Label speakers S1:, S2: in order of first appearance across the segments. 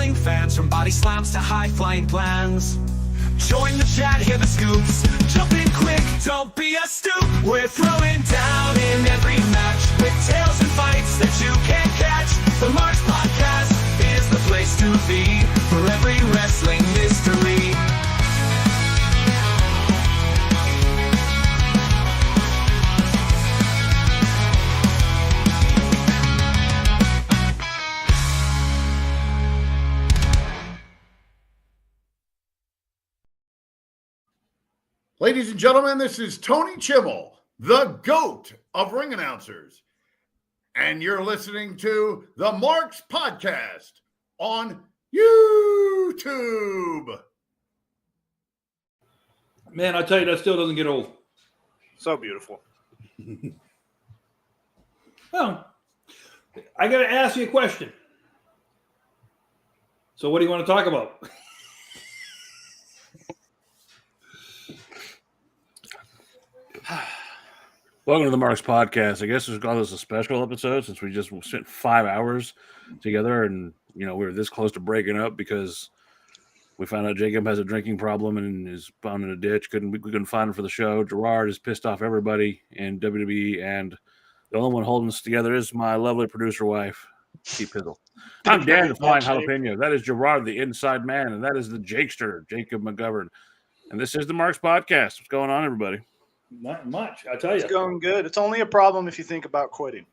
S1: wrestling fans, from body slams to high-flying plans. Join the chat, hear the scoops. Jump in quick, don't be a stoop. We're throwing down in every match with tales and fights that you can't catch. The Marks Podcast is the place to be for every wrestling mystery.
S2: Ladies and gentlemen, this is Tony Chimmel, the GOAT of ring announcers. And you're listening to the Marks Podcast on YouTube.
S3: Man, I tell you, that still doesn't get old.
S4: So beautiful.
S3: Well, I got to ask you a question. So what do you want to talk about?
S5: Welcome to the Marks Podcast. I guess we'll call this a special episode since we just spent 5 hours together and, we were this close to breaking up because we found out Jacob has a drinking problem and is found in a ditch. We couldn't find him for the show. Gerard has pissed off everybody in WWE, and the only one holding us together is my lovely producer wife, Pete Pizzle. I'm Dan the Flying Jalapeno. That is Gerard, the inside man, and that is the Jakester, Jacob McGovern. And this is the Marks Podcast. What's going on, everybody?
S3: Not much, I tell you.
S4: It's going good. It's only a problem if you think about quitting.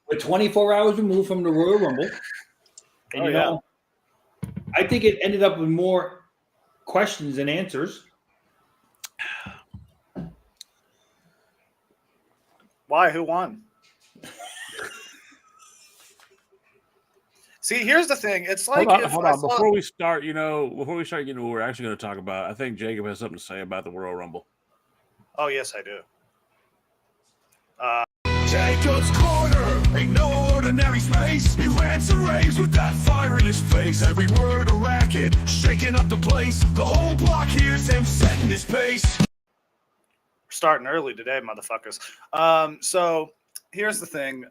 S3: We're 24 hours removed from the Royal Rumble. And I think it ended up with more questions than answers.
S4: Why? Who won? See, here's the thing. It's like
S5: hold on. Before we start getting what we're actually going to talk about, I think Jacob has something to say about the Royal Rumble.
S4: Oh, yes, I do.
S1: Jacob's Corner ain't no ordinary space. He rants and raves with that fire in his face. Every word a racket, shaking up the place. The whole block hears him setting his pace.
S4: We're starting early today, motherfuckers. So here's the thing.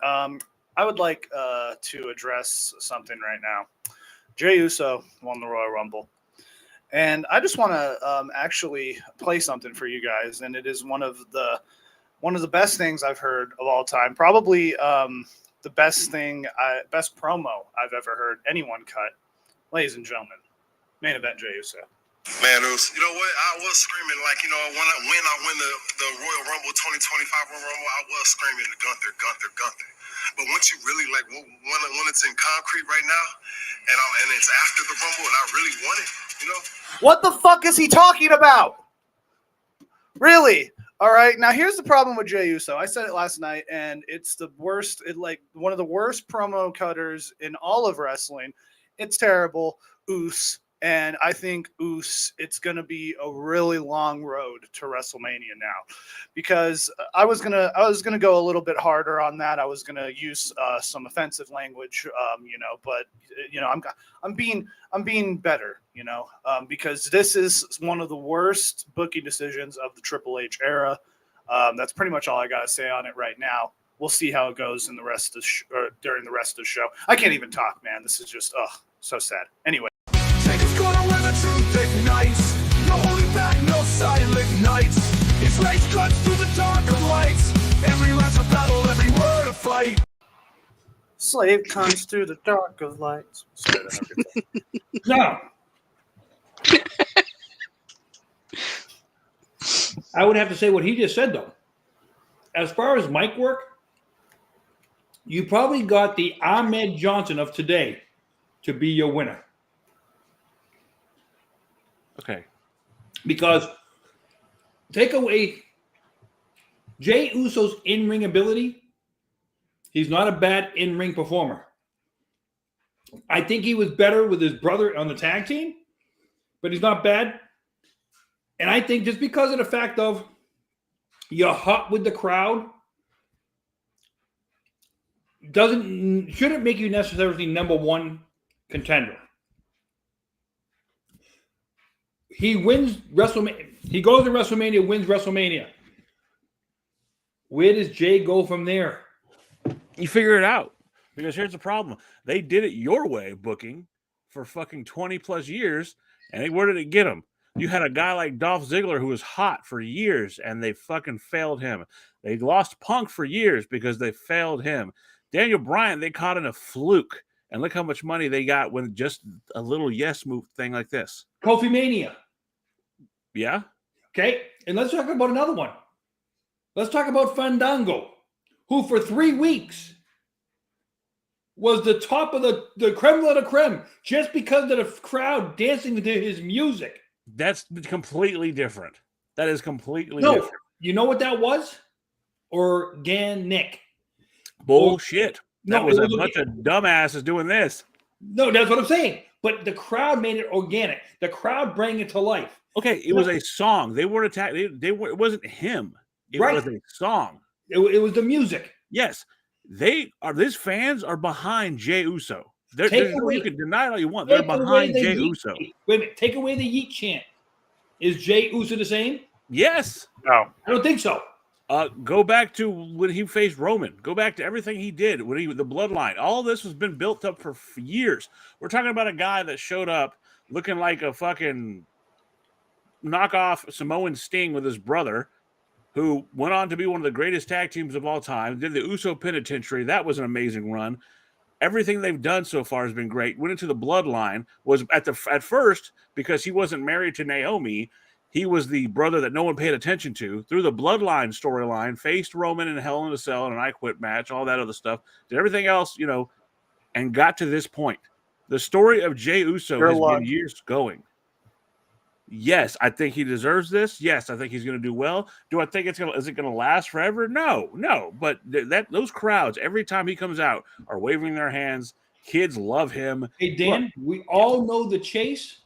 S4: I would like to address something right now. Jey Uso won the Royal Rumble. And I just want to actually play something for you guys. And it is one of the best things I've heard of all time. Probably the best promo I've ever heard anyone cut. Ladies and gentlemen, main event Jey Uso.
S6: Man, it was, you know what? I was screaming when I win the Royal Rumble 2025 Royal Rumble, I was screaming Gunther. But once you really when it's in concrete right now, and it's after the Rumble, and I really want it,
S4: What the fuck is he talking about? Really? All right. Now here's the problem with Jey Uso. I said it last night, and it's the worst. One of the worst promo cutters in all of wrestling. It's terrible. And I think it's going to be a really long road to WrestleMania now, because I was gonna go a little bit harder on that. I was gonna use some offensive language, but I'm being better, because this is one of the worst booking decisions of the Triple H era. That's pretty much all I gotta say on it right now. We'll see how it goes in the rest of during the rest of the show. I can't even talk, man. This is just so sad. Anyway.
S1: Jacob's Corner where the truth ignites. No holding back, no silent nights. His rage cuts through the darker lights. Every line's a battle, every word a fight.
S4: Slave comes through the darker lights.
S3: No. I would have to say what he just said, though. As far as mic work, you probably got the Ahmed Johnson of today to be your winner.
S5: Okay.
S3: Because take away Jey Uso's in-ring ability, he's not a bad in-ring performer. I think he was better with his brother on the tag team, but he's not bad. And I think just because of the fact of you're hot with the crowd shouldn't make you necessarily number one contender. He wins WrestleMania. He goes to WrestleMania, wins WrestleMania. Where does Jey go from there?
S5: You figure it out. Because here's the problem. They did it your way, booking, for fucking 20 plus years. And where did it get them? You had a guy like Dolph Ziggler who was hot for years and they fucking failed him. They lost Punk for years because they failed him. Daniel Bryan, they caught in a fluke. And look how much money they got with just a little yes move thing like this.
S3: Kofi Mania.
S5: Yeah?
S3: Okay. And let's talk about another one. Let's talk about Fandango, who for 3 weeks was the top of the creme de la creme just because of the crowd dancing to his music.
S5: That's completely different. That is completely
S3: No,
S5: different.
S3: you know what that was? Organic.
S5: Bullshit. That
S3: No,
S5: was
S3: it
S5: a
S3: was
S5: bunch of dumbasses doing this.
S3: No, that's what I'm saying. But the crowd made it organic. The crowd bring it to life.
S5: Okay, it was a song. They weren't attacked. They were, it wasn't him. It
S3: Right.
S5: was a song.
S3: It was the music.
S5: Yes, they are. These fans are behind Jey Uso. You can deny it all you want. They're behind Jey Uso.
S3: Wait a minute. Take away the yeet chant. Is Jey Uso the same?
S5: Yes.
S4: No.
S3: I don't think so.
S5: Go back to when he faced Roman. Go back to everything he did when the bloodline. All this has been built up for years. We're talking about a guy that showed up looking like a fucking knockoff Samoan Sting with his brother, who went on to be one of the greatest tag teams of all time. Did the Uso Penitentiary. That was an amazing run. Everything they've done so far has been great. Went into the bloodline. Was at first, because he wasn't married to Naomi, he was the brother that no one paid attention to. Through the bloodline storyline, faced Roman in Hell in a Cell in an I Quit match, all that other stuff. Did everything else, and got to this point. The story of Jey Uso has been years going. Yes, I think he deserves this. Yes, I think he's going to do well. Do I think is it going to last forever? No. But those crowds, every time he comes out, are waving their hands. Kids love him.
S3: Hey, Dan, we all know the chase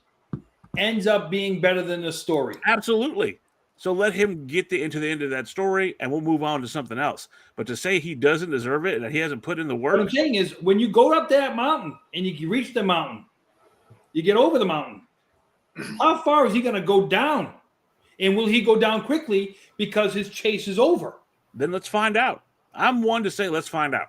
S3: ends up being better than the story.
S5: Absolutely. So let him get into the end of that story, and we'll move on to something else. But to say he doesn't deserve it and that he hasn't put in the work.
S3: What I'm saying is, when you go up that mountain and you reach the mountain, you get over the mountain. How far is he going to go down? And will he go down quickly because his chase is over?
S5: Then let's find out. I'm one to say let's find out.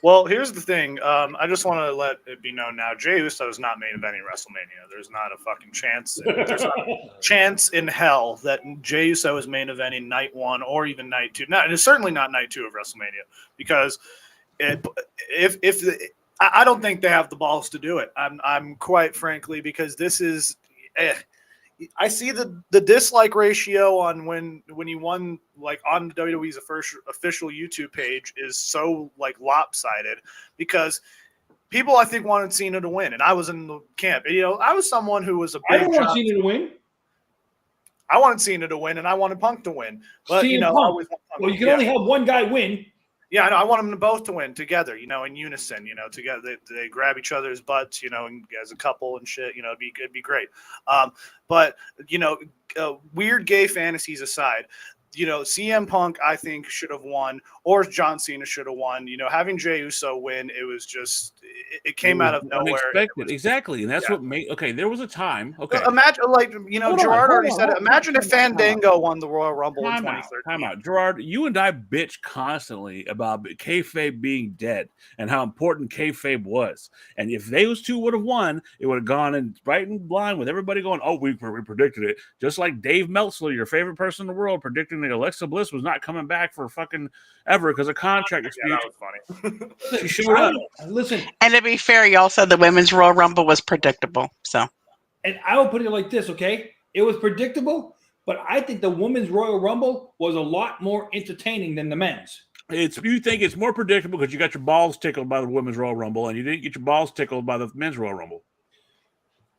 S4: Well, here's the thing. I just want to let it be known now. Jey Uso is not main eventing WrestleMania. There's not a fucking chance. There's not a chance in hell that Jey Uso is main eventing night 1 or even night 2. No, it's certainly not night 2 of WrestleMania because I don't think they have the balls to do it. I'm quite frankly, because this is. I see the dislike ratio on when he won, like on WWE's official YouTube page, is so like lopsided because people I think wanted Cena to win, and I was in the camp. I was someone who was a big.
S3: I don't want Cena to win.
S4: I wanted Cena to win, and I wanted Punk to win, but I always want Punk.
S3: Well, you can only have one guy win.
S4: Yeah, I know. I want them both to win together, in unison, together. They grab each other's butts, and as a couple and shit, it'd be great. But weird gay fantasies aside, CM Punk, I think, should have won, or John Cena should have won. Having Jey Uso win, it was just, it came out of nowhere.
S5: Unexpected. Exactly. And that's what made, there was a time. Okay.
S4: Imagine, Gerard already said it. Imagine if Fandango won the Royal Rumble in 2013.
S5: Time out. Gerard, you and I bitch constantly about kayfabe being dead and how important kayfabe was. And if those two would have won, it would have gone in right in line with everybody going, oh, we predicted it. Just like Dave Meltzer, your favorite person in the world, predicting that Alexa Bliss was not coming back for fucking ever because of contract dispute.
S4: Yeah, that was funny.
S5: She showed up.
S3: Listen.
S7: And to be fair, y'all said the women's Royal Rumble was predictable. So,
S3: and I will put it like this, okay? It was predictable, but I think the women's Royal Rumble was a lot more entertaining than the men's.
S5: You think it's more predictable because you got your balls tickled by the women's Royal Rumble and you didn't get your balls tickled by the men's Royal Rumble.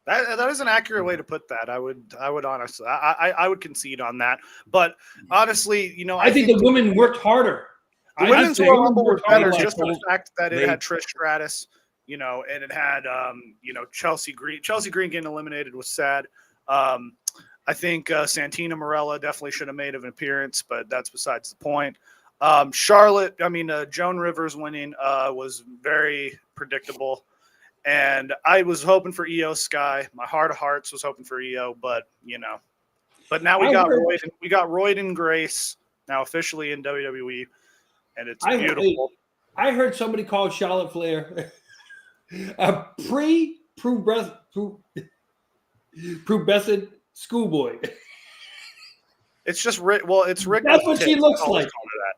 S4: That is an accurate way to put that. I would honestly, I would concede on that. But honestly,
S3: I think the women worked harder.
S4: The women's Royal Rumble was better just for the fact that it had Trish Stratus, and it had Chelsea Green. Chelsea Green getting eliminated was sad. I think Santina Marella definitely should have made an appearance, but that's besides the point. Joan Rivers winning was very predictable. And I was hoping for Io Sky. My heart of hearts was hoping for Io, but now we got Royd and Grace now officially in WWE, and it's beautiful.
S3: I heard somebody call Charlotte Flair a pubescent schoolboy.
S4: It's just Rick. Well, it's Rick.
S3: That's
S4: with
S3: what
S4: tits.
S3: she looks
S4: I've always
S3: like.
S4: called her that.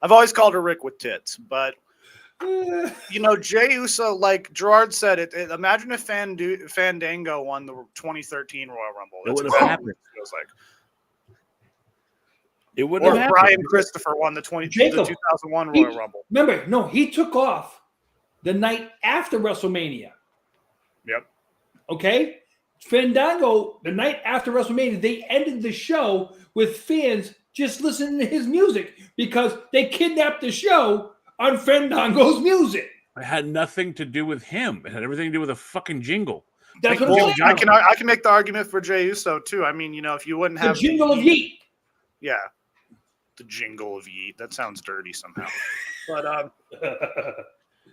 S4: I've always called her Rick with tits, but Jey Uso, like Gerard said, imagine if Fandango won the 2013 Royal Rumble.
S5: It
S4: That's
S5: would have
S4: exactly
S5: happened.
S4: what it feels like.
S5: It wouldn't
S4: Or
S5: have
S4: Brian
S5: happened.
S4: Christopher won the 2001 Royal Rumble.
S3: Remember, no, he took off the night after WrestleMania.
S4: Yep.
S3: Okay? Fandango, the night after WrestleMania, they ended the show with fans just listening to his music because they kidnapped the show on Fandango's music.
S5: It had nothing to do with him. It had everything to do with a fucking jingle.
S3: That's what
S4: Well,
S3: I'm saying.
S4: I can make the argument for Jey Uso too. I mean, if you wouldn't
S3: The
S4: have
S3: jingle of Yeet.
S4: yeah, the jingle of Yeet. That sounds dirty somehow. But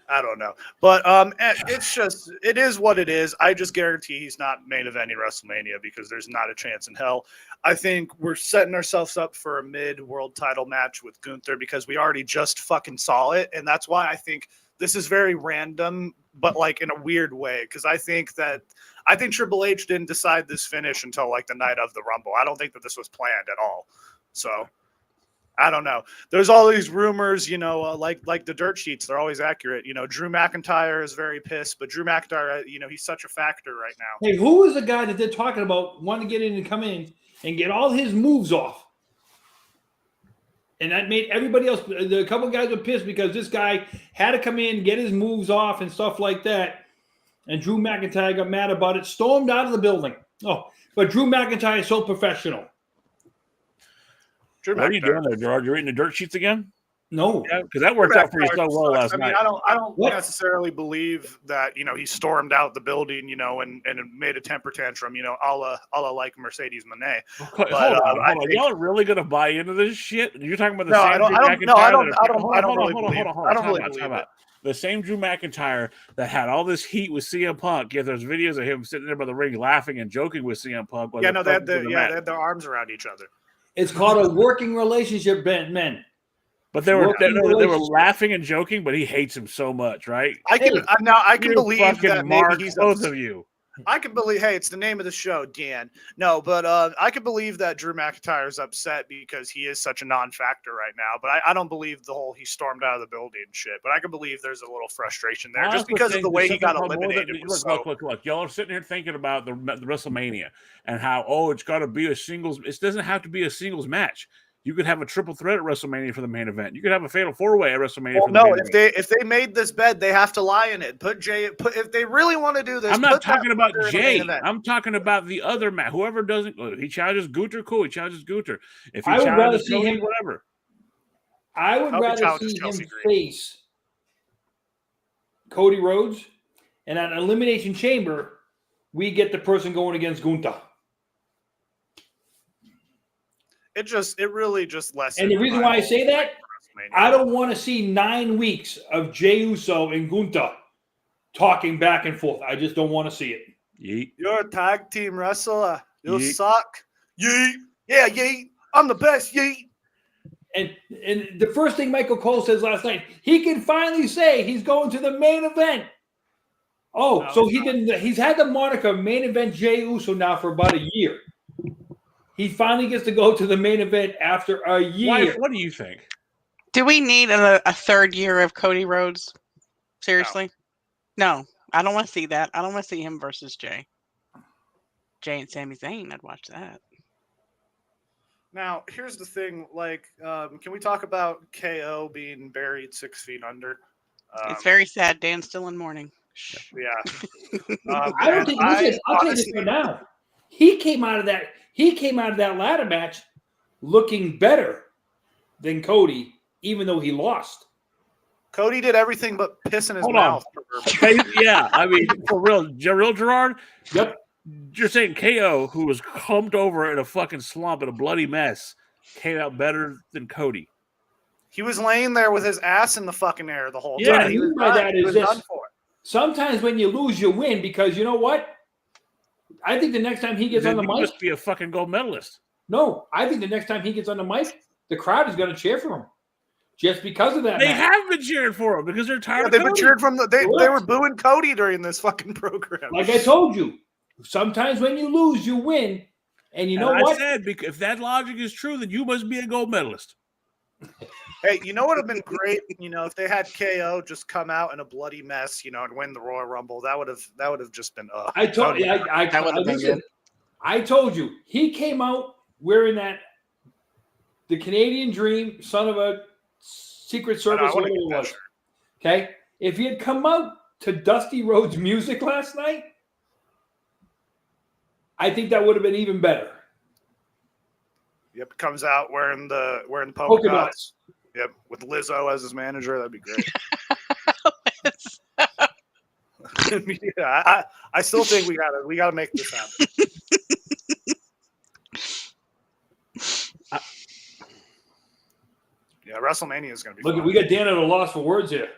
S4: I don't know. But it is what it is. I just guarantee he's not main eventing WrestleMania because there's not a chance in hell. I think we're setting ourselves up for a mid-world title match with Gunther because we already just fucking saw it. And that's why I think this is very random, but like in a weird way. Because I think Triple H didn't decide this finish until like the night of the Rumble. I don't think that this was planned at all. So I don't know. There's all these rumors, like the dirt sheets. They're always accurate. Drew McIntyre is very pissed, but Drew McIntyre, he's such a factor right now.
S3: Hey, who was the guy that they're talking about wanting to get in and come in and get all his moves off? And that made everybody else, a couple of guys were pissed because this guy had to come in, get his moves off and stuff like that. And Drew McIntyre got mad about it, stormed out of the building. Oh, but Drew McIntyre is so professional.
S5: What are you doing there, Gerard? You're reading the dirt sheets again?
S3: No.
S5: Yeah, because that worked out for you so well last night.
S4: I don't necessarily believe that, he stormed out the building, and made a temper tantrum, a la like Mercedes Moné.
S5: Hold on. Y'all are really going to buy into this shit? You're talking about the same Drew McIntyre?
S4: I don't really believe it.
S5: The same Drew McIntyre that had all this heat with CM Punk. Yeah, there's videos of him sitting there by the ring laughing and joking with CM Punk.
S4: They had their arms around each other.
S3: It's called a working relationship, men.
S5: But they were laughing and joking, but he hates him so much, right?
S4: I can believe that maybe he's
S5: both of you.
S4: I can believe. Hey, it's the name of the show, Dan. No, but I can believe that Drew McIntyre is upset because he is such a non-factor right now. But I don't believe the whole he stormed out of the building shit. But I can believe there's a little frustration there just because of the way he got eliminated.
S5: Look. Y'all are sitting here thinking about the WrestleMania and how it's got to be a singles. It doesn't have to be a singles match. You could have a triple threat at WrestleMania for the main event. You could have a fatal four-way at WrestleMania.
S4: Well, no, if they made this bed, they have to lie in it. If they really want to do this,
S5: I'm not talking about Jay. I'm talking about the other match. Whoever doesn't, he challenges Gunther. Cool, he challenges Gunther. If he challenges Cody, whatever.
S3: I would rather see him face Cody Rhodes, and at Elimination Chamber, we get the person going against Gunther.
S4: It really just lessens.
S3: And the reason why I say that, I don't want to see 9 weeks of Jey Uso and Gunther talking back and forth. I just don't want to see it.
S5: Yeet.
S4: You're a tag team wrestler. You suck. Yeet. Yeah, yeet. I'm the best. Yeet.
S3: And the first thing Michael Cole says last night, he can finally say he's going to the main event. He's had the moniker main event Jey Uso now for about a year. He finally gets to go to the main event after a year.
S5: Wife, what do you think?
S7: Do we need a third year of Cody Rhodes? Seriously? No, I don't want to see that. I don't want to see him versus Jay. Jay and Sami Zayn, I'd watch that.
S4: Now, here's the thing. Can we talk about KO being buried 6 feet under?
S7: It's very sad. Dan's still in mourning.
S4: Yeah.
S3: I don't think. I'll tell you this right now. He came out of that ladder match looking better than Cody, even though he lost.
S4: Cody did everything but piss in his mouth.
S5: Yeah, I mean, for real Gerard?
S3: Yep.
S5: You're saying KO, who was humped over in a fucking slump in a bloody mess, came out better than Cody.
S4: He was laying there with his ass in the fucking air the whole
S3: Yeah,
S4: time.
S3: he was done for. Sometimes when you lose, you win because you know what? I think the next time he gets on the mic,
S5: he must be a fucking gold medalist.
S3: No, I think the next time he gets on the mic, the crowd is going to cheer for him. just because of that
S5: They
S3: match.
S5: have been cheering for him because they're tired
S4: Yeah,
S5: of
S4: they've been
S5: Cody.
S4: cheered from they
S3: Correct.
S4: were booing Cody during this fucking program.
S3: Like I told you, sometimes when you lose, you win. And you know
S5: I
S3: what?
S5: said, if that logic is true, then you must be a gold medalist.
S4: Hey, you know what would have been great? If they had KO just come out in a bloody mess, and win the Royal Rumble, that would have just been.
S3: I told you.
S7: That would have been good.
S3: I told you he came out wearing the Canadian Dream, son of a Secret Service, whatever it was. Okay, if he had come out to Dusty Rhodes' music last night, I think that would have been even better.
S4: Yep, comes out wearing the polka dots. Yep, with Lizzo as his manager, that'd be great. Yeah, I still think we gotta make this happen. Yeah, WrestleMania is gonna be.
S3: Look, we got Dan at a loss for words here.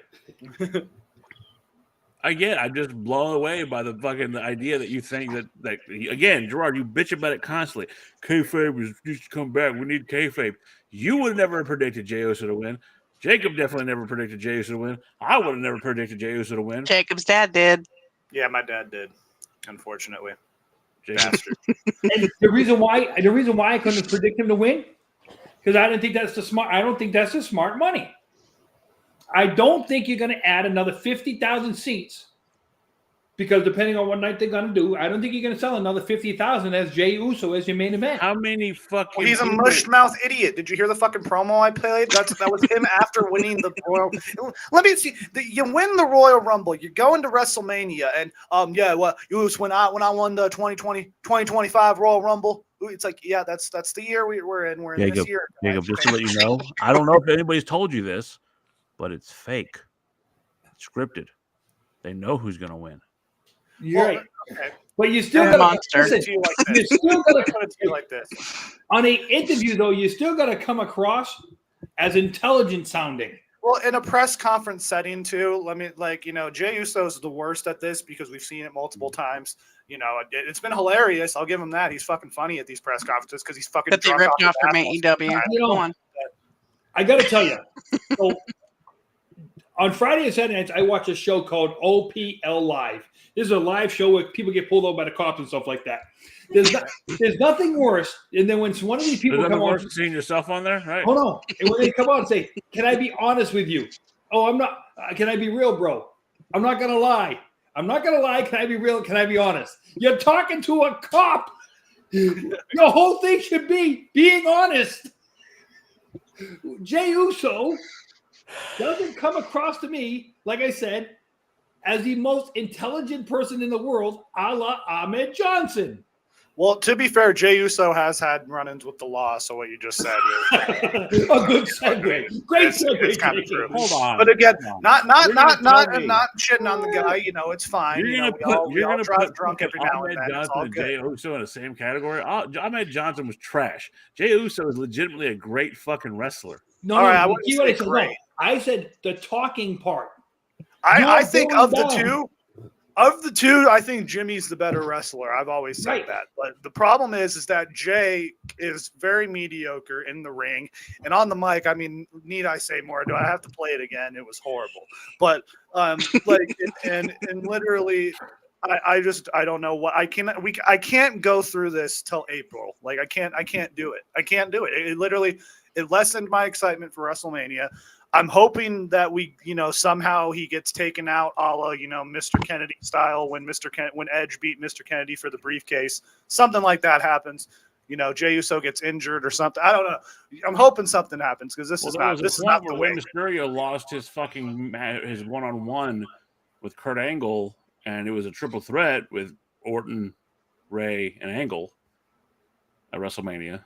S5: I'm just blown away by the fucking idea that you think that again, Gerard, you bitch about it constantly. Kayfabe needs to come back. We need kayfabe. You would have never predicted Jey Uso to win. Jacob definitely never predicted Jey Uso to win. I would have never predicted Jey Uso to win.
S7: Jacob's dad did.
S4: Yeah, my dad did. Unfortunately,
S5: Bastard.
S3: And the reason why I couldn't predict him to win, because I don't think that's the smart money. I don't think you're going to add another 50,000 seats, because depending on what night they're going to do, I don't think you're going to sell another 50,000 as Jey Uso as your main event.
S5: How many fucking?
S4: Well, he's a mush mouth idiot. Did you hear the fucking promo I played? That was him after winning the Royal. Let me see. You win the Royal Rumble. You go into WrestleMania, and when I won the 2025 Royal Rumble. It's like, yeah, that's the year we're in. We're in this year.
S5: Jacob, just to let you know, I don't know if anybody's told you this, but it's fake. It's scripted. They know who's going to win.
S3: You're right.
S4: Okay.
S3: But you still got to
S4: like this.
S3: On an interview, though, you still got to come across as intelligent sounding.
S4: Well, in a press conference setting too, Jey Uso is the worst at this because we've seen it multiple times. It's been hilarious. I'll give him that. He's fucking funny at these press conferences because he's fucking.
S7: But they ripped off from AEW. Go on.
S3: I got to tell you. So, on Friday and Saturday nights, I watch a show called OPL Live. This is a live show where people get pulled over by the cops and stuff like that. There's nothing worse than when one of these people come on.
S5: Seeing yourself on there, right?
S3: Oh no! And when they come out and say, "Can I be honest with you?" Oh, I'm not. Can I be real, bro? I'm not gonna lie. I'm not gonna lie. Can I be real? Can I be honest? You're talking to a cop. Your whole thing should be being honest. Jey Uso doesn't come across to me, like I said, as the most intelligent person in the world, a la Ahmed Johnson.
S4: Well, to be fair, Jey Uso has had run-ins with the law, so what you just said is
S3: a good segue. Great segue.
S4: It's kind of true.
S5: Hold on.
S4: But again, not shitting on the guy. It's fine.
S5: You're gonna put
S4: drunk every now and then.
S5: Johnson and Jey Uso in the same category. Ahmed Johnson was trash. Jey Uso is legitimately a great fucking wrestler.
S3: I said the talking part.
S4: I think of the two, I think Jimmy's the better wrestler. I've always said that. But the problem is that Jey is very mediocre in the ring. And on the mic, I mean, need I say more? Do I have to play it again? It was horrible. But and literally I don't know what I can't go through this till April. I can't do it. I can't do it. It lessened my excitement for WrestleMania. I'm hoping that somehow he gets taken out, a la, Mr. Kennedy style when Edge beat Mr. Kennedy for the briefcase. Something like that happens. Jey Uso gets injured or something. I don't know. I'm hoping something happens because this is not the way.
S5: Mysterio lost his his one-on-one with Kurt Angle, and it was a triple threat with Orton, Ray, and Angle at WrestleMania.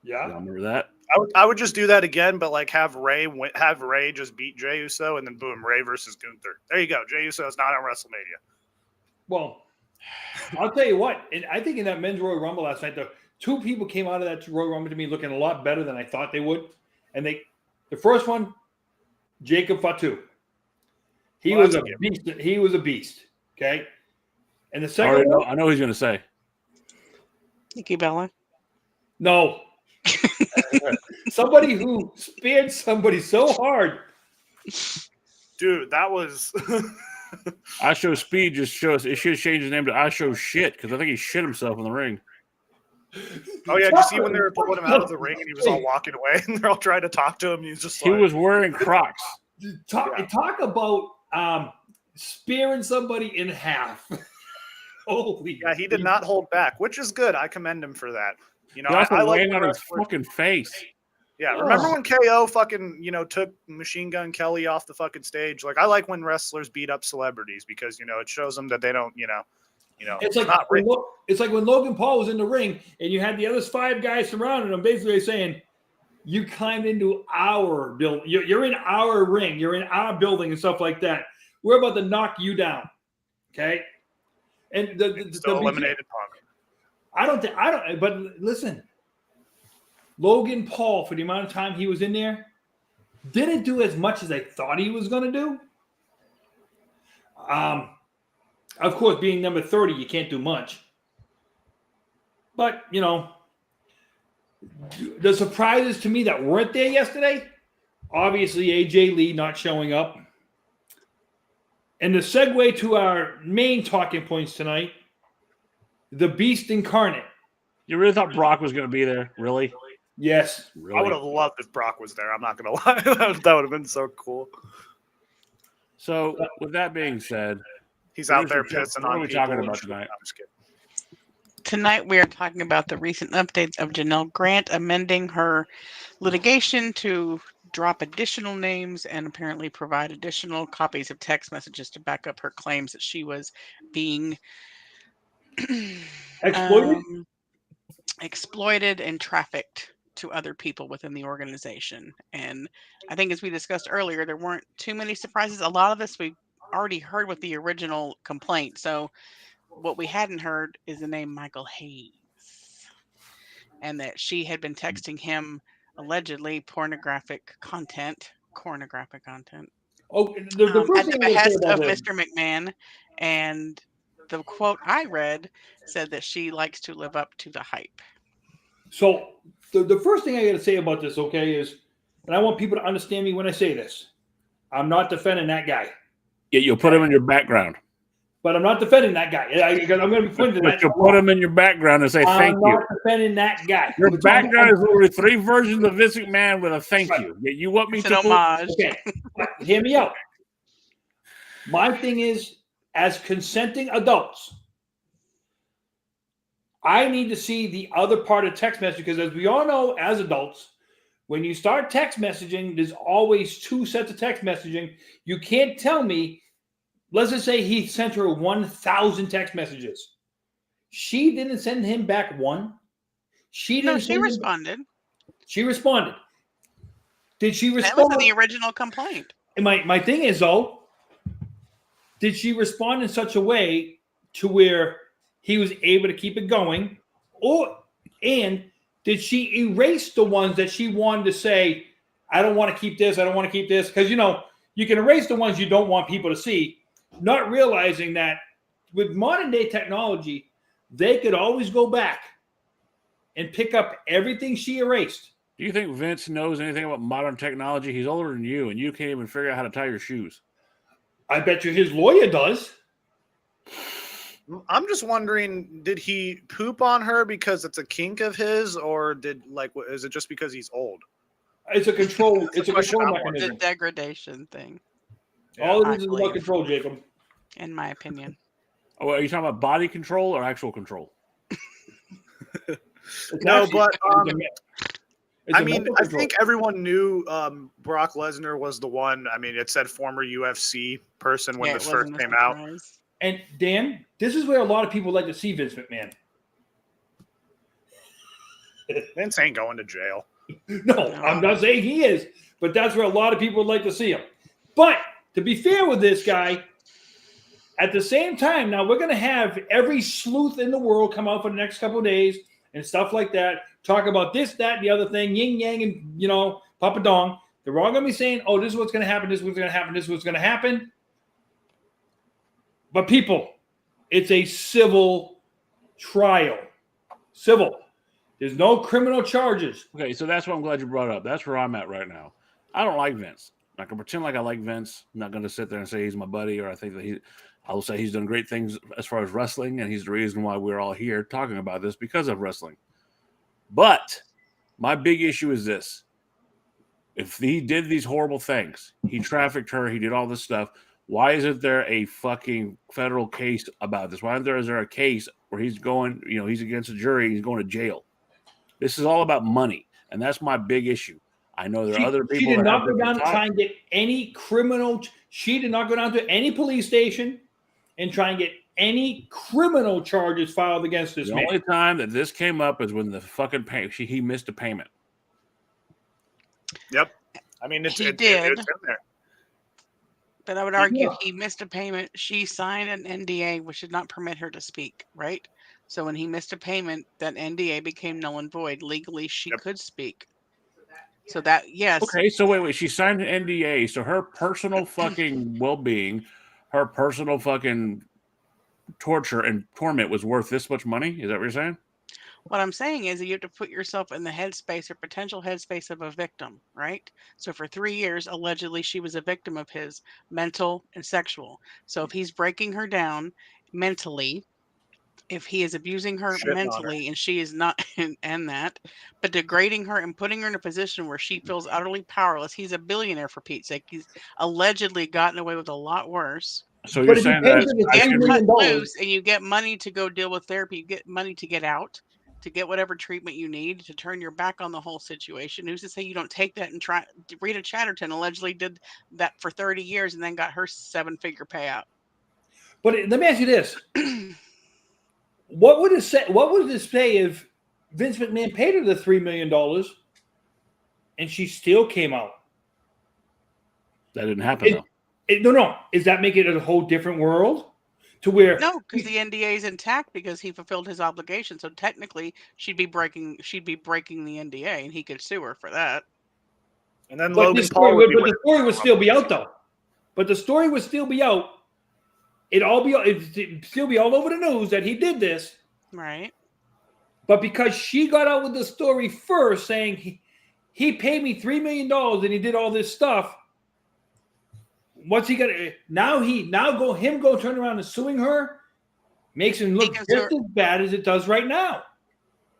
S3: Yeah,
S5: you remember that?
S4: I would just do that again, but have Ray just beat Jey Uso, and then boom, Ray versus Gunther. There you go. Jey Uso is not on WrestleMania.
S3: Well, I'll tell you what. I think in that men's Royal Rumble last night, the two people came out of that Royal Rumble to me looking a lot better than I thought they would. And the first one, Jacob Fatu. He was a beast. He was a beast. Okay. And the second one,
S5: I know what he's going to say.
S7: Nikki Bella.
S3: No. Somebody who speared somebody so hard.
S4: Dude, that was.
S5: I Show Speed just shows. It should change his name to I Show Shit because I think he shit himself in the ring.
S4: Oh yeah, did you see when they were pulling him out of the ring and he was all walking away and they're all trying to talk to him? And he's just
S5: He was wearing Crocs.
S3: Talk about spearing somebody in half. Holy.
S4: Yeah, he did not hold back, which is good. I commend him for that. You know,
S5: He also
S4: I like
S5: laying
S4: when
S5: on his
S4: wrestlers-
S5: fucking face.
S4: Yeah, remember when KO fucking, took Machine Gun Kelly off the fucking stage? Like, I like when wrestlers beat up celebrities because, it shows them that they don't,
S3: It's like
S4: not real.
S3: it's like when Logan Paul was in the ring and you had the other 5 guys surrounding him, basically saying, "You climbed into our building. You're in our ring. You're in our building and stuff like that. We're about to knock you down." Okay, and
S4: Still eliminated Punk.
S3: I don't. But listen, Logan Paul, for the amount of time he was in there, didn't do as much as I thought he was going to do. Of course, being number 30, you can't do much. But, the surprises to me that weren't there yesterday, obviously AJ Lee not showing up. And the segue to our main talking points tonight, the Beast Incarnate.
S5: You really thought Brock was going to be there? Really?
S3: Yes.
S5: Really?
S4: I would have loved if Brock was there. I'm not going to lie. that would have been so cool.
S5: So, with that being said,
S4: He's out there pissing
S5: what
S4: on
S5: are we
S4: people
S5: talking
S4: and
S5: about
S4: shit.
S5: tonight?
S4: I'm just kidding.
S7: Tonight we are talking about the recent updates of Janel Grant amending her litigation to drop additional names and apparently provide additional copies of text messages to back up her claims that she was being
S3: Exploited?
S7: exploited and trafficked to other people within the organization. And I think, as we discussed earlier, there weren't too many surprises. A lot of this we already heard with the original complaint. So what we hadn't heard is the name Michael Hayes, and that she had been texting him allegedly pornographic content.
S3: Oh, the
S7: At
S3: first
S7: the
S3: thing I'm gonna say
S7: behest
S3: about
S7: of
S3: this,
S7: Mr. McMahon. And the quote I read said that she likes to live up to the hype.
S3: so the first thing I got to say about this, okay, is, and I want people to understand me when I say this, I'm not defending that guy.
S5: Yeah, you'll put him in your background.
S3: But I'm not defending that guy. I'm going to be pointing to
S5: But
S3: that.
S5: you'll put him in your background and say thank
S3: I'm
S5: you.
S3: not defending that guy.
S5: Your background is literally 3 versions of Vince McMahon with a thank you. Yeah, you want me
S7: It's
S5: to
S7: an homage.
S3: Okay, but hear me out. My thing is, as consenting adults, I need to see the other part of text message, because as we all know, as adults, when you start text messaging, there's always 2 sets of text messaging. You can't tell me, let's just say he sent her 1,000 text messages. She didn't send him back 1. She didn't.
S7: No, she responded.
S3: She responded. Did she
S7: That
S3: respond?
S7: was in the original complaint.
S3: My thing is, though, did she respond in such a way to where he was able to keep it going, and did she erase the ones that she wanted to say, I don't want to keep this, I don't want to keep this? Because, you can erase the ones you don't want people to see, not realizing that with modern day technology, they could always go back and pick up everything she erased.
S5: Do you think Vince knows anything about modern technology? He's older than you, and you can't even figure out how to tie your shoes.
S3: I bet you his lawyer does.
S4: I'm just wondering, did he poop on her because it's a kink of his, or is it just because he's old?
S3: It's a control. It's a
S4: question
S3: control
S4: I want.
S7: The
S3: mechanism.
S7: degradation thing,
S3: All
S7: I
S3: it is about
S7: believe.
S3: control, Jacob.
S7: in my opinion.
S5: Oh, are you talking about body control or actual control?
S3: It's
S4: No,
S3: actually-
S4: but
S3: it's a
S4: I mean,
S3: mental
S4: I
S3: control.
S4: think everyone knew Brock Lesnar was the one. I mean, it said former UFC person when
S7: Yeah,
S4: this
S7: it
S4: first
S7: wasn't a
S4: came out.
S7: surprise.
S3: And Dan, this is where a lot of people like to see Vince McMahon.
S4: Vince ain't going to jail.
S3: No, I'm not saying he is, but that's where a lot of people would like to see him. But to be fair with this guy, at the same time, now we're going to have every sleuth in the world come out for the next couple of days and stuff like that, talk about this, that, and the other thing, yin yang, and Papa Dong. They're all going to be saying, "Oh, this is what's going to happen. This is what's going to happen. This is what's going to happen." But people, it's a civil trial. Civil. There's no criminal charges.
S5: Okay, so that's what I'm glad you brought up. That's where I'm at right now. I don't like Vince. I can pretend like I like Vince. I'm not going to sit there and say he's my buddy, or I think that I will say he's done great things as far as wrestling, and he's the reason why we're all here talking about this because of wrestling. But my big issue is this. If he did these horrible things, he trafficked her, he did all this stuff, why isn't there a fucking federal case about this? Why is there a case where he's going, he's against a jury, he's going to jail? This is all about money, and that's my big issue. I know there are other people.
S3: She did not go down to try and get any criminal. She did not go down to any police station and try and get any criminal charges filed against this man.
S5: The only time that this came up is when the fucking he missed a payment.
S4: Yep. I mean, it's in there.
S7: But I would argue he missed a payment. She signed an NDA, which did not permit her to speak, right? So when he missed a payment, that NDA became null and void. Legally, she could speak. So that, yes.
S5: Okay, so wait. She signed an NDA. So her personal fucking well-being, her personal fucking torture and torment was worth this much money? Is that what you're saying?
S7: What I'm saying is that you have to put yourself in the headspace or potential headspace of a victim, right? So for 3 years, allegedly, she was a victim of his, mental and sexual. So if he's breaking her down mentally, if he is abusing her mentally and she is not, and that, but degrading her and putting her in a position where she feels utterly powerless. He's a billionaire, for Pete's sake. He's allegedly gotten away with a lot worse.
S5: So you're saying that
S7: you get cut loose and you get money to go deal with therapy, you get money to get out, to get whatever treatment you need, to turn your back on the whole situation. Who's to say you don't take that and try? Rita Chatterton allegedly did that for 30 years and then got her 7-figure payout.
S3: But let me ask you this. What would it say? What would it say if Vince McMahon paid her the $3 million and she still came out?
S5: That didn't happen, though.
S3: No. Is that make it a whole different world? To where
S7: no, because the NDA is intact because he fulfilled his obligation. So technically, she'd be breaking the NDA, and he could sue her for that.
S4: And then Logan Paul
S3: the story would still be out, though. But the story would still be out. It'd still be all over the news that he did this,
S7: right?
S3: But because she got out with the story first, saying he paid me $3 million and he did all this stuff. What's he gonna go turn around and suing her? Makes him look just as bad as it does right now.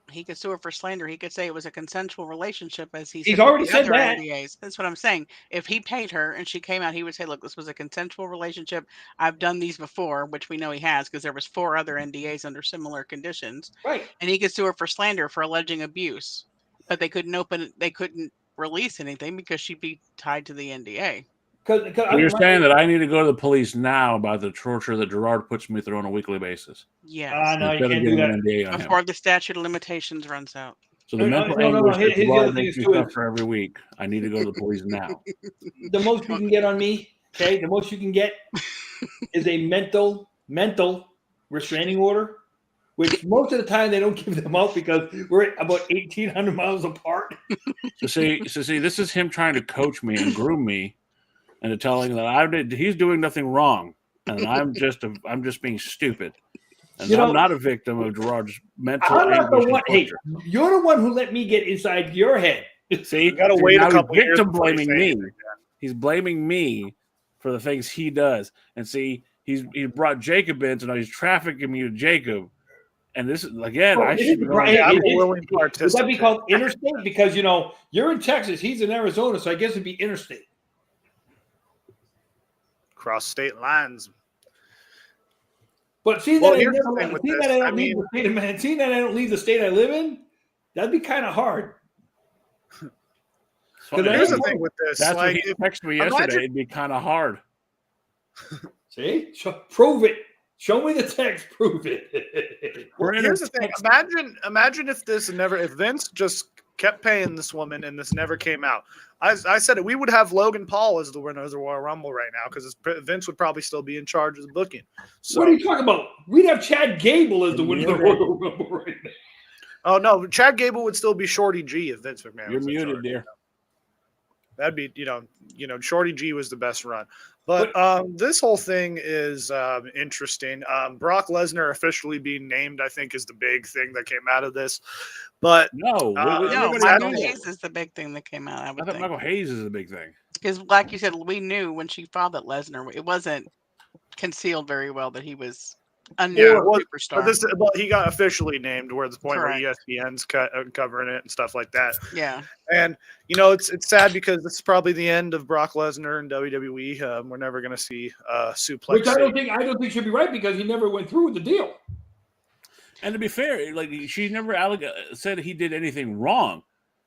S7: He could sue her for slander. He could say it was a consensual relationship, as he's
S3: already said that.
S7: NDAs. That's what I'm saying. If he paid her and she came out, he would say, "Look, this was a consensual relationship. I've done these before," which we know he has because there was 4 other NDAs under similar conditions.
S3: Right.
S7: And he could sue her for slander for alleging abuse, but they couldn't release anything because she'd be tied to the NDA.
S5: You're saying that I need to go to the police now about the torture that Gerard puts me through on a weekly basis.
S7: Yeah.
S3: No, you can't do that.
S7: Before the statute of limitations runs out.
S5: So the mental anguish that Gerard makes me suffer every week, I need to go to the police now.
S3: The most you can get on me, okay, the most you can get is a mental restraining order, which most of the time they don't give them out because we're about 1,800 miles apart.
S5: So see, this is him trying to coach me and groom me. And telling that he's doing nothing wrong, and I'm just being stupid, and I'm not a victim of Gerard's mental anguish. Hey,
S3: you're the one who let me get inside your head.
S5: See, you gotta wait a couple years. Victim blaming me. He's blaming me for the things he does, and see, he brought Jacob in, so now he's trafficking me to Jacob. And this is again, I should be
S3: willing to participate. Would that be called interstate? Because you're in Texas, he's in Arizona, so I guess it'd be interstate.
S4: Cross state lines.
S3: But seeing that I don't leave the state I live in, that'd be kind of hard.
S4: Here's the thing with this.
S5: That's what he texted me yesterday. It'd be kind of hard.
S3: See? Prove it. Show me the text. Prove it.
S4: Here's the thing. Imagine if Vince just kept paying this woman and this never came out. I said it. We would have Logan Paul as the winner of the Royal Rumble right now because Vince would probably still be in charge of the booking. So,
S3: what are you talking about? We'd have Chad Gable as the winner of the Royal Rumble right now.
S4: Oh no, Chad Gable would still be Shorty G if Vince McMahon.
S5: You're muted, dear.
S4: that'd be, Shorty G was the best run. But this whole thing is interesting. Brock Lesnar officially being named, I think, is the big thing that came out of this. But
S5: No,
S7: No,
S5: everybody
S7: Michael
S5: knew.
S7: Hayes is the big thing that came out. I
S5: I
S7: would
S5: thought
S7: think
S5: Michael Hayes is the big thing.
S7: because, like you said, we knew when she filed that Lesnar, it wasn't concealed very well that he was a new superstar.
S4: But he got officially named. We're at the point
S7: Correct.
S4: where ESPN's covering it and stuff like that.
S7: Yeah.
S4: And it's sad because this is probably the end of Brock Lesnar and WWE. We're never going to see suplex.
S3: Which I don't think should be right because he never went through with the deal.
S5: And to be fair, like she never said he did anything wrong.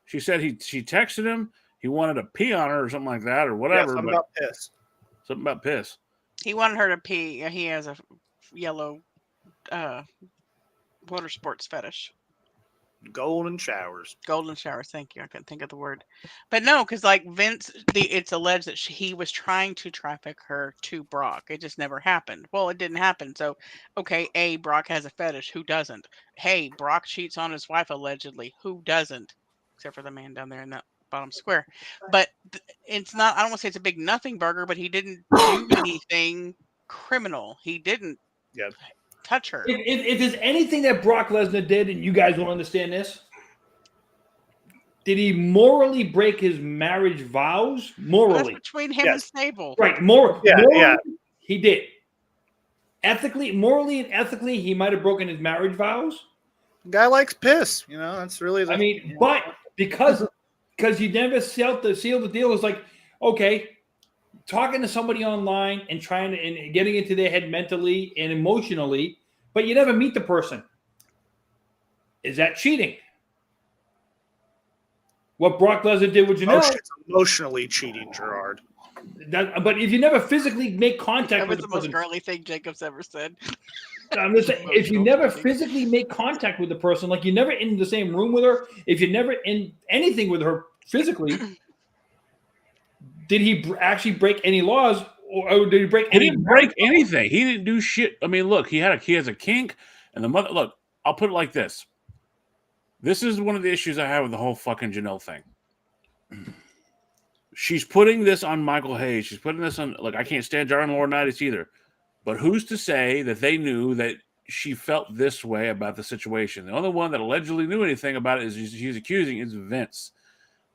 S5: She said she texted him. He wanted to pee on her or something like that or whatever.
S4: Yeah, something about piss.
S5: Something about piss.
S7: He wanted her to pee. He has a yellow water sports fetish.
S4: Golden showers.
S7: Golden showers. Thank you. I couldn't think of the word. But no, because like Vince, it's alleged that he was trying to traffic her to Brock. It just never happened. Well, it didn't happen. So, okay, Brock has a fetish. Who doesn't? Hey, Brock cheats on his wife allegedly. Who doesn't? Except for the man down there in that bottom square. But it's not, I don't want to say it's a big nothing burger, but he didn't do anything criminal. He didn't touch her.
S3: If there's anything that Brock Lesnar did, and you guys will understand this, did he morally break his marriage vows? Morally.
S7: That's between him and Sable.
S3: Right. Morally, he did. Morally and ethically, he might have broken his marriage vows.
S4: Guy likes piss. That's really
S3: but because you never sealed the deal, it's like, okay, talking to somebody online and trying to and getting into their head mentally and emotionally, but you never meet the person. Is that cheating? What Brock Lesnar did with Janelle.
S4: It's emotionally cheating, Gerard.
S3: But if you never physically make contact with the person.
S7: That was the most girly thing Jacob's ever said.
S3: I'm just saying, if you never physically make contact with the person, like you're never in the same room with her, if you're never in anything with her physically, did he actually break any laws, or did he break?
S5: He didn't break anything. He didn't do shit. I mean, look, he has a kink, and the mother. Look, I'll put it like this. This is one of the issues I have with the whole fucking Janelle thing. She's putting this on Michael Hayes. She's putting this on. Look, I can't stand Jarring Laurinaitis either. But who's to say that they knew that she felt this way about the situation? The only one that allegedly knew anything about it is she's accusing is Vince.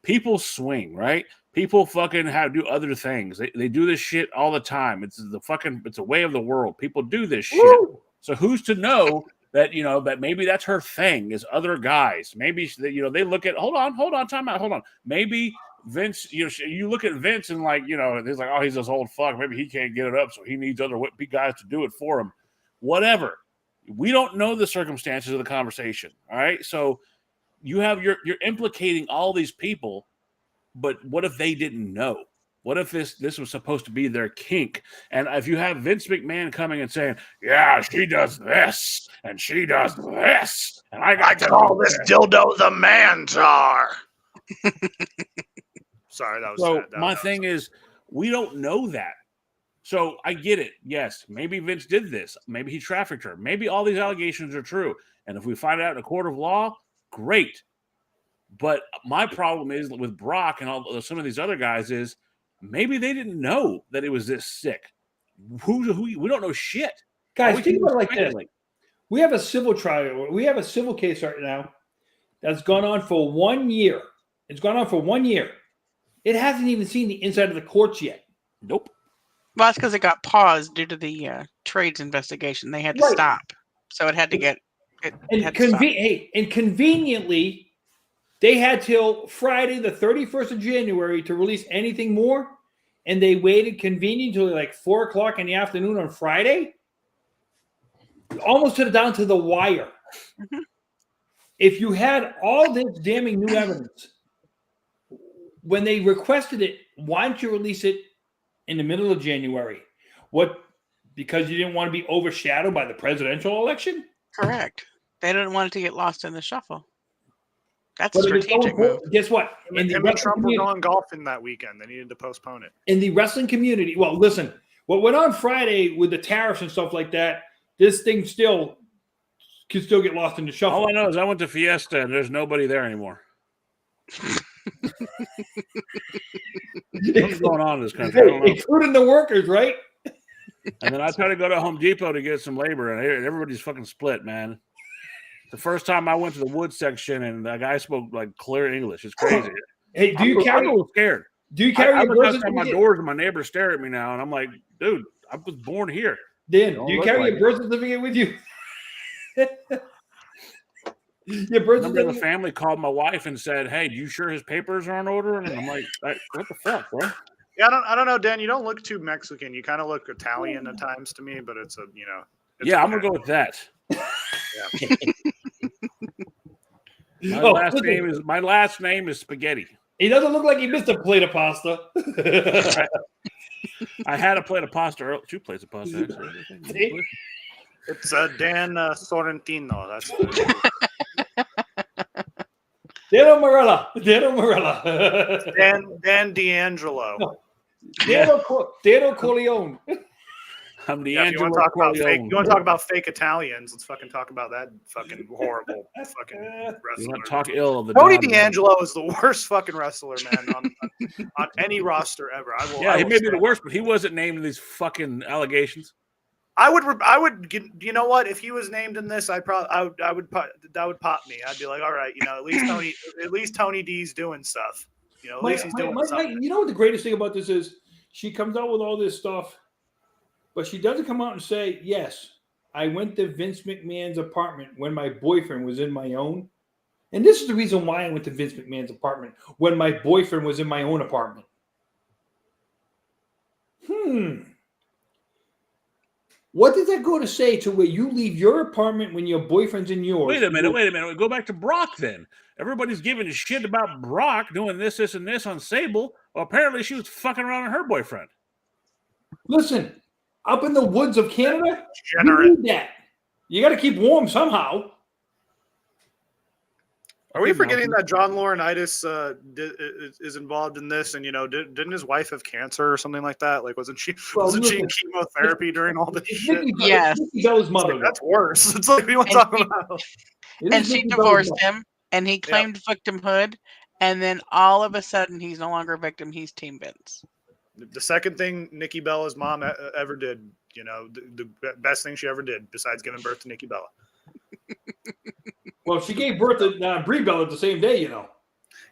S5: People swing, right? People fucking do other things. They do this shit all the time. It's a way of the world. People do this shit.
S3: Woo!
S5: So who's to know that that maybe that's her thing is other guys. Maybe they look at hold on, time out, hold on. Maybe Vince, you look at Vince and he's like, oh, he's this old fuck. Maybe he can't get it up, so he needs other big guys to do it for him. Whatever. We don't know the circumstances of the conversation. All right. So you're implicating all these people, but what if they didn't know? What if this was supposed to be their kink? And if you have Vince McMahon coming and saying, yeah, she does this and she does this, and I call this
S4: dildo the Mantar. Sorry, that was
S5: so.
S4: That
S5: my
S4: was
S5: thing is, we don't know that. So I get it. Yes, maybe Vince did this. Maybe he trafficked her. Maybe all these allegations are true. And if we find out in a court of law, great. But my problem is with Brock and some of these other guys is maybe they didn't know that it was this sick. Who we don't know shit.
S3: Guys, think about it like this. We have a civil trial. We have a civil case right now that's gone on for 1 year. It's gone on for 1 year. It hasn't even seen the inside of the courts yet.
S5: Nope.
S7: Well, that's because it got paused due to the trades investigation. They had to stop, so it had to get.
S3: And conveniently, they had till Friday, the 31st of January, to release anything more, and they waited conveniently until like 4:00 in the afternoon on Friday, almost down to the wire.
S7: Mm-hmm.
S3: If you had all this damning new evidence, when they requested it, why didn't you release it in the middle of January? What? Because you didn't want to be overshadowed by the presidential election?
S7: Correct. They didn't want it to get lost in the shuffle. That's a strategic move.
S3: Guess what?
S4: Him and Trump were going golfing that weekend. They needed to postpone it.
S3: In the wrestling community, well, listen, what went on Friday with the tariffs and stuff like that, this thing can still get lost in the shuffle.
S5: All I know is I went to Fiesta and there's nobody there anymore. What's going on in this country? I don't know.
S3: Including the workers, right?
S5: And then I try to go to Home Depot to get some labor, and everybody's fucking split, man. The first time I went to the wood section, and the guy spoke like clear English. It's crazy.
S3: Hey,
S5: I'm a little scared.
S3: Do you carry
S5: I
S3: your
S5: look
S3: birth
S5: outside my
S3: certificate?
S5: doors, and my neighbors stare at me now, and I'm like, dude, I was born here.
S3: Dan,
S5: Don't
S3: do you
S5: look
S3: carry
S5: like
S3: your
S5: it.
S3: birth certificate with you? Your birth
S5: Remember the
S3: certificate?
S5: family called my wife and said, "Hey, you sure his papers are in order?" And I'm like, "What the fuck, bro?"
S4: Yeah, I don't know, Dan. You don't look too Mexican. You kind of look Italian at times to me, but it's a It's
S5: Yeah, I'm
S4: okay.
S5: gonna go with that.
S4: Yeah.
S5: My last name is Spaghetti.
S3: He doesn't look like he missed a plate of pasta.
S5: I had a plate of pasta earlier. 2 plates of pasta, actually.
S4: It's Dan Sorrentino. That's
S3: Dano Morella.
S4: Dan D'Angelo.
S3: Dano Corleone.
S5: I'm the
S4: Yeah, if you want to talk about fake, you want to talk about fake Italians? Let's fucking talk about that fucking horrible fucking
S5: You
S4: wrestler.
S5: want to talk ill of the
S4: Tony
S5: Don-
S4: D'Angelo is the worst fucking wrestler, man, on any roster ever.
S5: Yeah, he may be the worst, but he wasn't named in these fucking allegations.
S4: I would. You know what? If he was named in this, that would pop me. I'd be like, all right, at least Tony D's doing stuff. At least he's doing something.
S3: You know what the greatest thing about this is? She comes out with all this stuff, but she doesn't come out and say, yes, I went to Vince McMahon's apartment when my boyfriend was in my own. And this is the reason why I went to Vince McMahon's apartment when my boyfriend was in my own apartment. What does that go to say to where you leave your apartment when your boyfriend's in yours?
S5: Wait a minute. Go back to Brock then. Everybody's giving a shit about Brock doing this, and this on Sable. Well, apparently she was fucking around with her boyfriend.
S3: Listen, up in the woods of Canada,
S4: Degenerate.
S3: you need that. You got to keep warm somehow.
S4: Are we forgetting that John Laurinaitis is involved in this? And didn't his wife have cancer or something like that? Like, wasn't she in chemotherapy during all this shit?
S7: Yes.
S3: Bella's mother.
S4: Like, that's worse. It's like we want to talk about.
S7: And she divorced him, and he claimed victimhood, and then all of a sudden he's no longer a victim. He's Team Vince.
S4: The second thing Nikki Bella's mom ever did, the best thing she ever did besides giving birth to Nikki Bella.
S3: Well, she gave birth to Brie Bella the same day,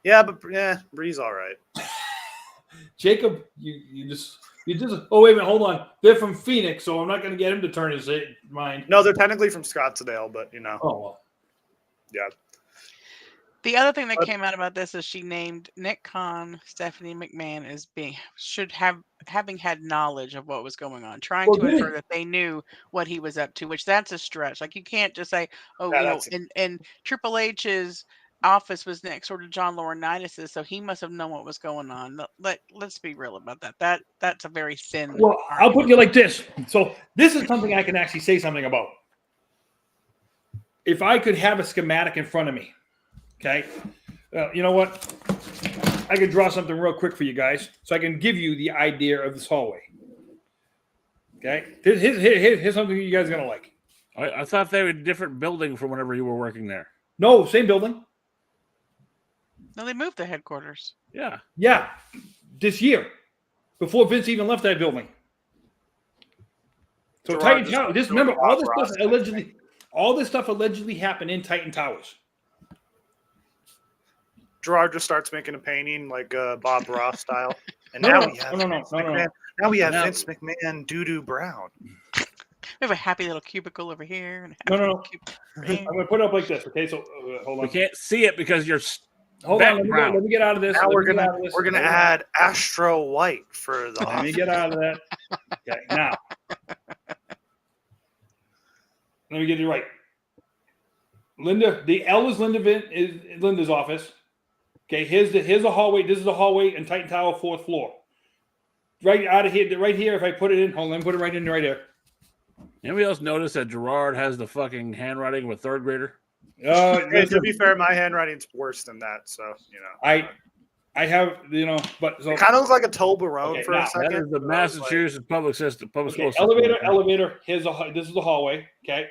S4: Yeah, but Bree's all right.
S3: Jacob, you just. Oh wait a minute, hold on. They're from Phoenix, so I'm not going to get him to turn his mind.
S4: No, they're technically from Scottsdale, but
S3: Oh well.
S4: Yeah.
S7: The other thing that came out about this is she named Nick Khan, Stephanie McMahon as having had knowledge of what was going on, trying to ensure that they knew what he was up to, which that's a stretch. Like, you can't just say, and Triple H's office was next door to John Laurinaitis', so he must have known what was going on. Let's be real about that. That's a very thin.
S3: Well, I'll put you like this. So this is something I can actually say something about. If I could have a schematic in front of me, okay, you know what? I could draw something real quick for you guys, so I can give you the idea of this hallway. Okay, here's something you guys are gonna like.
S5: I thought they were a different building from whenever you were working there.
S3: No, same building.
S7: No, they moved the headquarters.
S3: Yeah, this year, before Vince even left that building. So Titan Towers. Just remember, all this stuff allegedly happened in Titan Towers.
S4: Gerard just starts making a painting like Bob Ross style, and
S3: No.
S4: now we have Vince McMahon doo-doo Brown.
S7: We have a happy little cubicle over here. And
S3: No. I'm going to put it up like this. Okay, so hold on.
S5: We can't see it because you're.
S3: Hold on. Let me get out of this.
S4: Now we're gonna add Astro White for the.
S3: Let me get out of that. Okay, now. Let me get it right. Linda, the L is Linda's office. Okay, here's a hallway. This is the hallway in Titan Tower, 4th floor. Right out of here, right here. If I put it in, hold on, put it right in right there.
S5: Anybody else notice that Gerard has the fucking handwriting of a 3rd grader?
S4: Hey, to be fair, my handwriting's worse than that. So
S3: I have but so
S4: it kind of looks like a Toblerone for a second.
S5: That is the Massachusetts public school system.
S3: Elevator. This is the hallway. Okay,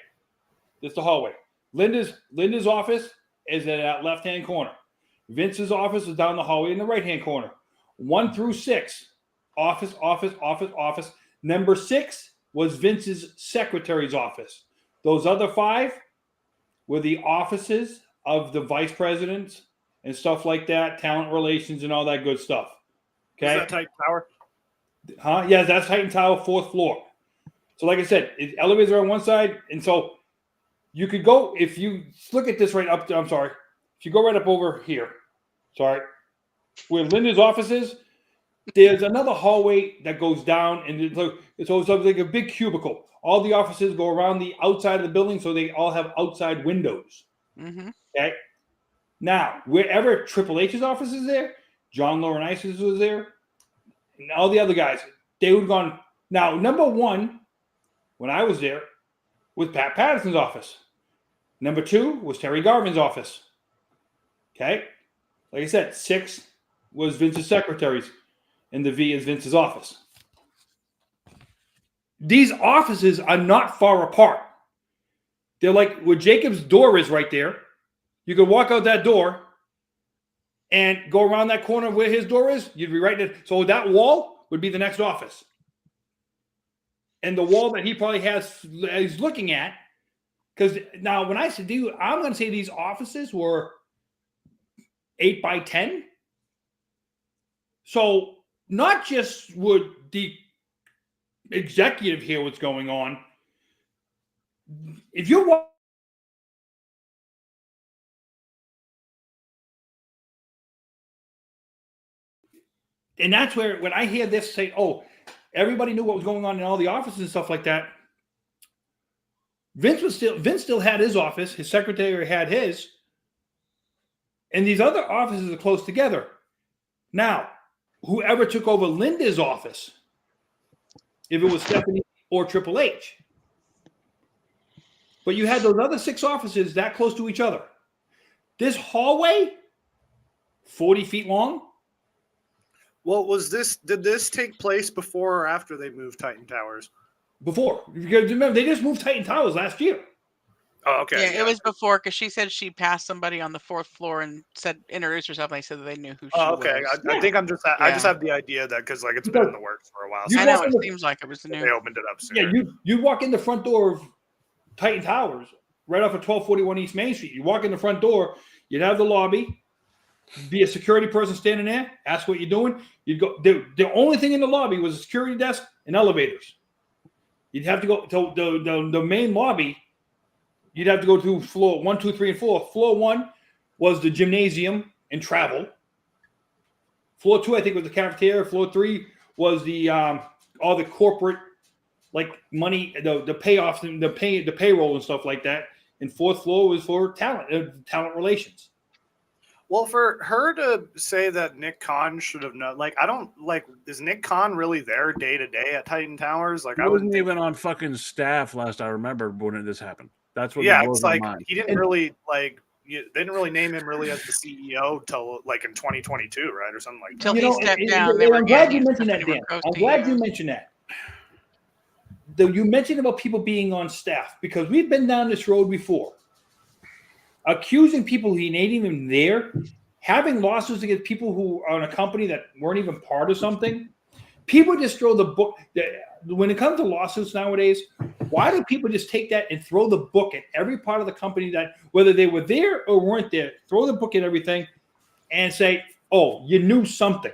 S3: this is the hallway. Linda's office is in that left-hand corner. Vince's office is down the hallway in the right-hand corner. 1 through 6, office, office, office, office. Number 6 was Vince's secretary's office. Those other 5 were the offices of the vice presidents and stuff like that, talent relations and all that good stuff. Okay.
S4: Is that Titan Tower?
S3: Huh? Yeah, that's Titan Tower, 4th floor. So like I said, elevators are on one side. And so you could go, if you look at this right up, I'm sorry. If you go right up over here, sorry, where Linda's office is, there's another hallway that goes down, and it's like a big cubicle. All the offices go around the outside of the building, so they all have outside windows.
S7: Mm-hmm.
S3: Okay. Now, wherever Triple H's office is there, John Laurinaitis was there, and all the other guys, they would have gone. Now, number 1, when I was there, was Pat Patterson's office. Number 2 was Terry Garvin's office. Okay. Like I said, 6 was Vince's secretaries, and the V is Vince's office. These offices are not far apart. They're like where Jacob's door is right there. You could walk out that door and go around that corner where his door is. You'd be right there. So that wall would be the next office. And the wall that he probably is looking at, because now when I said, I'm going to say these offices were 8 by 10. So not just would the executive hear what's going on. If you walk, and that's where when I hear this say, "Oh, everybody knew what was going on in all the offices and stuff like that," Vince still had his office. His secretary had his, and these other offices are close together. Now, whoever took over Linda's office, if it was Stephanie or Triple H. But you had those other 6 offices that close to each other. This hallway, 40 feet long.
S4: Well, did this take place before or after they moved Titan Towers?
S3: Before. Because remember, they just moved Titan Towers last year.
S4: Oh, okay.
S7: Yeah, it was before, because she said she passed somebody on the 4th floor and introduced herself, and they said that they knew who she
S4: okay.
S7: was.
S4: I think I just have the idea that because like it's been in the works for a while.
S3: You
S7: I
S3: walk
S7: know
S3: in
S7: it
S3: the-
S7: seems like it was new.
S4: They opened it up soon.
S3: Yeah, you walk in the front door of Titan Towers, right off of 1241 East Main Street. You walk in the front door, you'd have the lobby, be a security person standing there, ask what you're doing. You'd go. The only thing in the lobby was a security desk and elevators. You'd have to go to the main lobby. You'd have to go to floor 1, 2, 3, and 4. Floor 1 was the gymnasium and travel. Floor 2, I think, was the cafeteria. Floor 3 was the all the corporate like money, the payoffs and the payroll and stuff like that. And 4th floor was for talent relations.
S4: Well, for her to say that Nick Khan should have known, like, I don't like, is Nick Khan really there day to day at Titan Towers? Like,
S5: He
S4: I
S5: wasn't
S4: wouldn't
S5: even on fucking staff last I remember when this happened. That's what
S4: Yeah,
S5: blows
S4: it's
S5: my
S4: like
S5: mind.
S4: he didn't really like. They didn't really name him really as the CEO till like in 2022, right, or something like that.
S7: Till he stepped down. They
S3: And
S7: were
S3: I'm glad
S7: getting
S3: you mentioned that,
S7: Stephanie
S3: Dan.
S7: were
S3: I'm
S7: ghosting
S3: glad
S7: you.
S3: you mentioned that. You mentioned about people being on staff because we've been down this road before. Accusing people who ain't even there, having lawsuits against people who are in a company that weren't even part of something. People just throw the book. When it comes to lawsuits nowadays, why do people just take that and throw the book at every part of the company that, whether they were there or weren't there, throw the book at everything and say, oh, you knew something.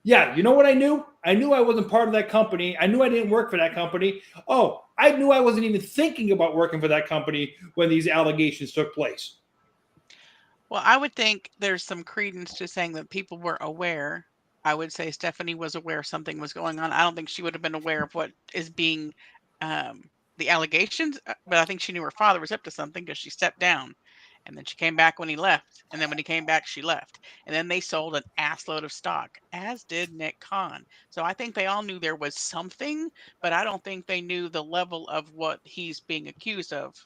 S3: Yeah, you know what I knew? I knew I wasn't part of that company. I knew I didn't work for that company. Oh, I knew I wasn't even thinking about working for that company when these allegations took place.
S7: Well, I would think there's some credence to saying that people were aware. I would say Stephanie was aware something was going on. I don't think she would have been aware of what is being the allegations, but I think she knew her father was up to something because she stepped down. And then she came back when he left. And then when he came back, she left. And then they sold an assload of stock, as did Nick Khan. So I think they all knew there was something, but I don't think they knew the level of what he's being accused of.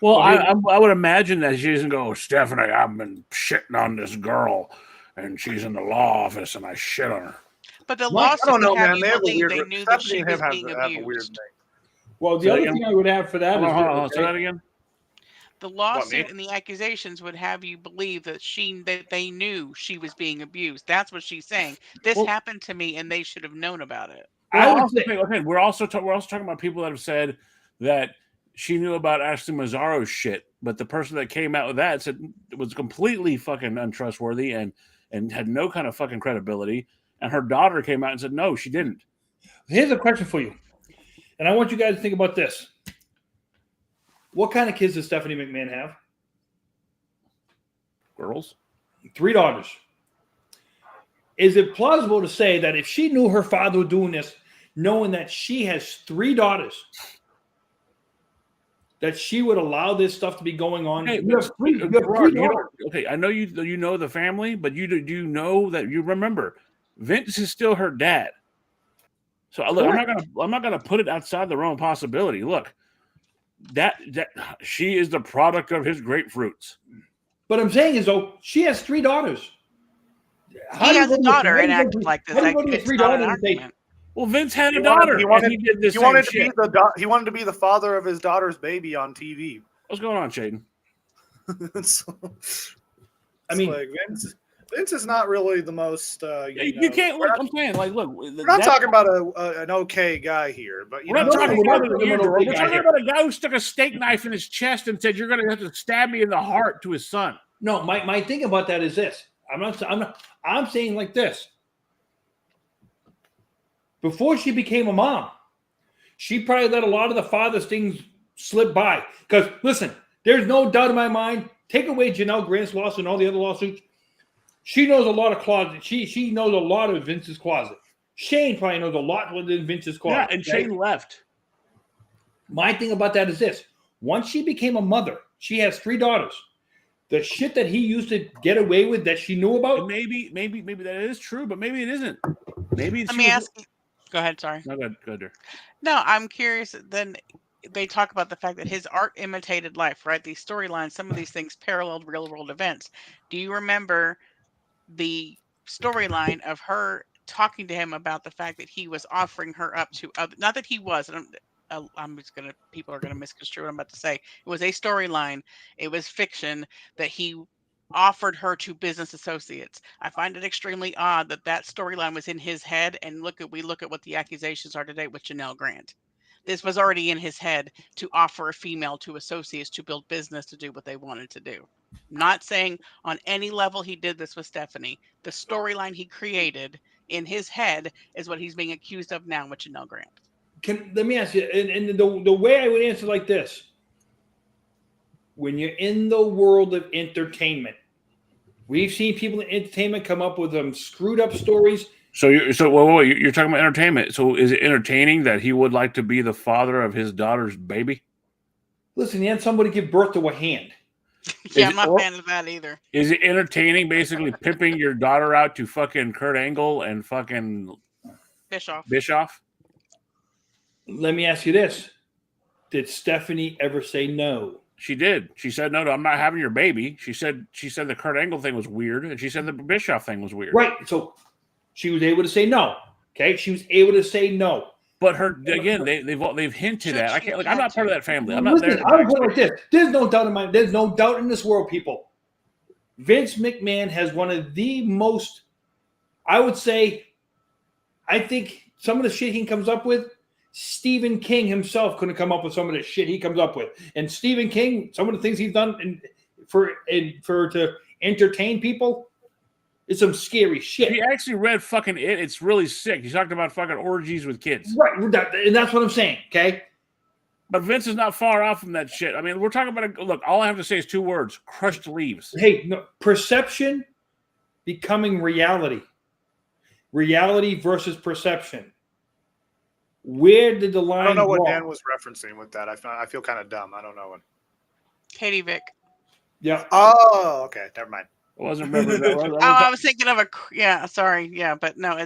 S5: Well, I would imagine that she doesn't go, Stephanie, I've been shitting on this girl, and she's in the law office, and I shit on her.
S7: But the
S4: Well, I
S7: lawsuit
S4: don't know,
S7: would have
S4: man.
S7: you
S4: They have a
S7: believe
S4: weird.
S7: they knew that
S4: Stephanie
S7: she
S4: and
S7: was
S4: him
S7: being
S4: have a weird
S7: abused.
S4: thing.
S3: Well, the
S5: Say
S3: other
S5: again?
S3: thing I would have for that
S5: Hold
S3: is
S5: on, say that again.
S7: The
S4: me?
S7: lawsuit and the accusations would have you believe that they knew she was being abused. That's what she's saying. This
S5: Well-
S7: happened to me, and they should have known about it.
S5: Well,
S3: I would
S5: also
S3: say-
S5: think, okay, we're also talking about people that have said that she knew about Ashley Mazzaro's shit, but the person that came out with that said it was completely fucking untrustworthy and had no kind of fucking credibility. And her daughter came out and said, no, she didn't.
S3: Here's a question for you, and I want you guys to think about this. What kind of kids does Stephanie McMahon have?
S5: Girls.
S3: 3 daughters. Is it plausible to say that if she knew her father was doing this, knowing that she has 3 daughters, that she would allow this stuff to be going on?
S5: Hey,
S3: You have three daughters.
S5: okay, I know you know the family, but do you know that you remember Vince is still her dad. So look, I'm not gonna put it outside the realm of possibility. Look, that she is the product of his grapefruits.
S3: But I'm saying is though she has 3 daughters.
S7: He has a daughter and acted like this. It's not an argument.
S5: Well, Vince had a daughter.
S4: He wanted,
S5: and he did this
S4: he
S5: same
S4: wanted to
S5: shit.
S4: he wanted to be the father of his daughter's baby on TV.
S5: What's going on, Shaden?
S3: I mean,
S4: like Vince is not really the most.
S5: You can't look. I'm saying, like, look,
S4: We're not talking about an okay guy here, but
S5: we're not talking about a guy who stuck a steak knife in his chest and said, "You're going to have to stab me in the heart" to his son.
S3: no, my thing about that is this. I'm saying like this. Before she became a mom, she probably let a lot of the father's things slip by. Because listen, there's no doubt in my mind. Take away Janel Grant's lawsuit and all the other lawsuits. She knows a lot of closet. She knows a lot of Vince's closet. Shane probably knows a lot within Vince's closet.
S5: Yeah, and Shane left.
S3: My thing about that is this. Once she became a mother, she has 3 daughters. The shit that he used to get away with that she knew about.
S5: And maybe that is true, but maybe it isn't. Maybe
S7: Let me ask you. Go ahead, sorry.
S5: No, go ahead.
S7: No, I'm curious. Then they talk about the fact that his art imitated life, right? These storylines, some of these things paralleled real world events. Do you remember the storyline of her talking to him about the fact that he was offering her up to other, not that he was, I'm just gonna, people are gonna misconstrue what I'm about to say. It was a storyline, it was fiction that he offered her to business associates. I find it extremely odd that that storyline was in his head, and we look at what the accusations are today with Janel Grant. This was already in his head to offer a female to associates to build business to do what they wanted to do. Not saying on any level he did this with Stephanie. The storyline he created in his head is what he's being accused of now with Janel Grant.
S3: Let me ask you, and the way I would answer like this. When you're in the world of entertainment, we've seen people in entertainment come up with screwed up stories.
S5: So you're talking about entertainment. So is it entertaining that he would like to be the father of his daughter's baby?
S3: Listen, he had somebody give birth to a hand.
S7: Yeah, I'm not a fan of that either.
S5: Is it entertaining basically pimping your daughter out to fucking Kurt Angle and fucking Bischoff?
S3: Let me ask you this. Did Stephanie ever say no?
S5: She did. She said, no, I'm not having your baby. She said the Kurt Angle thing was weird, and she said the Bischoff thing was weird.
S3: Right. So she was able to say no. Okay. She was able to say no.
S5: But they've hinted at. I can't. Like, I'm not part of that family. I'm not
S3: Listen,
S5: there.
S3: I'm put it like this. There's no doubt in my. There's no doubt in this world, people. Vince McMahon has one of the most. I would say. I think some of the shit he comes up with, Stephen King himself couldn't come up with some of the shit he comes up with. And Stephen King, some of the things he's done to entertain people, is some scary shit.
S5: He actually read fucking it. It's really sick. He's talking about fucking orgies with kids.
S3: Right, and that's what I'm saying. Okay.
S5: But Vince is not far off from that shit. I mean, we're talking about look. All I have to say is 2 words: crushed leaves.
S3: Hey, no, perception becoming reality. Reality versus perception. Where did the line?
S4: I don't know what
S3: wrong?
S4: Dan was referencing with that. I feel kind of dumb. I don't know what.
S7: Katie Vick.
S3: Yeah.
S4: Oh, okay. Never mind.
S5: I wasn't remembering that.
S7: I was thinking of but no,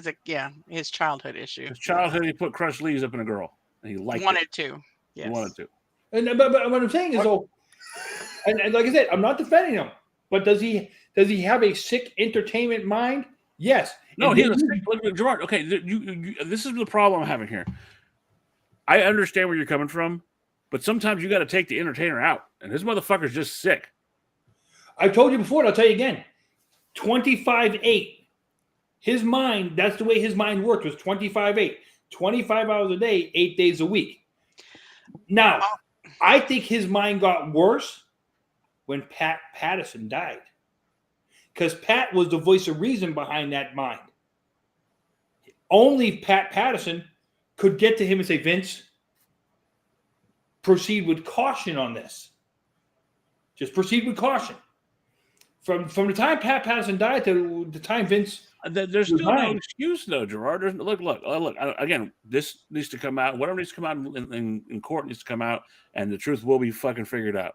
S7: his childhood issue.
S5: His childhood, he put crushed leaves up in a girl, and he
S7: wanted to. Yes.
S5: He wanted to.
S3: And but what I'm saying is, and like I said, I'm not defending him, but does he have a sick entertainment mind? Yes.
S5: No, he has a sick. Look, Gerard. Okay, this is the problem I'm having here. I understand where you're coming from, But sometimes you got to take the entertainer out, and this motherfucker's just sick.
S3: I told you before, and I'll tell you again. 25/8. His mind, that's the way his mind worked, was 25/8. 25 hours a day, 8 days a week. Now, I think his mind got worse when Pat Patterson died. Because Pat was the voice of reason behind that mind. Only Pat Patterson could get to him and say, Vince, proceed with caution on this. Just proceed with caution. From the time Pat Patterson died to the time Vince...
S5: There's still no excuse, though, Gerard. Look. Again, this needs to come out. Whatever needs to come out in court needs to come out, and the truth will be fucking figured out.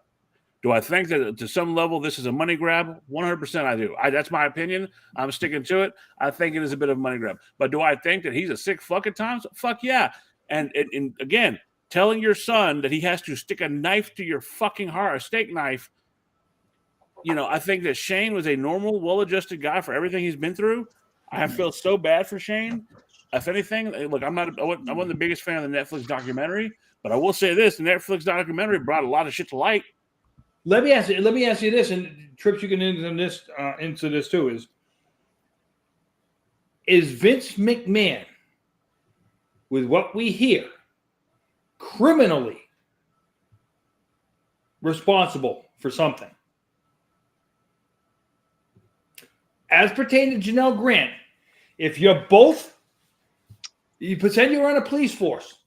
S5: Do I think that to some level this is a money grab? 100% I do. That's my opinion. I'm sticking to it. I think it is a bit of a money grab. But do I think that he's a sick fuck at times? Fuck yeah. And again, telling your son that he has to stick a knife to your fucking heart, a steak knife, I think that Shane was a normal, well-adjusted guy for everything he's been through. I feel so bad for Shane. If anything, look, I wasn't the biggest fan of the Netflix documentary, but I will say this: the Netflix documentary brought a lot of shit to light.
S3: Let me ask you this, and Trips, you can into this too. Is Vince McMahon, with what we hear, criminally responsible for something? As pertaining to Janel Grant, if you're both, you pretend you're on a police force,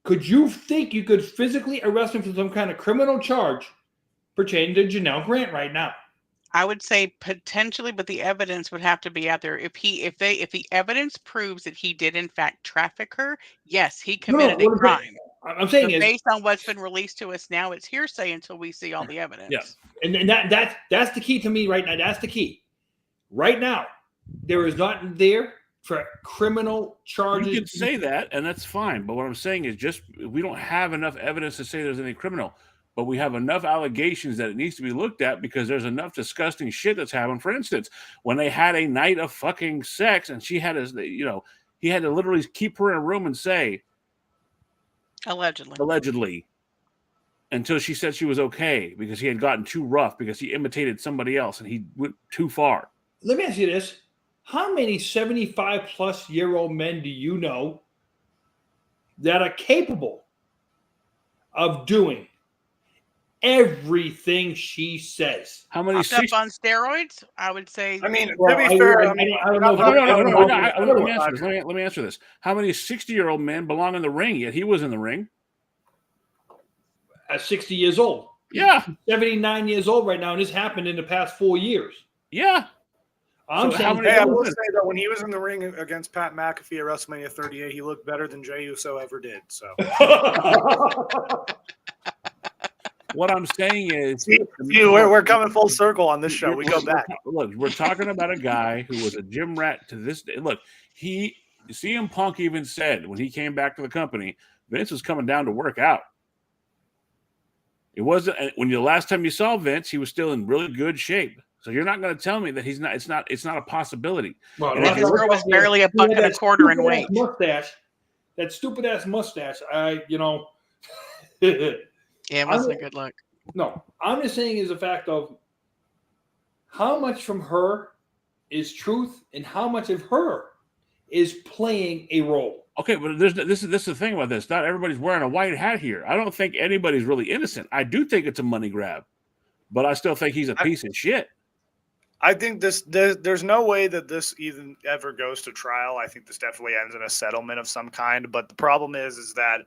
S3: could you think you could physically arrest him for some kind of criminal charge pertaining to Janel Grant right now?
S7: I would say potentially, but the evidence would have to be out there. If the evidence proves that he did in fact traffic her, yes, he committed a crime.
S3: I'm saying is,
S7: based on what's been released to us now, it's hearsay until we see all the evidence.
S3: Yeah, and that's the key to me right now. That's the key. Right now, there is not there for criminal charges.
S5: You can say that, and that's fine. But what I'm saying is just we don't have enough evidence to say there's any criminal. But we have enough allegations that it needs to be looked at because there's enough disgusting shit that's happened. For instance, when they had a night of fucking sex and she had he had to literally keep her in a room and say, allegedly, until she said she was okay because he had gotten too rough because he imitated somebody else and he went too far.
S3: Let me ask you this. How many 75-plus-year-old men do you know that are capable of doing everything she says?
S5: How many
S7: up on steroids? I would say.
S4: I mean, to be fair, I don't know.
S5: Let me answer this. How many 60-year-old men belong in the ring? Yet he was in the ring
S3: at 60 years old.
S5: Yeah,
S3: he's 79 years old right now, and this happened in the past 4 years.
S5: Yeah.
S4: I will say that when he was in the ring against Pat McAfee at WrestleMania 38, he looked better than Jey Uso ever did. So.
S5: What I'm saying is,
S4: we're coming full circle on this show. We go back.
S5: Look, we're talking about a guy who was a gym rat to this day. Look, CM Punk even said when he came back to the company, Vince was coming down to work out. It wasn't when the last time you saw Vince, he was still in really good shape. So you're not going to tell me that he's not. It's not a possibility.
S7: Well, his girl was barely a buck and a quarter in weight.
S3: That stupid ass mustache.
S7: Yeah, it wasn't a good look.
S3: No, I'm just saying is a fact of how much from her is truth and how much of her is playing a role.
S5: Okay, but this is the thing about this. Not everybody's wearing a white hat here. I don't think anybody's really innocent. I do think it's a money grab, but I still think he's a piece of shit.
S4: I think there's no way that this even ever goes to trial. I think this definitely ends in a settlement of some kind. But the problem is that,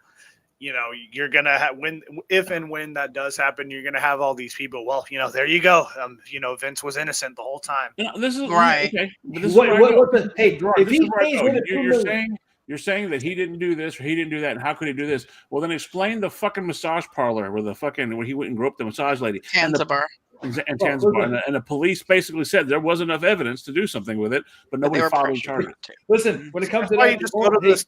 S4: you're going to have if and when that does happen, you're going to have all these people. Well, there you go. Vince was innocent the whole time.
S5: This is
S7: right.
S5: Okay. But
S3: this
S5: you're saying that he didn't do this or he didn't do that, and how could he do this? Well, then explain the fucking massage parlor where he went and groped the massage lady.
S7: Zanzibar.
S5: And the police basically said there was enough evidence to do something with it, but nobody filed charges.
S3: Listen, when it comes
S4: to that,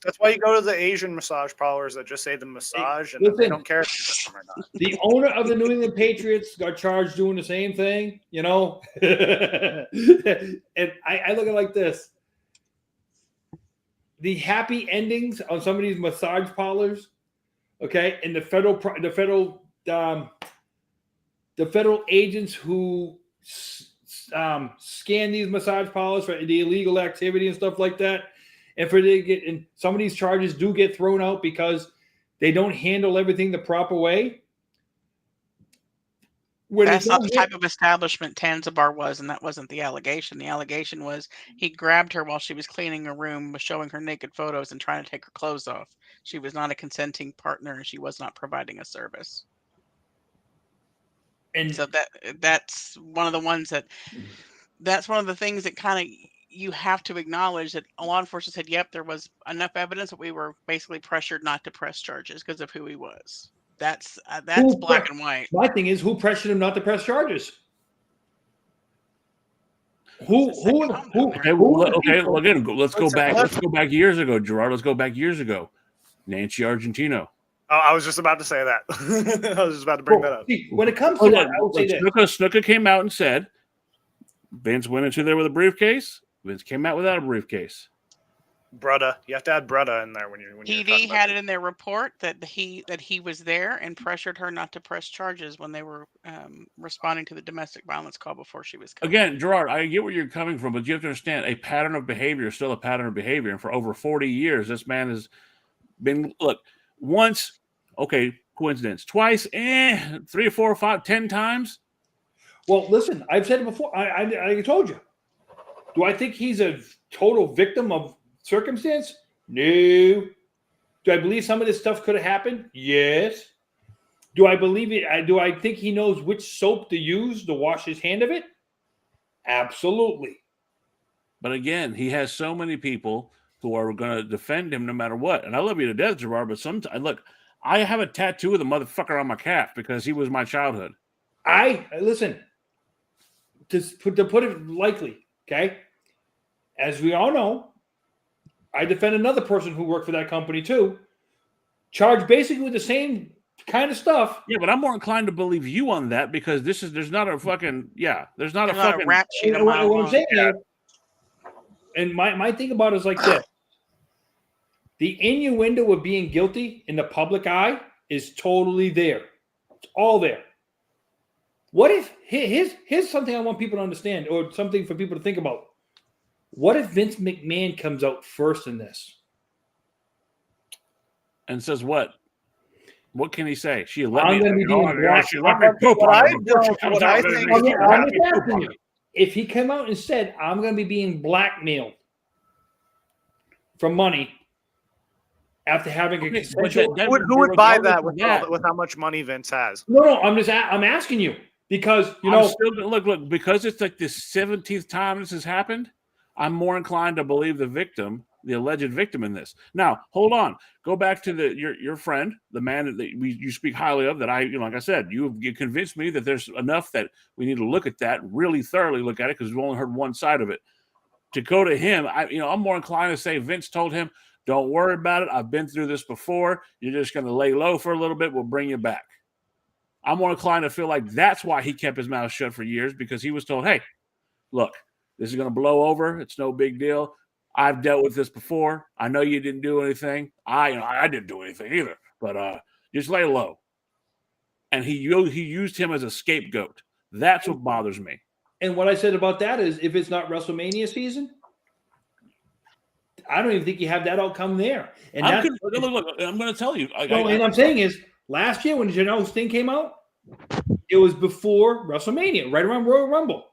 S4: that's why you go to the Asian massage parlors that just say the massage, and they don't care if it's them or not.
S3: The owner of the New England Patriots got charged doing the same thing, and I look at it like this: the happy endings on some of these massage parlors okay, and the federal agents who scan these massage parlors for the illegal activity and stuff like that, and some of these charges do get thrown out because they don't handle everything the proper way.
S7: That's not the type of establishment Tanzabar was, and that wasn't the allegation. The allegation was he grabbed her while she was cleaning a room, was showing her naked photos and trying to take her clothes off. She was not a consenting partner, and she was not providing a service. And so that's one of the ones that's one of the things that kind of you have to acknowledge that law enforcement said, yep, there was enough evidence that we were basically pressured not to press charges because of who he was. That's black and white.
S3: My thing is, who pressured him not to press charges? Who?
S5: Okay, well, again, let's go back. Let's go back years ago, Gerard. Let's go back years ago. Nancy Argentino.
S4: Oh, I was just about to say that. I was just about to bring that up.
S3: When it comes to that, I will say this.
S5: Snuka came out and said Vince went into there with a briefcase. Vince came out without a briefcase.
S4: Brudda. You have to add Brudda in there when you're
S7: PD had it in their report that he was there and pressured her not to press charges when they were responding to the domestic violence call before she was coming.
S5: Again, Gerard, I get where you're coming from, but you have to understand a pattern of behavior is still a pattern of behavior. And for over 40 years, this man has been, once, okay, coincidence, twice, 3 or 4 or 5, 10 times.
S3: Well, listen, I've said it before. I told you. Do I think he's a total victim of circumstance? No. Do I believe some of this stuff could have happened? Yes. Do I believe it? Do I think he knows which soap to use to wash his hand of it? Absolutely.
S5: But again, he has so many people who are going to defend him no matter what. And I love you to death, Gerard, but sometimes, look, I have a tattoo of the motherfucker on my calf because he was my childhood.
S3: Listen, to put it lightly, okay? As we all know, I defend another person who worked for that company too, charged basically with the same kind of stuff.
S5: Yeah, but I'm more inclined to believe you on that because there's not a fucking
S7: rap sheet.
S3: What I'm saying is, and my thing about it is like this. The innuendo of being guilty in the public eye is totally there. It's all there. What if here's something I want people to understand, or something for people to think about. What if Vince McMahon comes out first in this?
S5: And says what? What can he say? She let
S3: I'm
S5: me.
S3: Going to be doing black. If he came out and said, "I'm going to be being blackmailed for money," after having a consensual,
S4: who would buy that with how much money Vince has?
S3: No. I'm asking you because
S5: look because it's like the 17th time this has happened. I'm more inclined to believe the victim, the alleged victim in this. Now, hold on. Go back to your friend, the man that you speak highly of. That like I said, you convinced me that there's enough that we need to look at that, really thoroughly look at it, because we've only heard one side of it. To go to him, I'm more inclined to say Vince told him, "Don't worry about it. I've been through this before. You're just going to lay low for a little bit. We'll bring you back." I'm more inclined to feel like that's why he kept his mouth shut for years, because he was told, "Hey, look, this is going to blow over. It's no big deal. I've dealt with this before. I know you didn't do anything. I didn't do anything either, but just lay low." And he used him as a scapegoat. That's what bothers me.
S3: And what I said about that is, if it's not WrestleMania season, I don't even think you have that outcome there. And
S5: look, I'm going to tell you.
S3: And I'm saying is, last year when Janel's thing came out, it was before WrestleMania, right around Royal Rumble.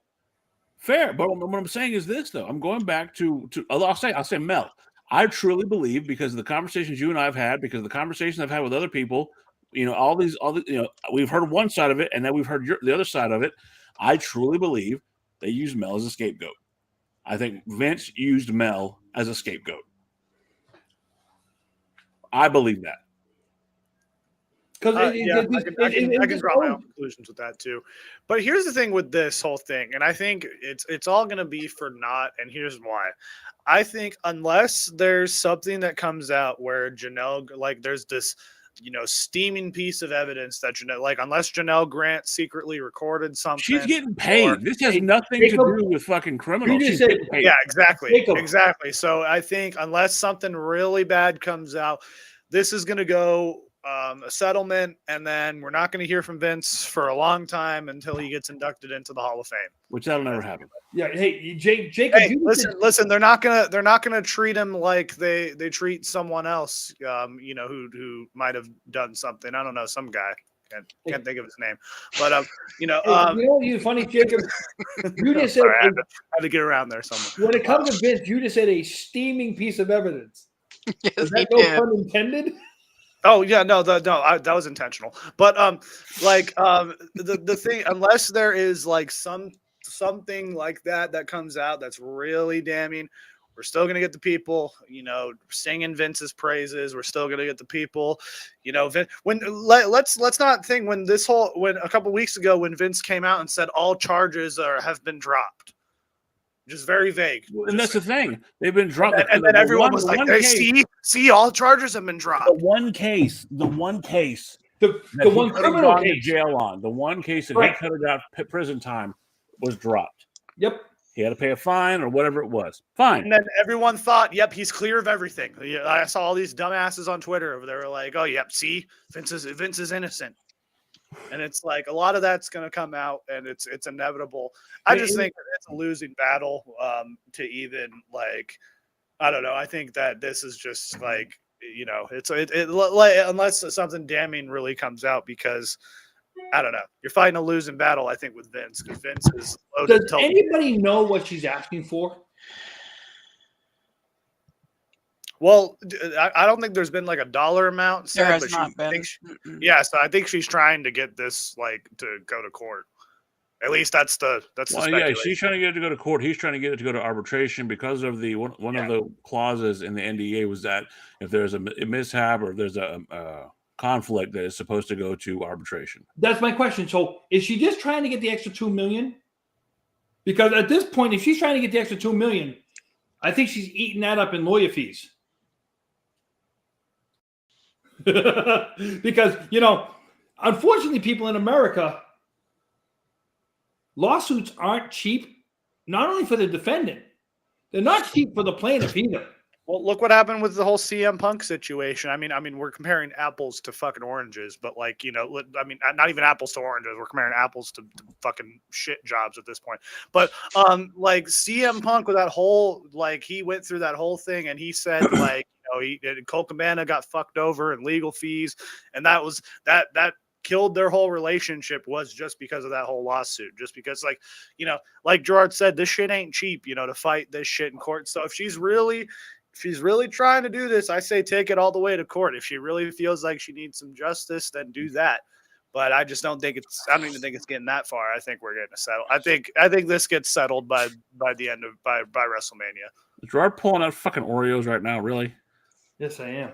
S5: Fair, but what I'm saying is this, though. I'm going back to I'll say Mel. I truly believe, because of the conversations you and I have had, because of the conversations I've had with other people, all the we've heard one side of it, and then we've heard the other side of it. I truly believe they used Mel as a scapegoat. I think Vince used Mel as a scapegoat. I believe that.
S4: Because I can draw my own conclusions with that too. But here's the thing with this whole thing, and I think it's all going to be for naught, and here's why. I think unless there's something that comes out where Janel, there's this, steaming piece of evidence that unless Janel Grant secretly recorded something,
S5: she's getting paid. This has nothing to do with fucking criminals. She's getting paid.
S4: Yeah, exactly. So I think unless something really bad comes out, this is going to go a settlement, and then we're not going to hear from Vince for a long time until he gets inducted into the Hall of Fame.
S5: Which that'll never happen.
S3: Yeah. Hey, Jacob.
S4: Hey, listen. They're not gonna treat him like they treat someone else. Who might have done something. I don't know, some guy. Can't think of his name, but
S3: you funny, Jacob. You just said
S4: I had to get around there somewhere.
S3: when it comes to Vince, you just said a steaming piece of evidence.
S7: Yes,
S3: Is
S7: he
S3: that no
S7: did.
S3: pun intended?
S4: Oh yeah, that was intentional. But the thing, unless there is like something like that comes out that's really damning, we're still gonna get the people, singing Vince's praises. We're still gonna get the people, let's not think when a couple weeks ago when Vince came out and said all charges have been dropped. Just very vague.
S5: And that's the thing. They've been dropped.
S4: And then everyone was like, see, all charges have been dropped.
S5: The one case
S3: The one
S5: that
S3: criminal
S5: gone to
S3: case.
S5: jail on, the one case that
S3: Right.
S5: he could have got prison time was dropped.
S3: Yep.
S5: He had to pay a fine or whatever it was. Fine.
S4: And then everyone thought, yep, he's clear of everything. I saw all these dumbasses on Twitter. They were like, oh, yep, see, Vince is innocent. And it's like a lot of that's going to come out, and it's inevitable. I just think that it's a losing battle to even I don't know. I think that this is just unless something damning really comes out, because I don't know. You're fighting a losing battle, I think, with Vince, because Vince is loaded.
S3: Does anybody know what she's asking for?
S4: Well, I don't think there's been like a dollar amount
S7: There
S4: said,
S7: has not been.
S4: So I think she's trying to get this to go to court. At least that's the speculation.
S5: She's trying to get it to go to court. He's trying to get it to go to arbitration because of the one of the clauses in the NDA was that if there's a mishap or if there's a conflict, that is supposed to go to arbitration.
S3: That's my question. So is she just trying to get the extra $2 million? Because at this point, if she's trying to get the extra $2 million, I think she's eating that up in lawyer fees. Because, unfortunately, people in America, lawsuits aren't cheap, not only for the defendant, they're not cheap for the plaintiff either.
S4: Well, look what happened with the whole CM Punk situation. I mean, we're comparing apples to fucking oranges, but not even apples to oranges. We're comparing apples to fucking shit jobs at this point. But CM Punk with that whole he went through that whole thing, and he said Cole Cabana got fucked over in legal fees, and that was that killed their whole relationship was just because of that whole lawsuit. Just because like Gerard said, this shit ain't cheap, to fight this shit in court. So if she's really trying to do this, I say take it all the way to court. If she really feels like she needs some justice, then do that. But I just don't think I don't even think it's getting that far. I think we're getting to settle. I think this gets settled by the end of by WrestleMania.
S5: Is Gerard pulling out fucking Oreos right now? Really?
S3: Yes, I am.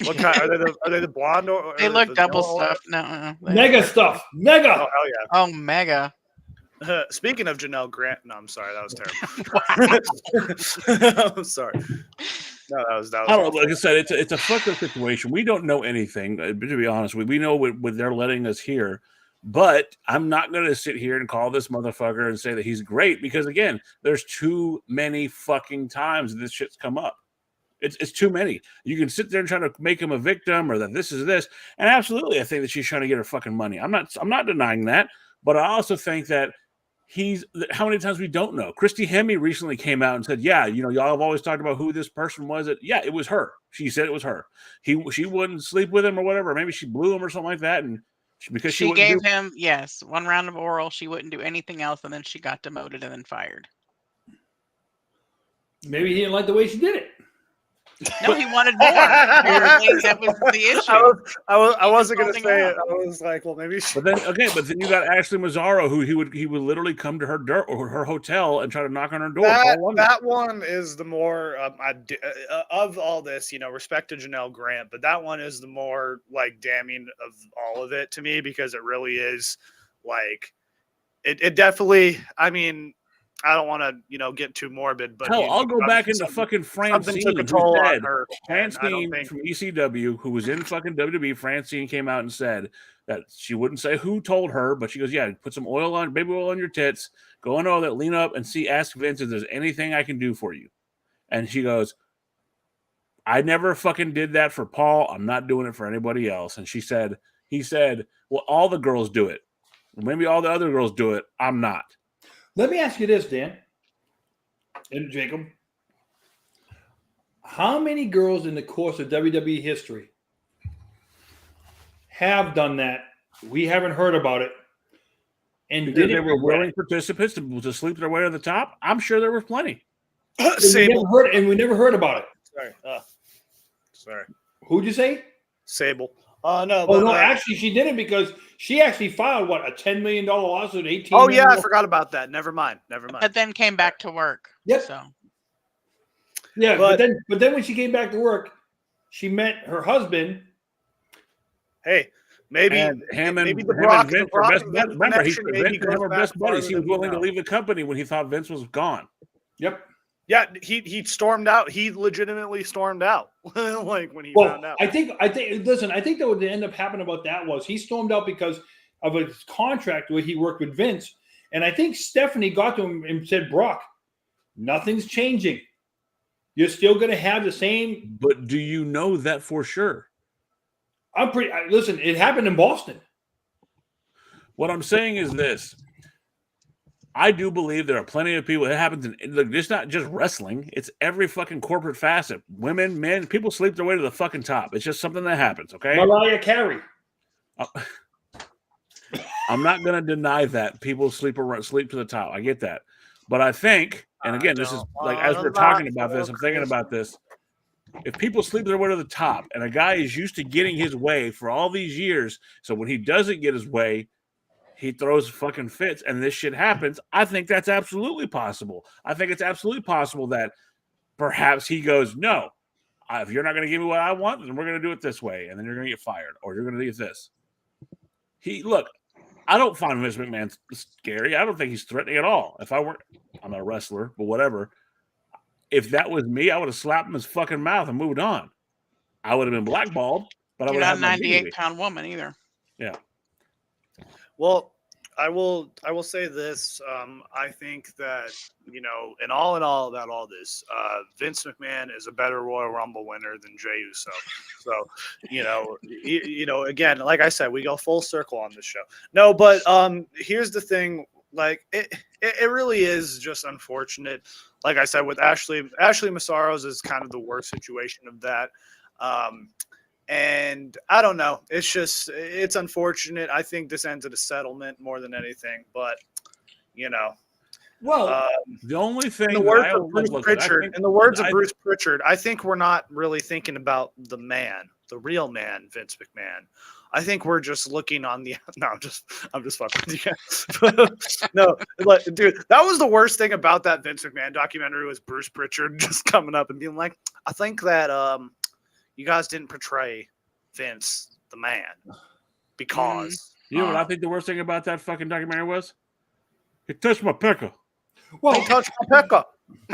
S4: What kind are they the blonde or
S7: They look
S4: the
S7: double
S4: yellow?
S7: stuffed. No.
S3: Mega stuff. Mega.
S4: Oh hell yeah.
S7: Oh, mega.
S4: Speaking of Janel Grant, no, I'm sorry, that was terrible. I'm sorry. No, that was.
S5: I don't know. Like I said, it's a fucked up situation. We don't know anything, to be honest. We know what they're letting us hear, but I'm not going to sit here and call this motherfucker and say that he's great because, again, there's too many fucking times this shit's come up. It's too many. You can sit there and try to make him a victim or that this is this, and absolutely, I think that she's trying to get her fucking money. I'm not denying that, but I also think that. How many times we don't know. Christy Hemme recently came out and said, yeah, y'all have always talked about who this person was. Yeah, it was her. She said it was her. She wouldn't sleep with him or whatever. Maybe she blew him or something like that. And because
S7: she gave him, one round of oral. She wouldn't do anything else. And then she got demoted and then fired.
S3: Maybe he didn't like the way she did it.
S7: No, he wanted more. Apparently, that was the issue.
S4: I wasn't going to say it. I was like, well, maybe.
S5: But then you got Ashley Mazzaro, who he would literally come to her hotel and try to knock on her door.
S4: That one is the more of all this, respect to Janel Grant, but that one is the more damning of all of it to me because it really is it definitely. I mean. I don't want to, get too morbid, but
S5: I'll go back into fucking Francine, who said, Francine from ECW, who was in fucking WWE. Francine came out and said that she wouldn't say who told her, but she goes, "Yeah, put some baby oil on your tits, go and all that, lean up and ask Vince if there's anything I can do for you." And she goes, I never fucking did that for Paul. I'm not doing it for anybody else. And he said, well, all the girls do it. Well, maybe all the other girls do it. I'm not.
S3: Let me ask you this, Dan and Jacob. How many girls in the course of WWE history have done that? We haven't heard about it. And
S5: Because they were willing participants to sleep their way to the top. I'm sure there were plenty.
S3: We never heard about it.
S4: Sorry.
S3: Who'd you say?
S4: Sable. No.
S3: Oh, no, actually, she didn't because she actually filed, a $10 million lawsuit, $18
S4: Oh, yeah,
S3: million?
S4: I forgot about that. Never mind.
S7: But then came back to work.
S3: Yep.
S7: So.
S3: Yeah, but then when she came back to work, she met her husband.
S4: Hey, maybe the Brock,
S5: Vince
S4: the Brock
S5: best buddies. Remember, Vince and him were best buddies. He was willing to leave the company when he thought Vince was gone.
S3: Yep.
S4: Yeah, he stormed out. He legitimately stormed out, like when he found out.
S3: I think. Listen, I think that what ended up happening about that was he stormed out because of a contract where he worked with Vince, and I think Stephanie got to him and said, "Brock, nothing's changing. You're still going to have the same."
S5: But do you know that for sure?
S3: Listen, it happened in Boston.
S5: What I'm saying is this. I do believe there are plenty of people. It happens it's not just wrestling. It's every fucking corporate facet. Women, men, people sleep their way to the fucking top. It's just something that happens, okay?
S3: Mariah Carey.
S5: I'm not going to deny that people sleep to the top. I get that. But I think, and again, this is like as we're talking about this, I'm thinking about this. If people sleep their way to the top and a guy is used to getting his way for all these years, so when he doesn't get his way, he throws fucking fits and this shit happens, I think that's absolutely possible. I think it's absolutely possible that perhaps he goes, no, if you're not going to give me what I want, then we're going to do it this way. And then you're going to get fired or you're going to do this. Look, I don't find Vince McMahon scary. I don't think he's threatening at all. If I weren't, I'm a wrestler, but whatever. If that was me, I would have slapped him in his fucking mouth and moved on. I would have been blackballed, but I would have
S7: not a 98-pound woman either.
S5: Yeah.
S4: Well, I will say this. I think that, in all about all this, Vince McMahon is a better Royal Rumble winner than Jey Uso. So, again, like I said, we go full circle on this show. No, but here's the thing. Like, it really is just unfortunate. Like I said, with Ashley Massaro's is kind of the worst situation of that. And I don't know. It's unfortunate. I think this ends at a settlement more than anything. But,
S3: Well,
S5: the only thing
S4: in the words of Bruce Pritchard, I think we're not really thinking about the real man, Vince McMahon. I think we're just looking on the. No, I'm just fucking with you. No, dude, that was the worst thing about that Vince McMahon documentary was Bruce Pritchard just coming up and being like, I think that you guys didn't portray Vince the man because
S5: you know what I think the worst thing about that fucking documentary was? He touched my pecker.
S4: Well, he touched my pecker.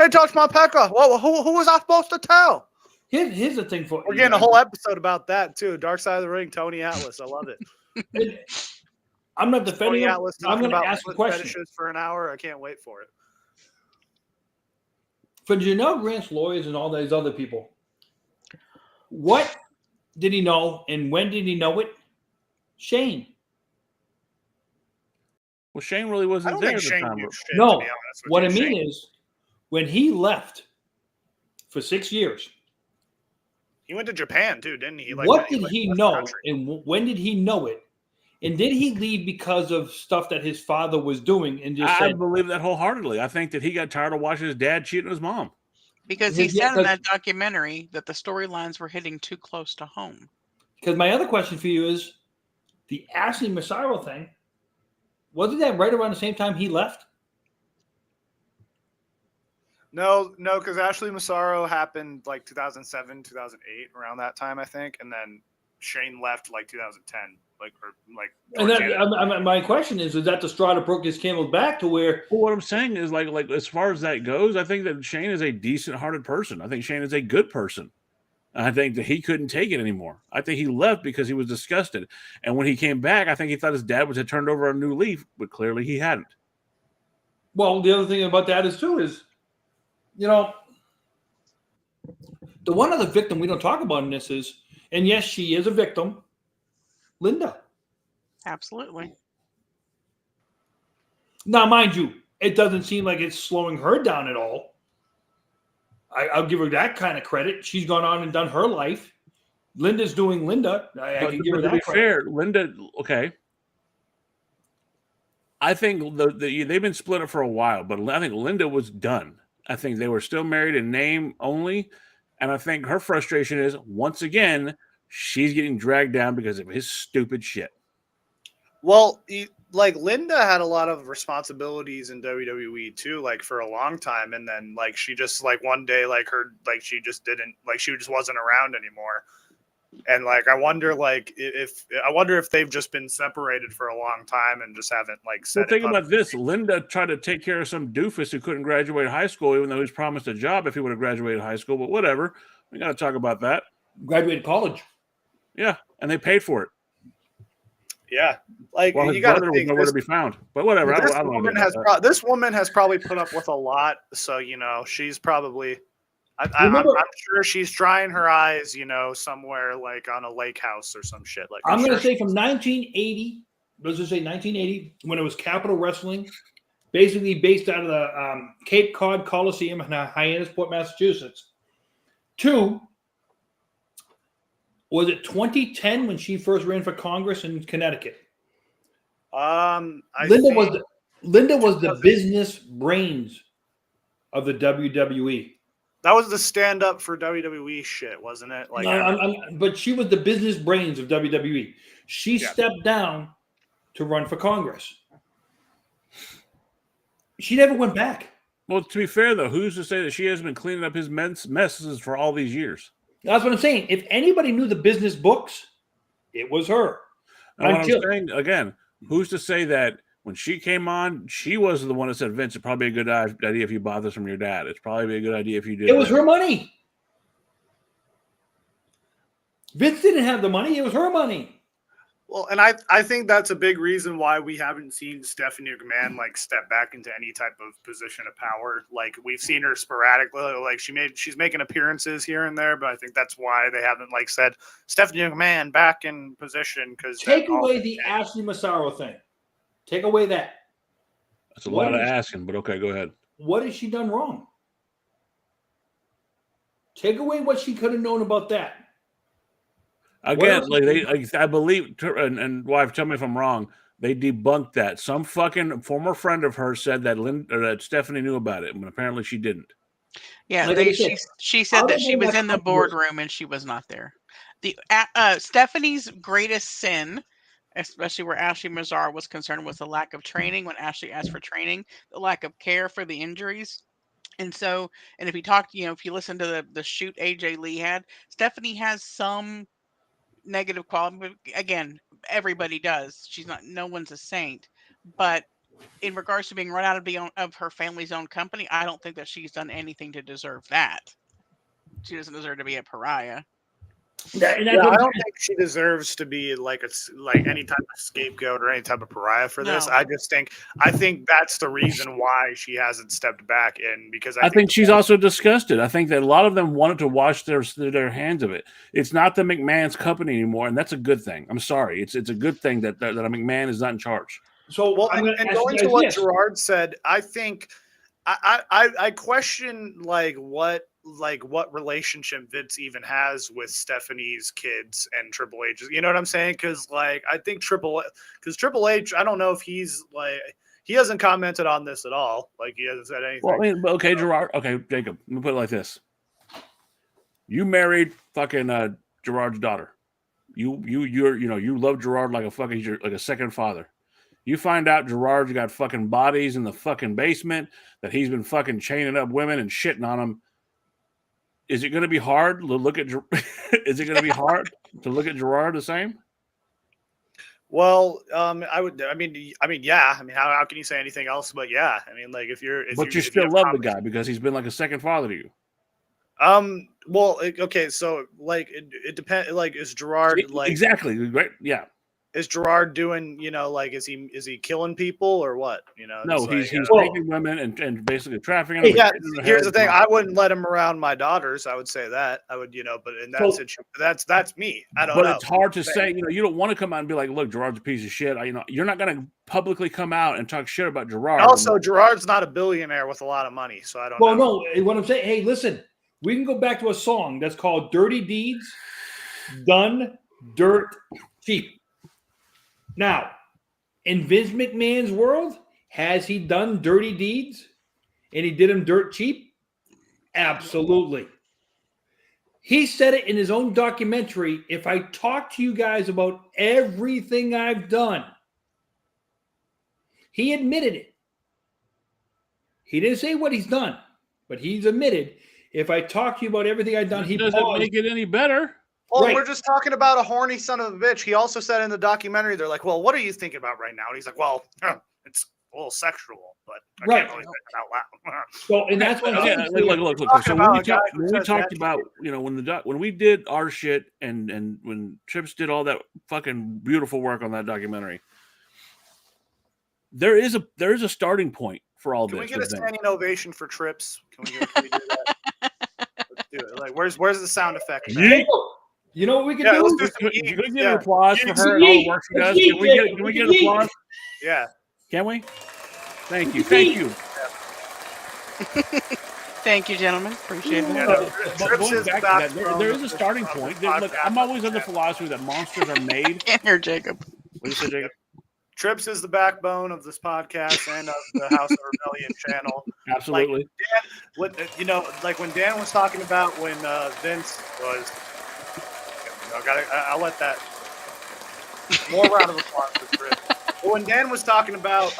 S4: He touched my pecker. Well, who was I supposed to tell?
S3: Here's the thing for
S4: we're getting a whole episode about that too. Dark Side of the Ring, Tony Atlas. I love it.
S3: I'm not defending him.
S4: Atlas
S3: I'm going to
S4: about
S3: ask a question
S4: for an hour. I can't wait for it.
S3: For Janel Grant's lawyers and all these other people, what did he know and when did he know it? Shane.
S5: Well, Shane really wasn't there at the time.
S3: No, what I mean is when he left for 6 years.
S4: He went to Japan too, didn't he?
S3: What did he know and when did he know it? And did he leave because of stuff that his father was doing and just
S5: I believe that wholeheartedly. I think that he got tired of watching his dad cheating his mom.
S7: Because he said in that documentary that the storylines were hitting too close to home.
S3: Because my other question for you is the Ashley Massaro thing, wasn't that right around the same time he left?
S4: No, because Ashley Massaro happened like 2007, 2008, around that time, I think. And then Shane left like 2010.
S3: My question is that the straw that broke his camel's back to where?
S5: Well, what I'm saying is like as far as that goes, I think that Shane is a decent-hearted person. I think Shane is a good person. I think that he couldn't take it anymore. I think he left because he was disgusted. And when he came back, I think he thought his dad had turned over a new leaf, but clearly he hadn't.
S3: Well, the other thing about that is, The one other victim we don't talk about in this is, and yes, she is a victim, Linda.
S7: Absolutely.
S3: Now, mind you, it doesn't seem like it's slowing her down at all. I'll give her that kind of credit. She's gone on and done her life. Linda's doing Linda. I can give her that
S5: to be
S3: credit.
S5: fair, Linda, okay. I think they've been split up for a while, but I think Linda was done. I think they were still married in name only. And I think her frustration is, once again, she's getting dragged down because of his stupid shit.
S4: Well, like Linda had a lot of responsibilities in WWE too, like for a long time, and then like she just like one day she just wasn't around anymore. And like I wonder if they've just been separated for a long time and just haven't like said.
S5: So think about this: Linda tried to take care of some doofus who couldn't graduate high school, even though he was promised a job if he would have graduated high school. But whatever, we got to talk about that.
S3: Graduated college.
S5: Yeah, and they paid for it.
S4: Yeah, like
S5: Well, his
S4: you got
S5: brother
S4: to
S5: was
S4: think
S5: nowhere to be found. But whatever,
S4: this woman has probably put up with a lot, so she's probably. I'm sure she's drying her eyes, somewhere like on a lake house or some shit. Like
S3: I'm going to say from 1980, let's just say 1980, when it was Capital Wrestling, basically based out of the Cape Cod Coliseum in Hyannisport, Massachusetts. To, was it 2010 when she first ran for Congress in Connecticut? Linda was the business brains of the WWE.
S4: That was the stand up for WWE shit, wasn't it? Like,
S3: but she was the business brains of WWE. She stepped down to run for Congress. She never went back.
S5: Well, to be fair, though, who's to say that she hasn't been cleaning up his messes for all these years?
S3: That's what I'm saying. If anybody knew the business books, it was her.
S5: And what I'm saying, again, who's to say that when she came on, she wasn't the one that said, Vince, it's probably a good idea if you bought this from your dad. It's probably a good idea if you did.
S3: It was her money. Vince didn't have the money. It was her money.
S4: Well, and I think that's a big reason why we haven't seen Stephanie McMahon like step back into any type of position of power. Like we've seen her sporadically, like she's making appearances here and there, but I think that's why they haven't like said Stephanie McMahon back in position. Because
S3: take away the Ashley Massaro thing. Take away that.
S5: That's a lot of asking, but okay, go ahead.
S3: What has she done wrong? Take away what she could have known about that.
S5: Again, I believe, and wife, tell me if I'm wrong. They debunked that. Some fucking former friend of hers said that Stephanie knew about it, but apparently she didn't.
S7: Yeah, she said that she was in the boardroom and she was not there. The Stephanie's greatest sin, especially where Ashley Massaro was concerned, was the lack of training. When Ashley asked for training, the lack of care for the injuries. And so, and if you talk, if you listen to the shoot AJ Lee had, Stephanie has some negative quality, but again, everybody does. No one's a saint. But in regards to being run out of her family's own company, I don't think that she's done anything to deserve that. She doesn't deserve to be a pariah.
S4: I don't think she deserves to be like any type of scapegoat or any type of pariah for this. I think that's the reason why she hasn't stepped back in, because I think
S5: she's also disgusted. I think that a lot of them wanted to wash their hands of it. It's not the McMahon's company anymore, and that's a good thing. I'm sorry, it's a good thing that a McMahon is not in charge.
S4: So, and going to what Gerard said, I think I question what relationship Vince even has with Stephanie's kids and Triple H. You know what I'm saying? Because I think Triple H, I don't know if he hasn't commented on this at all. Like he hasn't said anything.
S5: Well, I mean, okay, Gerard. Okay, Jacob. Let me put it like this: you married fucking Gerard's daughter. You love Gerard like a second father. You find out Gerard's got fucking bodies in the fucking basement, that he's been fucking chaining up women and shitting on them. Is it going to be hard to look at? Is it going to be hard to look at Gerard the same?
S4: Well, I mean, yeah. I mean, how can you say anything else? But yeah, I mean, like
S5: you still love the guy because he's been like a second father to you.
S4: Well, okay, so like it depends. Like, is Gerard like
S5: exactly right? Yeah.
S4: is Gerard doing? Like is he killing people or what?
S5: No,
S4: it's
S5: he's
S4: like,
S5: taking women and basically trafficking them.
S4: yeah.
S5: and hitting their
S4: Here's the
S5: heads
S4: thing:
S5: and
S4: I wouldn't let him around my daughters. I would say that I would, but in that situation, that's me. I don't know.
S5: But it's hard to say. You don't want to come out and be like, "Look, Gerard's a piece of shit." You're not going to publicly come out and talk shit about Gerard.
S4: Also, Gerard's not a billionaire with a lot of money, so I don't know.
S3: Well, no, what I'm saying, hey, listen, we can go back to a song that's called Dirty Deeds Done Dirt Cheap. Now, in Vince McMahon's world, has he done dirty deeds and he did them dirt cheap? Absolutely. He said it in his own documentary. If I talk to you guys about everything I've done, he admitted it. He didn't say what he's done, but he's admitted. If I talk to you about everything I've done, he
S5: doesn't make it any better.
S4: Well,
S3: Right.
S4: we're just talking about a horny son of a bitch. He also said in the documentary, they're like, well, what are you thinking about right now? And he's like, well, it's a little sexual, but I
S3: Right.
S4: can't really say it out loud.
S3: So, and that's what I'm
S5: Yeah,
S3: saying.
S5: look.
S4: Talking
S5: So
S4: about
S5: when
S4: a guy who
S5: we
S4: says
S5: talked
S4: that
S5: about, when we did our shit and when Trips did all that fucking beautiful work on that documentary, there is a starting point for all
S4: Can we
S5: this.
S4: get a standing ovation for Trips? Can we do that? Let's do it. Like, where's the sound effect?
S5: Yeet.
S3: You know what we can
S4: Yeah,
S3: do?
S4: let's do some
S5: You
S4: yeet.
S5: could get
S4: Yeah.
S5: an applause for
S3: Yeet.
S5: her and all the work she does.
S3: Yeet.
S5: Can we get an
S3: Yeet.
S5: applause?
S4: Yeah.
S5: Can we? Thank you. Thank you.
S7: Thank you, gentlemen. Appreciate
S4: Yeah,
S7: that.
S4: no,
S5: But
S4: Trips
S5: going
S4: is
S5: back to
S4: back
S5: that,
S4: from
S5: there is a
S4: the-
S5: starting
S4: from the
S5: point. Look,
S4: podcast.
S5: I'm always of the philosophy that monsters are made.
S7: Can't hear Jacob.
S5: What do you say, Jacob?
S4: Trips is the backbone of this podcast and of the House of Rebellion channel.
S5: Absolutely.
S4: Like when Dan was talking about when Vince was, I'll let that more round of applause for Trips. But when Dan was talking about,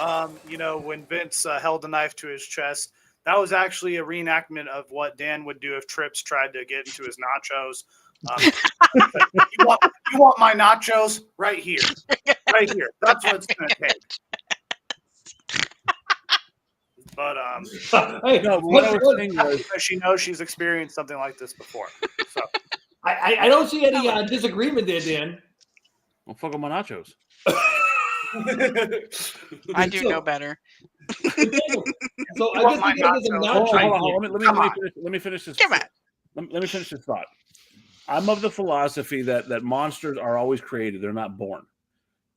S4: when Vince held a knife to his chest, that was actually a reenactment of what Dan would do if Trips tried to get into his nachos. You want my nachos right here, right here. That's what it's gonna take. But
S3: Hey,
S5: No, but what I was saying was,
S4: because she knows she's experienced something like this before. So
S3: I don't see any disagreement there, Dan.
S5: well, fuck on my nachos.
S7: I do know better.
S3: So I
S4: want
S3: guess
S4: my
S3: we gotta get some
S4: nachos?
S3: nachos.
S5: Let me finish this.
S7: Come on.
S5: Let me finish this thought. I'm of the philosophy that monsters are always created; they're not born.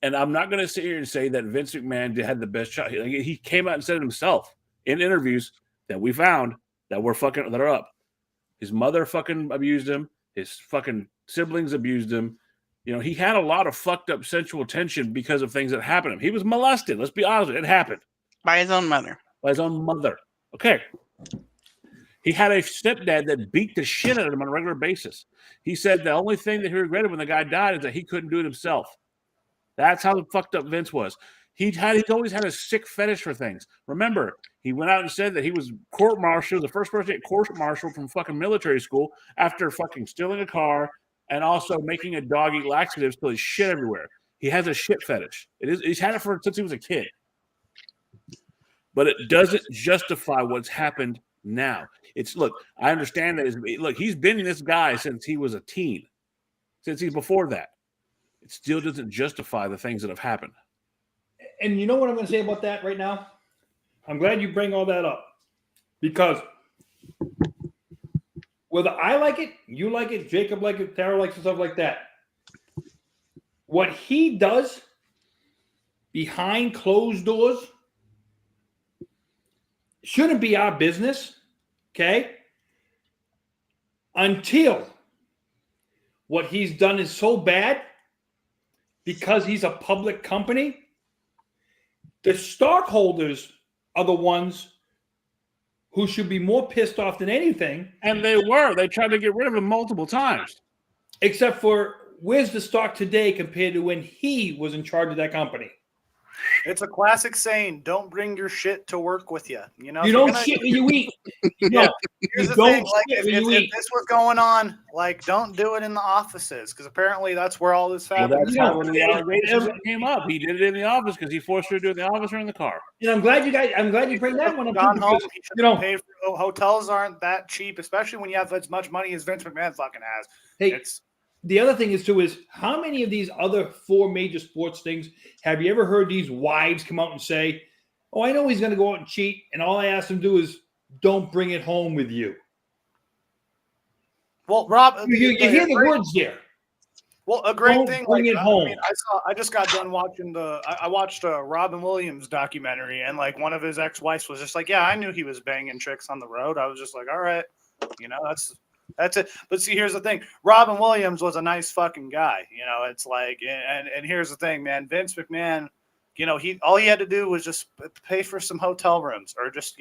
S5: And I'm not going to sit here and say that Vince McMahon had the best shot. He came out and said it himself in interviews that we found that are up. His mother fucking abused him. His fucking siblings abused him. He had a lot of fucked up sensual tension because of things that happened to him. He was molested. Let's be honest. It happened.
S7: By his own mother.
S5: By his own mother. Okay. He had a stepdad that beat the shit out of him on a regular basis. He said the only thing that he regretted when the guy died is that he couldn't do it himself. That's how fucked up Vince was. He's always had a sick fetish for things. Remember, he went out and said that he was court-martialed, the first person to get court-martialed from fucking military school after fucking stealing a car and also making a dog eat laxatives till he's shit everywhere. He has a shit fetish. He's had it since he was a kid. But it doesn't justify what's happened now. I understand that. He's been this guy since he was a teen, since he's before that. It still doesn't justify the things that have happened.
S3: And you know what I'm going to say about that right now? I'm glad you bring all that up because whether I like it, you like it, Jacob likes it, Tara likes it, stuff like that. What he does behind closed doors shouldn't be our business, okay? Until what he's done is so bad because he's a public company. The stockholders are the ones who should be more pissed off than anything.
S5: And they were. They tried to get rid of him multiple times.
S3: Except for where's the stock today compared to when he was in charge of that company?
S4: it's a classic saying: "Don't bring your shit to work with you."
S3: You don't shit when you eat. No,
S4: Here's
S3: you
S4: the
S3: don't
S4: thing: like,
S3: shit
S4: if,
S3: when
S4: if,
S3: you
S4: if
S3: eat.
S4: this was going on, like, don't do it in the offices because apparently that's where all this
S5: Well,
S4: happens.
S5: that's how one of the allegations came up. He did it in the office because he forced her to do it in the office or in the car.
S3: And I'm glad you bring that one up.
S4: Gone
S3: too,
S4: home.
S3: because,
S4: He should
S3: you know,
S4: pay for hotels aren't that cheap, especially when you have as much money as Vince McMahon fucking has.
S3: hey,
S4: It's
S3: the other thing is too is how many of these other 4 major sports things have you ever heard these wives come out and say, "Oh, I know he's going to go out and cheat, and all I ask him to do is don't bring it home with you."
S4: Well, Rob,
S3: You hear the words there.
S4: Well, a great
S3: Don't
S4: thing.
S3: bring
S4: Like,
S3: it home.
S4: I mean, I just got done watching I watched a Robin Williams documentary, and like one of his ex-wives was just like, "Yeah, I knew he was banging chicks on the road." I was just like, "All right, that's it." But see, here's the thing: Robin Williams was a nice fucking guy. It's like, and here's the thing, man. Vince McMahon, all he had to do was just pay for some hotel rooms, or just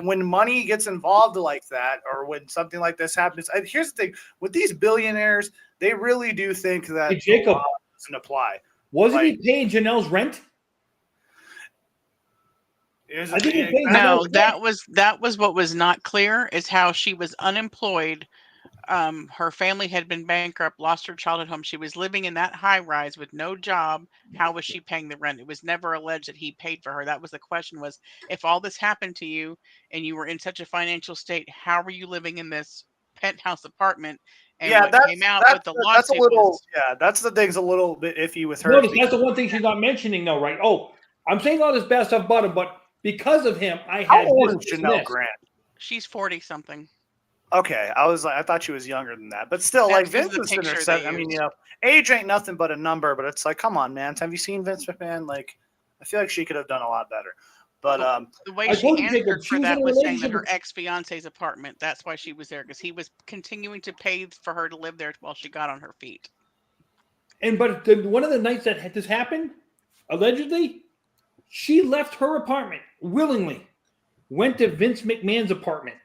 S4: when money gets involved like that, or when something like this happens. Here's the thing: with these billionaires, they really do think that
S3: Hey, Jacob,
S4: the law doesn't apply.
S3: wasn't
S4: Like,
S3: he paying Janelle's rent? I think he paid
S7: No,
S3: Janelle's rent.
S7: that was what was not clear is how she was unemployed. Her family had been bankrupt, lost her childhood home. She was living in that high rise with no job. How was she paying the rent? It was never alleged that he paid for her. That was the question: was if all this happened to you and you were in such a financial state, how were you living in this penthouse apartment? And
S4: yeah,
S7: what came out with the
S4: that's a
S7: lawsuit
S4: little
S7: was
S4: that's the thing's a little bit iffy with her.
S3: Notice that's the one thing she's not mentioning, though, right? Oh, I'm saying all this bad stuff about him, but because of him, I
S4: How
S3: had
S4: old
S3: this,
S4: is
S3: this, and
S4: Janelle
S3: this.
S4: Grant?
S7: she's 40 something.
S4: Okay, I thought she was younger than that, but still,
S7: That
S4: like
S7: was
S4: Vince
S7: the
S4: is in her
S7: picture
S4: set.
S7: they
S4: I mean,
S7: used.
S4: age ain't nothing but a number, but it's like, come on, man. Have you seen Vince McMahon? Like, I feel like she could have done a lot better. But
S7: The way
S3: I
S7: she
S3: told you, Jacob,
S7: answered
S3: she
S7: for
S3: was in
S7: that
S3: a
S7: was saying that
S3: relationship
S7: her
S3: with.
S7: ex-fiance's apartment. That's why she was there, because he was continuing to pay for her to live there while she got on her feet.
S3: But one of the nights that this happened, allegedly, she left her apartment willingly, went to Vince McMahon's apartment,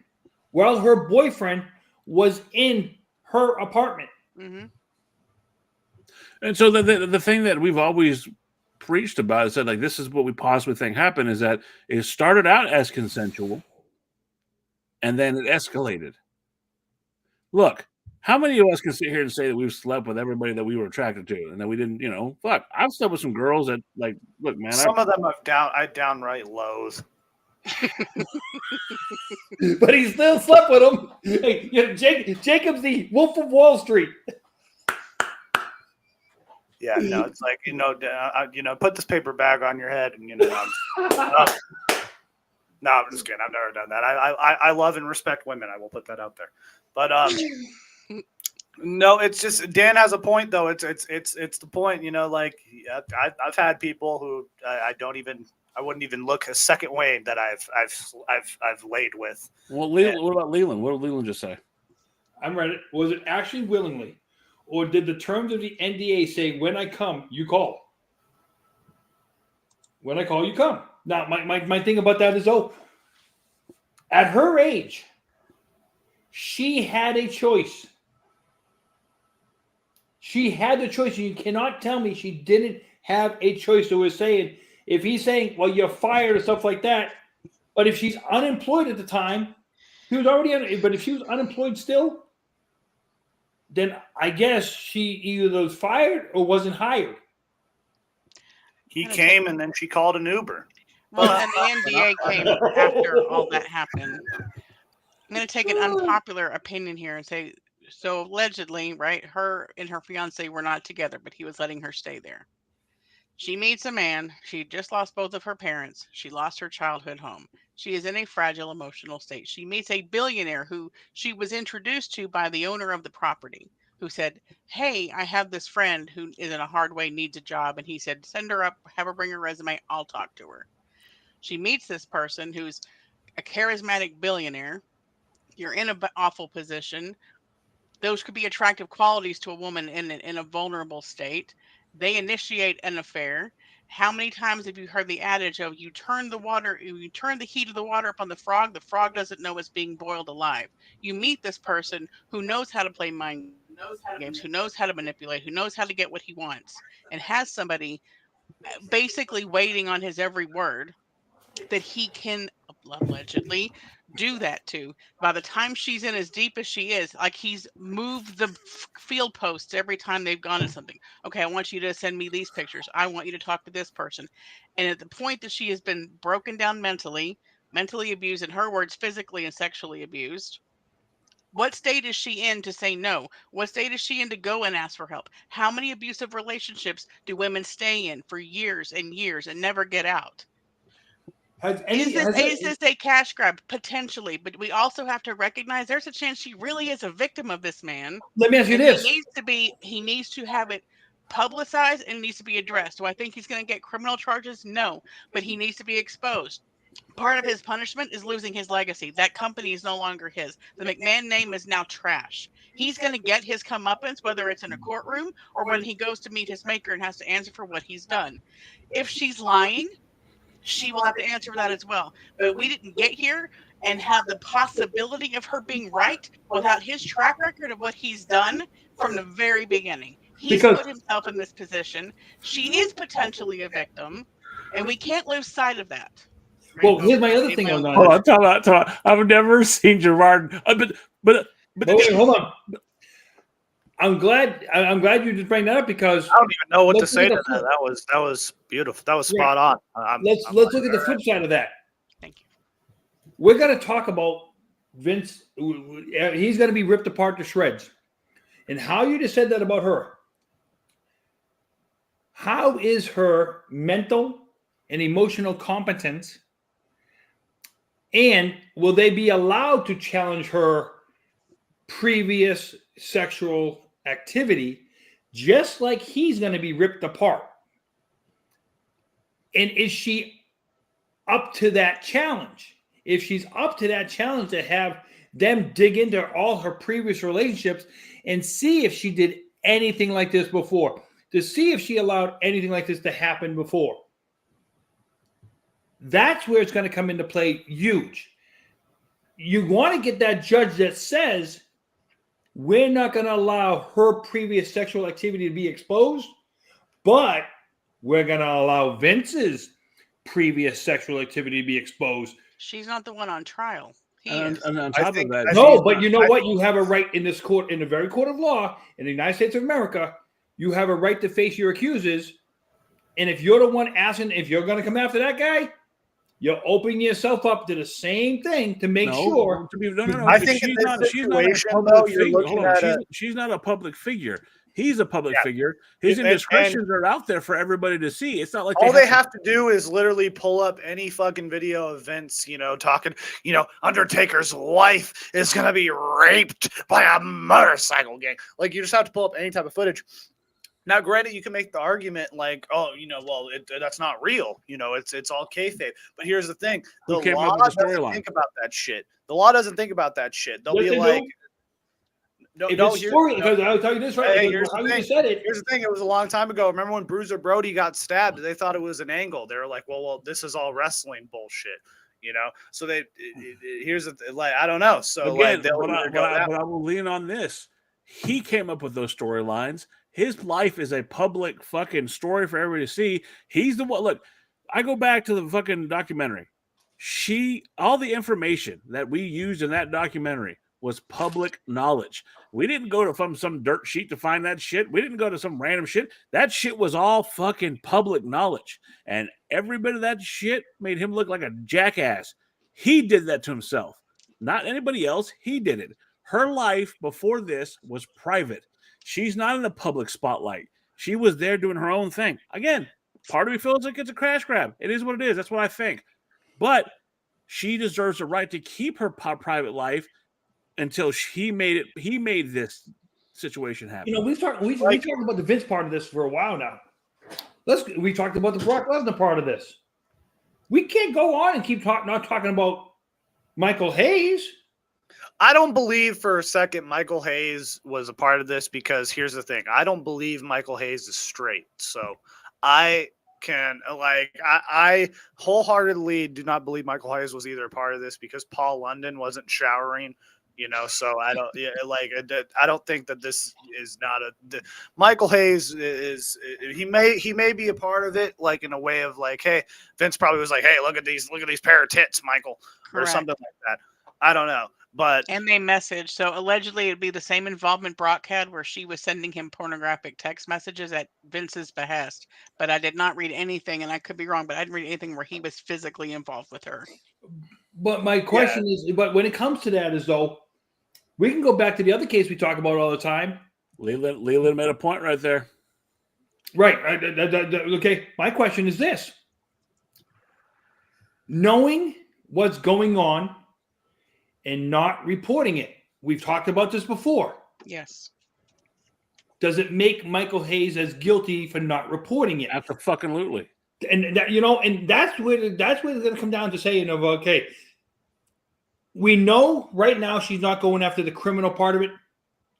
S3: while her boyfriend was in her apartment.
S7: Mm-hmm.
S5: And so the thing that we've always preached about is that, like, this is what we possibly think happened, is that it started out as consensual and then it escalated. Look, how many of us can sit here and say that we've slept with everybody that we were attracted to and that we didn't, fuck, I've slept with some girls that, like, look, man,
S4: some of them I downright loathe.
S3: But he still slept with him. Hey, Jacob's the Wolf of Wall Street.
S4: Yeah, no, it's like put this paper bag on your head, and no, I'm just kidding. I've never done that. I love and respect women. I will put that out there. But no, it's just Dan has a point though. It's the point. Like I've had people who I wouldn't even look a second way that I've laid with.
S5: Well, what about Leland? What did Leland just say?
S3: I'm ready. Was it actually willingly? Or did the terms of the NDA say, when I come, you call? When I call, you come. Now, my thing about that is, at her age, she had a choice. She had the choice. You cannot tell me she didn't have a choice. So we're saying, if he's saying, well, you're fired or stuff like that, but if she's unemployed at the time, he was already but if she was unemployed still, then I guess she either was fired or wasn't hired.
S4: He came and then she called an Uber.
S7: Well, and the NDA came after all that happened. I'm going to take an unpopular opinion here and say, so allegedly, right, her and her fiance were not together, but he was letting her stay there. She meets a man. She just lost both of her parents. She lost her childhood home. She is in a fragile emotional state. She meets a billionaire who she was introduced to by the owner of the property, who said, hey, I have this friend who is in a hard way, needs a job. And he said, send her up, have her bring her resume. I'll talk to her. She meets this person who's a charismatic billionaire. You're in an awful position. Those could be attractive qualities to a woman in a vulnerable state. They initiate an affair. How many times have you heard the adage of you turn the heat of the water up on the frog doesn't know it's being boiled alive. You meet this person who knows how to play mind games, who knows how to manipulate, who knows how to get what he wants, and has somebody basically waiting on his every word that he can allegedly do that to. By the time she's in as deep as she is, like, he's moved the field posts every time they've gone to something. Okay, I want you to send me these pictures. I want you to talk to this person. And at the point that she has been broken down mentally abused, in her words, physically and sexually abused, What state is she in to say no? What state is she in to go and ask for help? How many abusive relationships do women stay in for years and years and never get out? Is this a cash grab? Potentially, but we also have to recognize there's a chance she really is a victim of this man.
S3: Let me ask you
S7: And
S3: this.
S7: he needs to have it publicized and needs to be addressed. Do I think he's going to get criminal charges? No, but he needs to be exposed. Part of his punishment is losing his legacy. That company is no longer his. The McMahon name is now trash. He's going to get his comeuppance, whether it's in a courtroom or when he goes to meet his maker and has to answer for what he's done. If she's lying, she will have to answer for that as well. But we didn't get here and have the possibility of her being right without his track record of what he's done from the very beginning. He's put himself in this position. She is potentially a victim, and we can't lose sight of that.
S3: Well, here's my other thing on that.
S5: Hold on, time out. I've never seen Gerard, but
S3: wait, hold on. I'm glad you just bring that up because
S4: I don't even know what to say to that. That was beautiful. That was spot on.
S3: Let's look at the flip side of that.
S7: Thank you.
S3: We're going to talk about Vince. He's going to be ripped apart to shreds. And how you just said that about her. How is her mental and emotional competence? And will they be allowed to challenge her previous sexual activity, just like he's going to be ripped apart? And is she up to that challenge? If she's up to that challenge to have them dig into all her previous relationships and see if she did anything like this before, to see if she allowed anything like this to happen before. That's where it's going to come into play huge. You want to get that judge that says, we're not going to allow her previous sexual activity to be exposed, but we're going to allow Vince's previous sexual activity to be exposed.
S7: She's not the one on trial.
S5: And on top of that,
S3: no, but you know what? You have a right in this court, in the very court of law, in the United States of America, you have a right to face your accusers. And if you're the one asking if you're going to come after that guy, you're opening yourself up to the same thing to make sure.
S4: I think she's not
S5: a public figure. He's a public figure. His indiscretions are out there for everybody to see. It's not like
S4: all they have to do is literally pull up any fucking video of Vince, talking, Undertaker's wife is going to be raped by a motorcycle gang. Like, you just have to pull up any type of footage. Now, granted, you can make the argument like, that's not real. It's all kayfabe. But here's the thing: the law doesn't think about that shit. The law doesn't think about that shit. They'll be like,
S3: because I'll tell you this right.
S4: Hey, here's the thing. Here's the thing. It was a long time ago. Remember when Bruiser Brody got stabbed? They thought it was an angle. They were like, well, this is all wrestling bullshit. So here's the I don't know. So
S5: again, but I will lean on this. He came up with those storylines. His life is a public fucking story for everybody to see. He's the one. Look, I go back to the fucking documentary. All the information that we used in that documentary was public knowledge. We didn't go to some dirt sheet to find that shit. We didn't go to some random shit. That shit was all fucking public knowledge. And every bit of that shit made him look like a jackass. He did that to himself. Not anybody else. He did it. Her life before this was private. She's not in the public spotlight. She was there doing her own thing. Again, part of me feels like it's a crash grab. It is what it is. That's what I think. But she deserves the right to keep her private life until he made this situation happen.
S3: We talked about the Vince part of this for a while now. We talked about the Brock Lesnar part of this. We can't go on and keep not talking about Michael Hayes.
S4: I don't believe for a second Michael Hayes was a part of this, because here's the thing. I don't believe Michael Hayes is straight. So I wholeheartedly do not believe Michael Hayes was either a part of this, because Paul London wasn't showering, so I don't think that this is not Michael Hayes is, he may be a part of it, like in a way of like, hey, Vince probably was like, hey, look at these pair of tits, Michael. Correct. Or something like that. I don't know. And
S7: they messaged. So allegedly it'd be the same involvement Brock had, where she was sending him pornographic text messages at Vince's behest. But I did not read anything, and I could be wrong, but I didn't read anything where he was physically involved with her.
S3: But my question is, but when it comes to that, is though, We can go back to the other case we talk about all the time.
S5: Leland made a point right there.
S3: Right. Okay. My question is this. Knowing what's going on and not reporting it. We've talked about this before.
S7: Yes.
S3: Does it make Michael Hayes as guilty for not reporting it?
S5: Absolutely.
S3: And that, and that's where it's going to come down to saying of, okay, we know right now she's not going after the criminal part of it.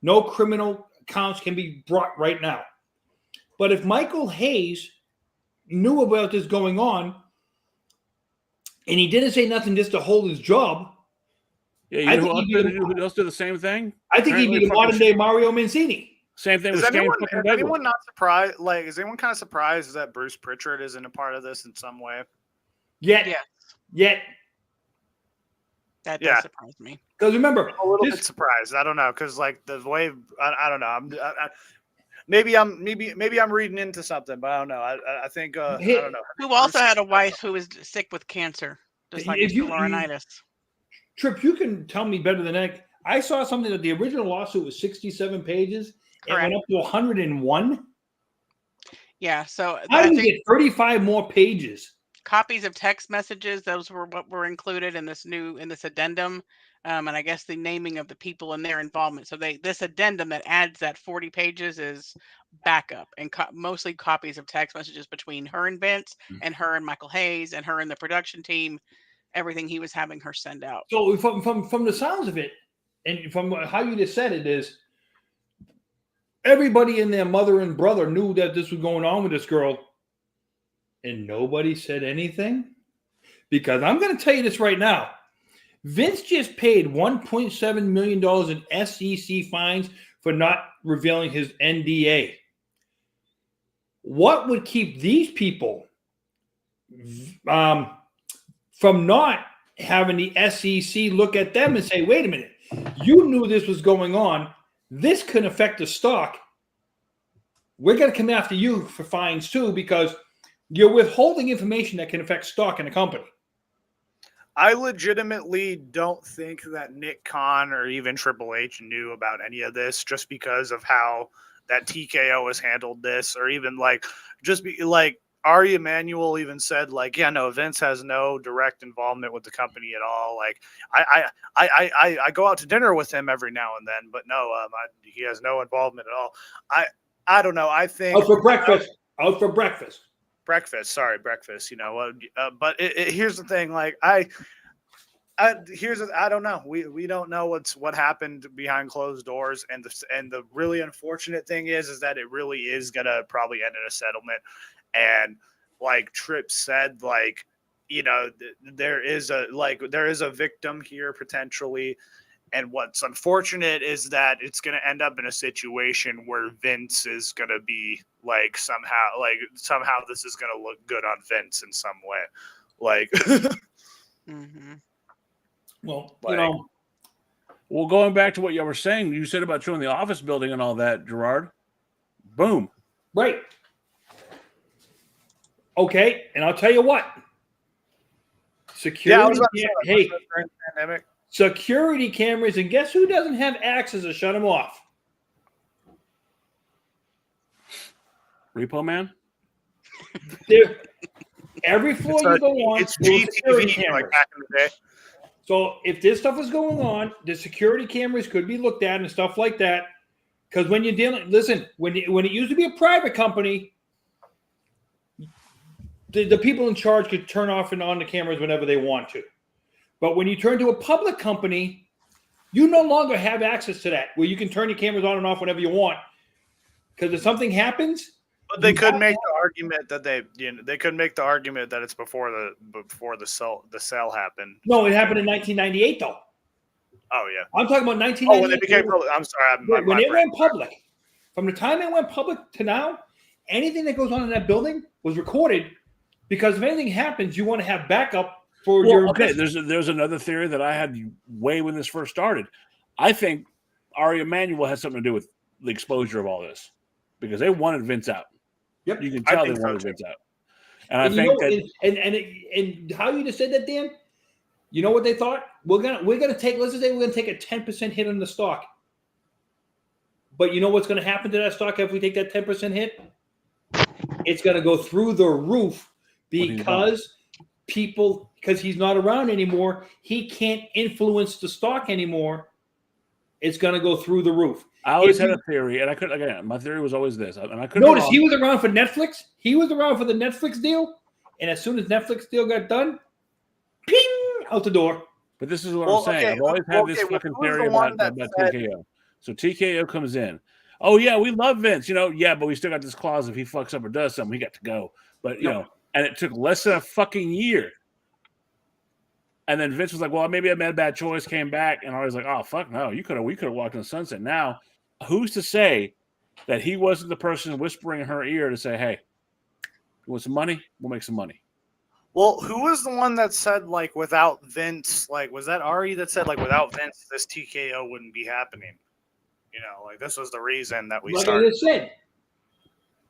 S3: No criminal counts can be brought right now. But if Michael Hayes knew about this going on and he didn't say nothing just to hold his job,
S5: yeah, who else did the same thing?
S3: I think he'd be the modern day Mario Mancini.
S5: Same thing with
S4: anyone not surprised? Like, is anyone kind of surprised that Bruce Pritchard isn't a part of this in some way?
S3: Yet.
S7: That does surprise me.
S3: Because remember,
S4: I'm a little bit surprised. I don't know, because like the way I don't know. Maybe I'm reading into something, but I don't know. I think I don't know.
S7: Who also had a wife who was sick with cancer, just like Laurinaitis.
S3: Tripp, you can tell me better than that. I saw something that the original lawsuit was 67 pages.
S7: Correct.
S3: It went up to 101.
S7: Yeah, so
S3: how do you get 35 more pages?
S7: Copies of text messages, those were what were included in this addendum, and I guess the naming of the people and their involvement. So this addendum that adds that 40 pages is backup and mostly copies of text messages between her and Vince and her and Michael Hayes and her and the production team, everything he was having her send out.
S3: So from the sounds of it, and from how you just said it, is everybody and their mother and brother knew that this was going on with this girl, and nobody said anything? Because I'm going to tell you this right now. Vince just paid $1.7 million in SEC fines for not revealing his NDA. What would keep these people from not having the SEC look at them and say, wait a minute, you knew this was going on. This can affect the stock. We're going to come after you for fines too, because you're withholding information that can affect stock in a company.
S4: I legitimately don't think that Nick Khan or even Triple H knew about any of this, just because of how that TKO has handled this, or even Ari Emanuel even said, like, yeah, no, Vince has no direct involvement with the company at all. Like, I go out to dinner with him every now and then, but no, he has no involvement at all. I don't know. I think
S3: out for breakfast.
S4: Breakfast. But here's the thing. Like, I don't know. We don't know what happened behind closed doors, and the really unfortunate thing is that it really is gonna probably end in a settlement. And like Tripp said, like, there is a victim here potentially. And what's unfortunate is that it's going to end up in a situation where Vince is going to be like, somehow this is going to look good on Vince in some way. Like,
S3: well,
S5: well, going back to what you were saying, you said about showing the office building and all that, Gerard. Boom.
S3: Right. Okay. And I'll tell you what. Security. Security cameras, and guess who doesn't have access to shut them off?
S5: Repo Man?
S3: Every floor you go on,
S4: it's GTV, like back in the day.
S3: So if this stuff is going on, the security cameras could be looked at and stuff like that. Because when you're dealing, listen, when it used to be a private company, the people in charge could turn off and on the cameras whenever they want to. But when you turn to a public company, you no longer have access to that, where you can turn your cameras on and off whenever you want. Because if something happens,
S4: but they could make the argument that they could make the argument that it's before the sale happened.
S3: No, it happened in 1998, though.
S4: Oh yeah,
S3: I'm talking about 1998.
S4: Oh, when they became public. I'm sorry,
S3: when it went public. From the time it went public to now, anything that goes on in that building was recorded, because if anything happens, you want to have backup.
S5: Okay, there's another theory that I had way when this first started. I think Ari Emanuel has something to do with the exposure of all this, because they wanted Vince out.
S3: Yep,
S5: you can tell they wanted Vince out, and I think
S3: and how you just said that, Dan. You know what they thought? We're gonna take, let's just say we're gonna take a 10% hit on the stock. But you know what's gonna happen to that stock if we take that 10% hit? It's gonna go through the roof because he's not around anymore. He can't influence the stock anymore. It's gonna go through the roof.
S5: I always had a theory, and I couldn't. Again, my theory was always this, and I couldn't.
S3: Notice he was around for Netflix. He was around for the Netflix deal, and as soon as Netflix deal got done, ping, out the door.
S5: But this is what I'm saying. I've always had this fucking theory about TKO. So TKO comes in. Oh yeah, we love Vince. Yeah, but we still got this clause. If he fucks up or does something, we got to go. But and it took less than a fucking year. And then Vince was like, well, maybe I made a bad choice, came back, and I was like, oh, fuck no. We could have walked in the sunset. Now, who's to say that he wasn't the person whispering in her ear to say, hey, you want some money? We'll make some money.
S4: Well, who was the one that said, like, without Vince, like, was that Ari that said, like, without Vince, this TKO wouldn't be happening? Like, this was the reason that we started.
S3: Like I said,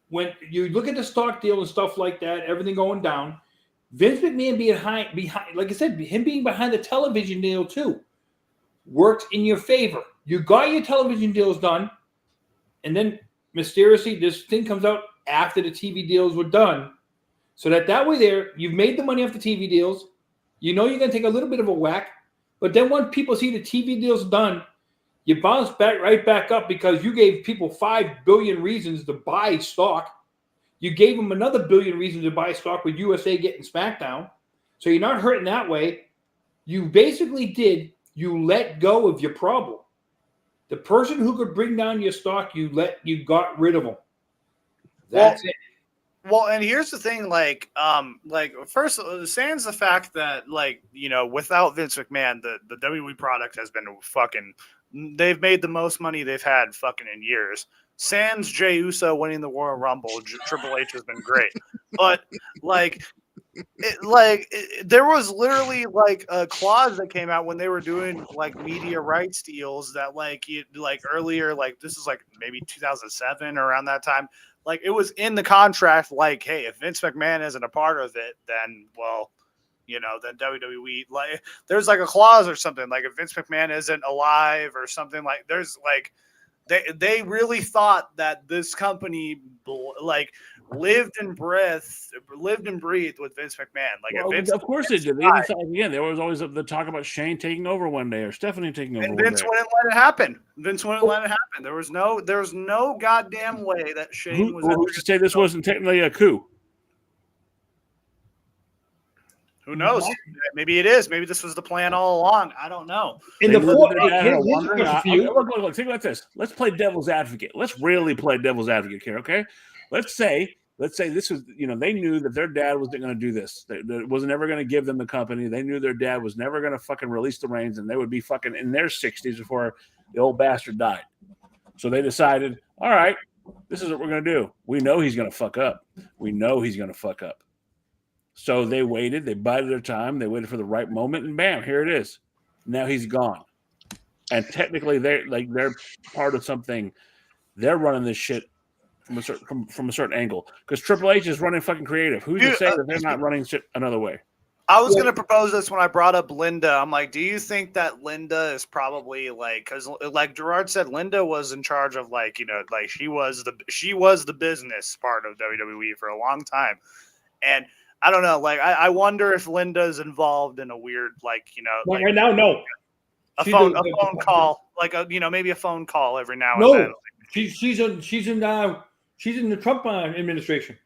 S3: when you look at the stock deal and stuff like that, everything going down, Vince McMahon behind, like I said, him being behind the television deal too, worked in your favor. You got your television deals done, and then mysteriously this thing comes out after the TV deals were done, so that way there you've made the money off the TV deals. You're going to take a little bit of a whack, but then when people see the TV deals done, you bounce right back up because you gave people 5 billion reasons to buy stock. You gave them another 1 billion reasons to buy stock with USA getting SmackDown. So you're not hurting that way. You basically you let go of your problem. The person who could bring down your stock, you got rid of them. That's it.
S4: Well, and here's the thing, first, sans the fact that, without Vince McMahon, the WWE product has been they've made the most money they've had fucking in years. Sans Jey Uso winning the Royal Rumble, Triple H has been great. But, there was literally, a clause that came out when they were doing, media rights deals that, earlier, this is, maybe 2007 or around that time. It was in the contract, hey, if Vince McMahon isn't a part of it, then, then WWE, there's a clause or something, if Vince McMahon isn't alive or something, there's they really thought that this company lived and breathed with Vince McMahon.
S5: Of course they did. They even thought, again, there was always the talk about Shane taking over one day or Stephanie taking over.
S4: And Vince wouldn't let it happen. There was no goddamn way that Shane was.
S5: Who's to say this wasn't technically a coup?
S4: Who knows? Maybe it is. Maybe this was the plan all along. I don't know.
S5: Think about this. Let's play devil's advocate. Let's really play devil's advocate here, okay? Let's say this was, they knew that their dad wasn't going to do this. That wasn't ever going to give them the company. They knew their dad was never going to fucking release the reins, and they would be fucking in their 60s before the old bastard died. So they decided, all right, this is what we're going to do. We know he's going to fuck up. So they waited. They bided their time. They waited for the right moment, and bam, here it is. Now he's gone. And technically, they're part of something. They're running this shit from a certain angle because Triple H is running fucking creative. Who's to say that they're not running shit another way?
S4: I was going to propose this when I brought up Linda. I'm like, do you think that Linda is probably because Gerard said, Linda was in charge of she was the business part of WWE for a long time, and I don't know. I wonder if Linda's involved in a weird, right
S3: now, no.
S4: A phone call, maybe a phone call every now and then.
S3: She's in the Trump administration.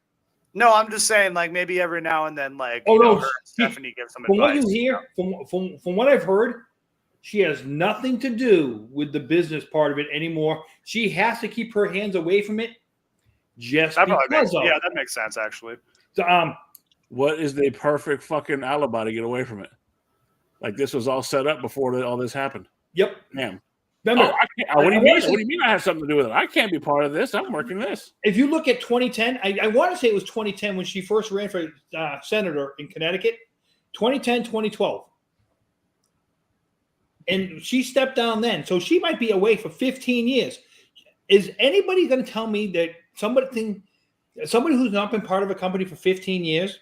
S4: No, I'm just saying, maybe every now and then, her and Stephanie give some
S3: advice.
S4: What
S3: you hear, from what I've heard, she has nothing to do with the business part of it anymore. She has to keep her hands away from it.
S4: That makes sense, actually.
S5: What is the perfect fucking alibi to get away from it? This was all set up before all this happened.
S3: Yep.
S5: Damn.
S3: Remember,
S5: what do you mean? What do you mean I have something to do with it? I can't be part of this. I'm working this.
S3: If you look at 2010, I want to say it was 2010 when she first ran for senator in Connecticut. 2010, 2012. And she stepped down then. So she might be away for 15 years. Is anybody going to tell me that somebody who's not been part of a company for 15 years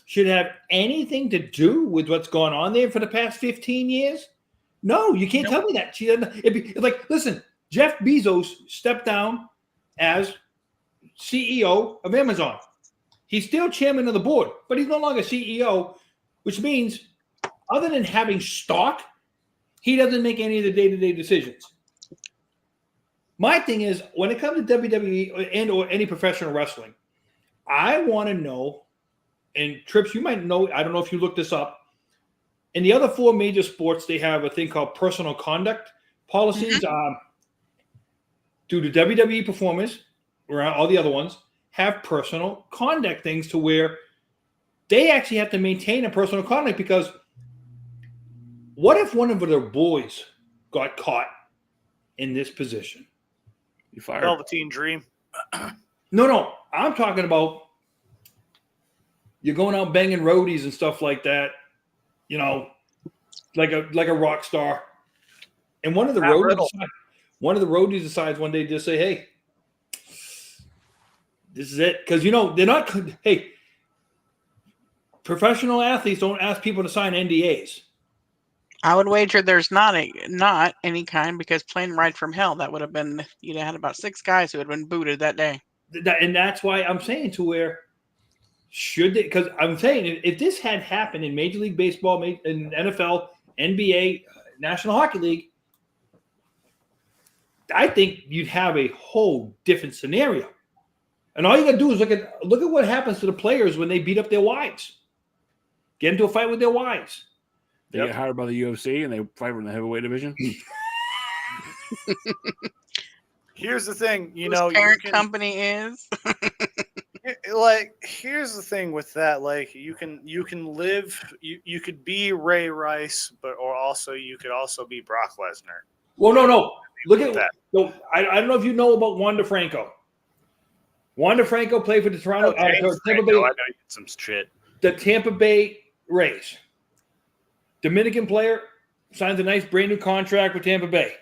S3: should have anything to do with what's gone on there for the past 15 years? No, you can't tell me that. She doesn't. It's like, listen, Jeff Bezos stepped down as CEO of Amazon. He's still chairman of the board, but he's no longer CEO, which means other than having stock, he doesn't make any of the day-to-day decisions. My thing is, when it comes to WWE and or any professional wrestling, I want to know, and Trips, you might know, I don't know if you looked this up. In the other 4 major sports, they have a thing called personal conduct policies. Do the WWE performers, or all the other ones, have personal conduct things to where they actually have to maintain a personal conduct? Because what if one of their boys got caught in this position?
S5: You fired.
S4: Velveteen Dream.
S3: No. I'm talking about you're going out banging roadies and stuff like that, like a rock star. And one of the roadies decides one day to just say, hey, this is it. Because, they're not, hey, professional athletes don't ask people to sign NDAs.
S7: I would wager there's not any kind, because Plane Ride from Hell, that would have been, you'd have had about 6 guys who had been booted that day.
S3: And that's why I'm saying to where should they, because I'm saying if this had happened in Major League Baseball, in NFL, NBA, National Hockey League, I think you'd have a whole different scenario. And all you got to do is look at what happens to the players when they beat up their wives, get into a fight with their wives.
S5: They get hired by the UFC and they fight in the heavyweight division.
S4: Here's the thing,
S7: Whose parent company is.
S4: Here's the thing with that. Like, you can live. You could be Ray Rice, you could also be Brock Lesnar.
S3: Well, no. Look at that. No, I don't know if you know about Wander Franco. Wander Franco played for the Tampa Bay.
S4: I know some shit.
S3: The Tampa Bay Rays. Dominican player signs a nice brand new contract with Tampa Bay.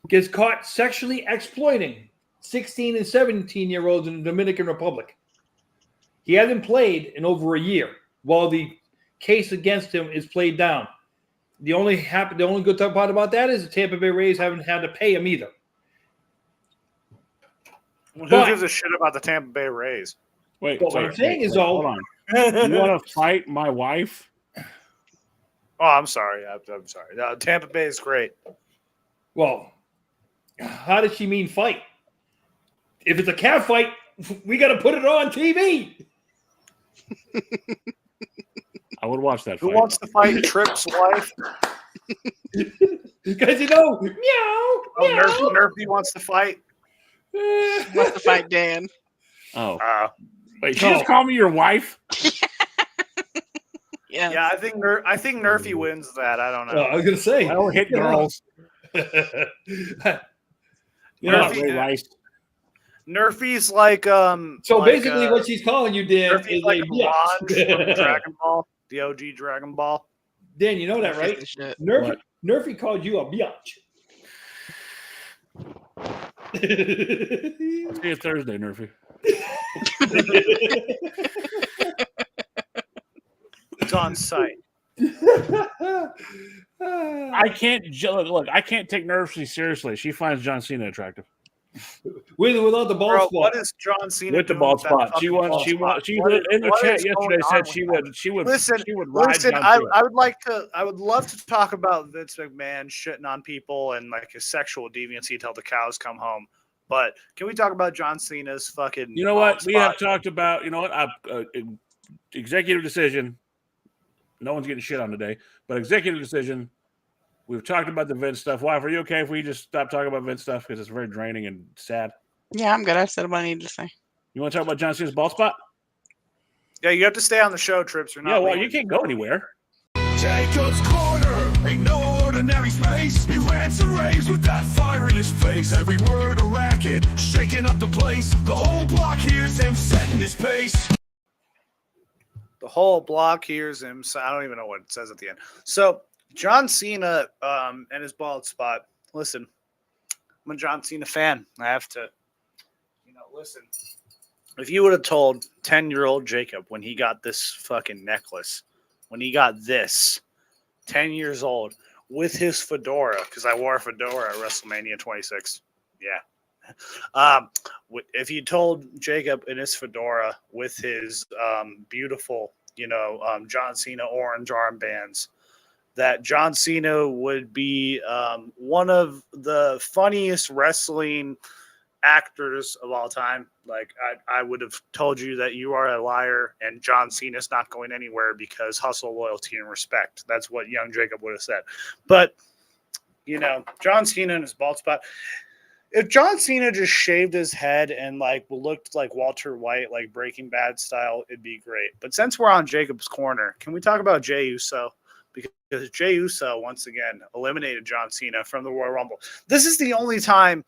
S3: Gets caught sexually exploiting 16 and 17-year-olds in the Dominican Republic. He hasn't played in over a year while the case against him is played down. The only good part about that is the Tampa Bay Rays haven't had to pay him either.
S4: Who gives a shit about the Tampa Bay Rays?
S5: Wait,
S3: what I'm saying is,
S5: hold on. You want to fight my wife?
S4: Oh, I'm sorry. I'm sorry. No, Tampa Bay is great.
S3: Well, how does she mean fight? If it's a cat fight, we got to put it on TV.
S5: I would watch that fight.
S4: Who wants to fight Tripp's wife?
S3: Because meow.
S4: Oh, Nerfy wants to fight.
S7: Wants to fight Dan.
S5: Oh. Wait, she just called me your wife?
S4: Yeah, I think Nerfy wins that. I don't know.
S3: I was gonna say
S5: I don't hit girls.
S4: Nerfy's like
S3: So basically, what she's calling you, Dan,
S4: Nerfy's
S3: is
S4: like
S3: a
S4: Blanche from Dragon Ball, the OG Dragon Ball.
S3: Dan, you know that, right? Nerfy called you a biatch.
S5: I'll see you Thursday, Nerfy.
S4: It's on site.
S5: I can't look. I can't take Nerfy seriously. She finds John Cena attractive.
S3: Without the ball spot.
S4: What is John Cena
S5: with the ball spot? She in the chat yesterday said she would ride
S4: Listen,
S5: John
S4: I
S5: Cena.
S4: would love to talk about Vince McMahon shitting on people and like his sexual deviancy till the cows come home. But can we talk about John Cena's fucking?
S5: You know what? We have talked about. You know what? Executive decision. No one's getting shit on today, but executive decision. We've talked about the Vince stuff. Wife, are you okay if we just stop talking about Vince stuff because it's very draining and sad?
S7: Yeah, I'm good. I said what I need to say.
S5: You want to talk about John Cena's bald spot?
S4: Yeah, you have to stay on the show, Trips. You're not.
S5: Yeah, well, you can't go anywhere.
S1: Jacob's Corner ain't no ordinary space. He rants and raves with that fire in his face. Every word a racket, shaking up the place. The whole block hears him setting his pace.
S4: The whole block hears him. So I don't even know what it says at the end. So John Cena and his bald spot. Listen, I'm a John Cena fan. I have to, listen. if you would have told 10-year-old Jacob when he got this fucking necklace, when he got this, 10 years old, with his fedora, because I wore a fedora at WrestleMania 26. Yeah. If you told Jacob in his fedora with his beautiful, John Cena orange armbands, that John Cena would be one of the funniest wrestling actors of all time, like I would have told you that you are a liar and John Cena's not going anywhere because hustle, loyalty, and respect. That's what young Jacob would have said. But, John Cena and his bald spot. If John Cena just shaved his head and looked like Walter White, like Breaking Bad style, it'd be great. But since we're on Jacob's corner, can we talk about Jey Uso? Because Jey Uso, once again, eliminated John Cena from the Royal Rumble. This is the only time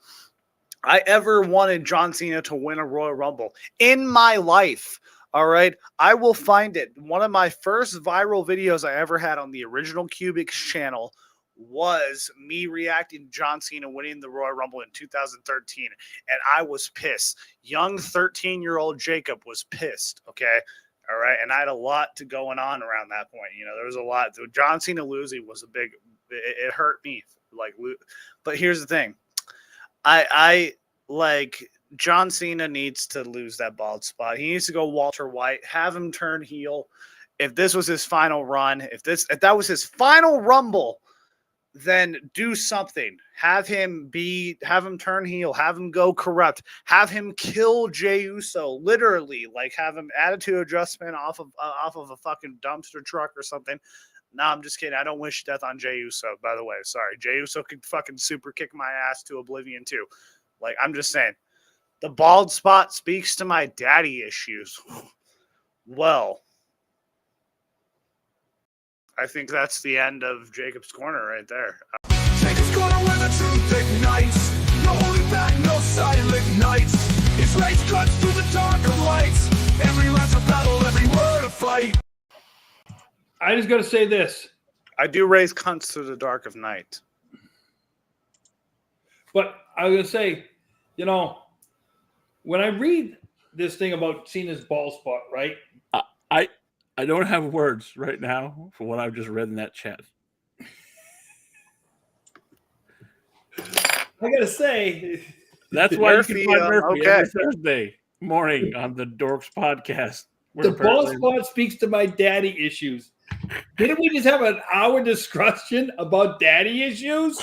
S4: I ever wanted John Cena to win a Royal Rumble in my life. All right. I will find it. One of my first viral videos I ever had on the original Cubics channel was me reacting to John Cena winning the Royal Rumble in 2013. And I was pissed. Young 13-year-old Jacob was pissed. Okay. All right. And I had a lot to going on around that point. There was a lot. John Cena losing was it hurt me. But here's the thing. I like John Cena needs to lose that bald spot. He needs to go Walter White, have him turn heel. If this was his final run, if that was his final Rumble, then do something. Have him turn heel, have him go corrupt, have him kill Jey Uso, literally, have him attitude adjustment off of a fucking dumpster truck or something. No, I'm just kidding. I don't wish death on Jey Uso, by the way. Sorry. Jey Uso could fucking super kick my ass to oblivion, too. I'm just saying. The bald spot speaks to my daddy issues. Well, I think that's the end of Jacob's Corner right there.
S1: Jacob's Corner where the truth ignites. No holding back, no silent nights. His rage cuts through the dark of lights. Every lance a battle, every word a fight.
S3: I just got to say this.
S4: I do raise cunts through the dark of night.
S3: But I was going to say, when I read this thing about Cena's bald spot, right?
S5: I don't have words right now for what I've just read in that chat.
S3: I got to say.
S5: That's why
S4: Murphy,
S5: you can find Murphy
S4: okay.
S5: every Thursday morning on the Dorks podcast.
S3: The bald spot speaks to my daddy issues. Didn't we just have an hour discussion about daddy issues?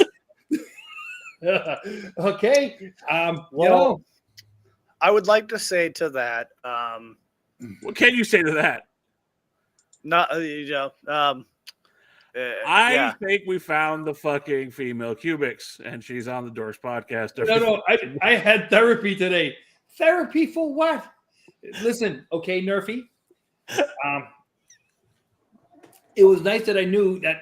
S3: Okay.
S4: I would like to say to that.
S5: What can you say to that? I think we found the fucking female Cubics, and she's on the Dorks podcast.
S3: No. I had therapy today. Therapy for what? Listen, okay, Nerfy. It was nice that I knew that,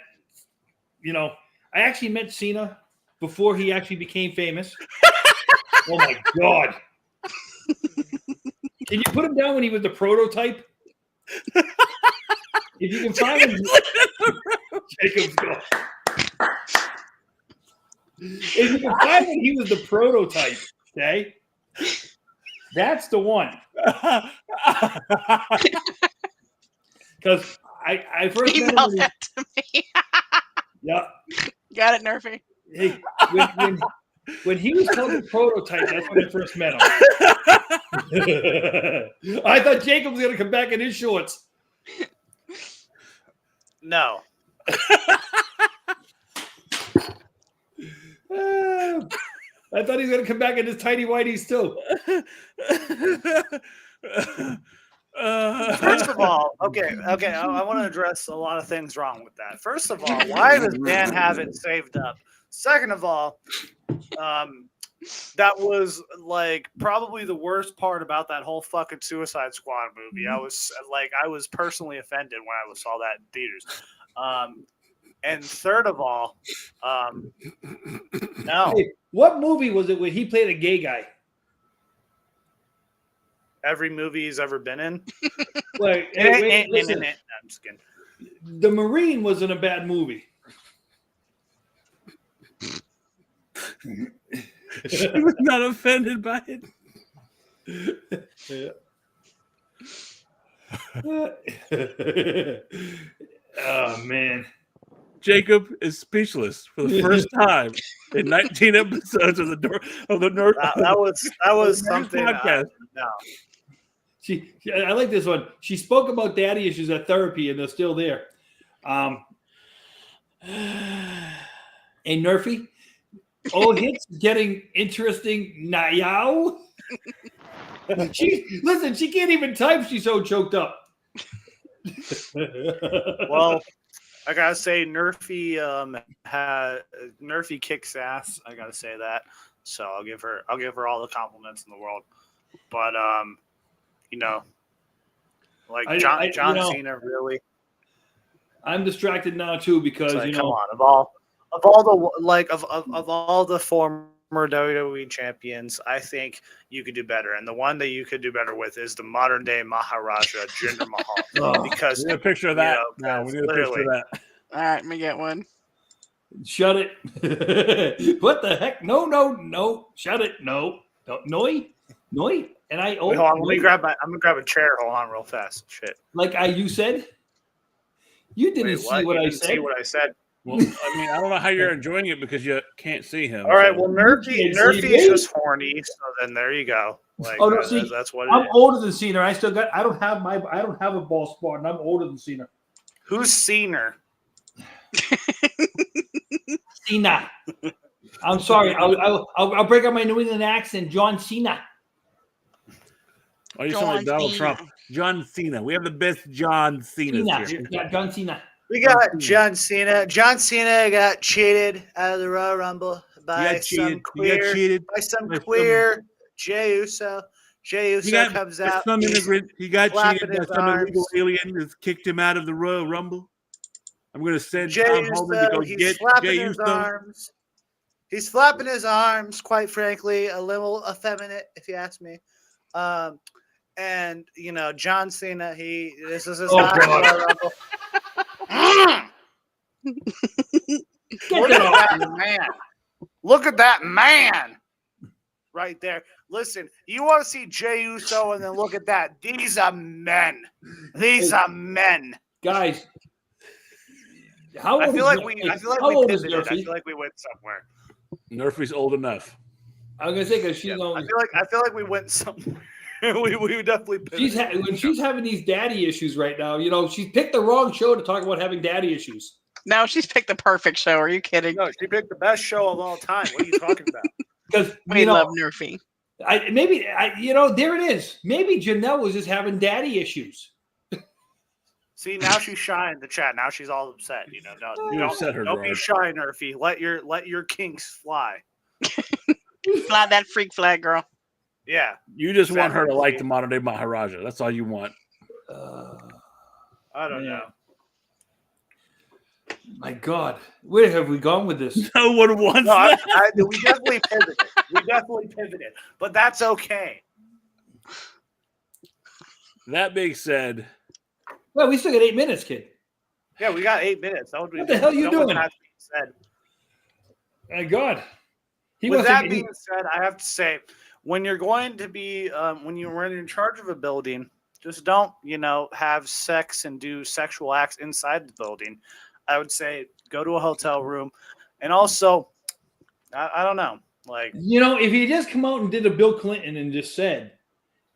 S3: I actually met Cena before he actually became famous. Oh my God. Can you put him down when he was the prototype? If you can find him, Jacob's gone. If you can find him, he was the prototype. Okay, that's the one. Because I first
S7: Email that to me.
S3: Yeah,
S7: got it, Nerfy.
S3: Hey, when he was called the prototype, that's when I first met him. I thought Jacob was going to come back in his shorts.
S4: No.
S3: I thought he was going to come back in his tighty whities too.
S4: First of all, okay. I want to address a lot of things wrong with that. First of all, why does Dan have it saved up? Second of all, that was probably the worst part about that whole fucking Suicide Squad movie. I was personally offended when I saw that in theaters. And third of all, no.
S3: Hey, what movie was it where he played a gay guy?
S4: Every movie he's ever been in.
S3: Listen,
S4: I'm just kidding.
S3: The Marine wasn't a bad movie.
S5: She was not offended by it.
S3: Yeah. Oh man.
S5: Jacob is speechless for the first time in 19 episodes of the North.
S4: That was something.
S5: Podcast.
S4: No.
S3: I like this one. She spoke about daddy issues at therapy, and they're still there. Hey, Nerfy. Oh, hits getting interesting now. She can't even type. She's so choked up.
S4: Well, I gotta say, Nerfy Nerfy kicks ass. I gotta say that. So I'll give her all the compliments in the world. But like John Cena, really.
S3: I'm distracted now too because
S4: like, come on, of all the former WWE champions, I think you could do better. And the one that you could do better with is the modern day Maharaja, Jinder Mahal. Because
S5: we need a picture of that. No, we need a picture of that.
S7: All right, let me get one.
S3: Shut it. What the heck? No. Shut it. No. Noi. And I
S4: Wait, hold on, I'm gonna grab a chair. Hold on real fast. Shit.
S3: You said? You didn't see what I said.
S4: See what I said.
S5: Well, I mean, I don't know how you're enjoying it because you can't see him.
S4: All right, well, Nerfy's just horny, so then there you go. Like,
S3: oh no, see,
S4: that's what
S3: I'm older than Cena. I don't have a ball spot, and I'm older than Cena.
S4: Who's Cena?
S3: Cena. I'm sorry. I'll break out my New England accent. John Cena.
S5: Oh, you sound like Donald Trump. John Cena. We have the best John Cena.
S3: Yeah, John Cena.
S4: We got John Cena. John Cena got cheated out of the Royal Rumble by some queer Jey Uso. Jey Uso comes out.
S5: Some immigrant. He got cheated by some illegal alien that kicked him out of the Royal Rumble. I'm going to send Tom Holman to go get Jey Uso.
S4: He's flapping his arms, quite frankly, a little effeminate, if you ask me. And John Cena, this is his last Royal Rumble. Look at that man. Look at that man right there. Listen, you want to see Jey Uso and then look at that. These are men. These are men.
S3: Guys,
S4: I feel like we pivoted. I feel like we went somewhere.
S5: Nerfy's old enough.
S3: I was gonna say because she's
S4: I feel like we went somewhere. we definitely pivoted.
S3: She's having these daddy issues right now. She's picked the wrong show to talk about having daddy issues.
S7: No, she's picked the perfect show. Are you kidding?
S4: No, she picked the best show of all time. What are you talking about?
S7: Because we love Nerfy.
S3: There it is. Maybe Janelle was just having daddy issues.
S4: See, now she's shy in the chat. Now she's all upset. Don't be shy, Nerfy. Let your kinks fly.
S7: Fly that freak flag, girl.
S4: Yeah.
S5: You just want her to like the modern day Maharaja. That's all you want.
S4: I don't know.
S3: My God, where have we gone with this?
S5: No one wants that.
S4: We definitely pivoted. But that's okay.
S5: That being said.
S3: Well, we still got 8 minutes, kid.
S4: Yeah, we got 8 minutes.
S3: What the hell are you doing?
S4: Said.
S3: My God.
S4: With that being said, I have to say, when you're going to be, when you're in charge of a building, just don't, have sex and do sexual acts inside the building. I would say go to a hotel room. And also, I don't know.
S3: If he just come out and did a Bill Clinton and just said,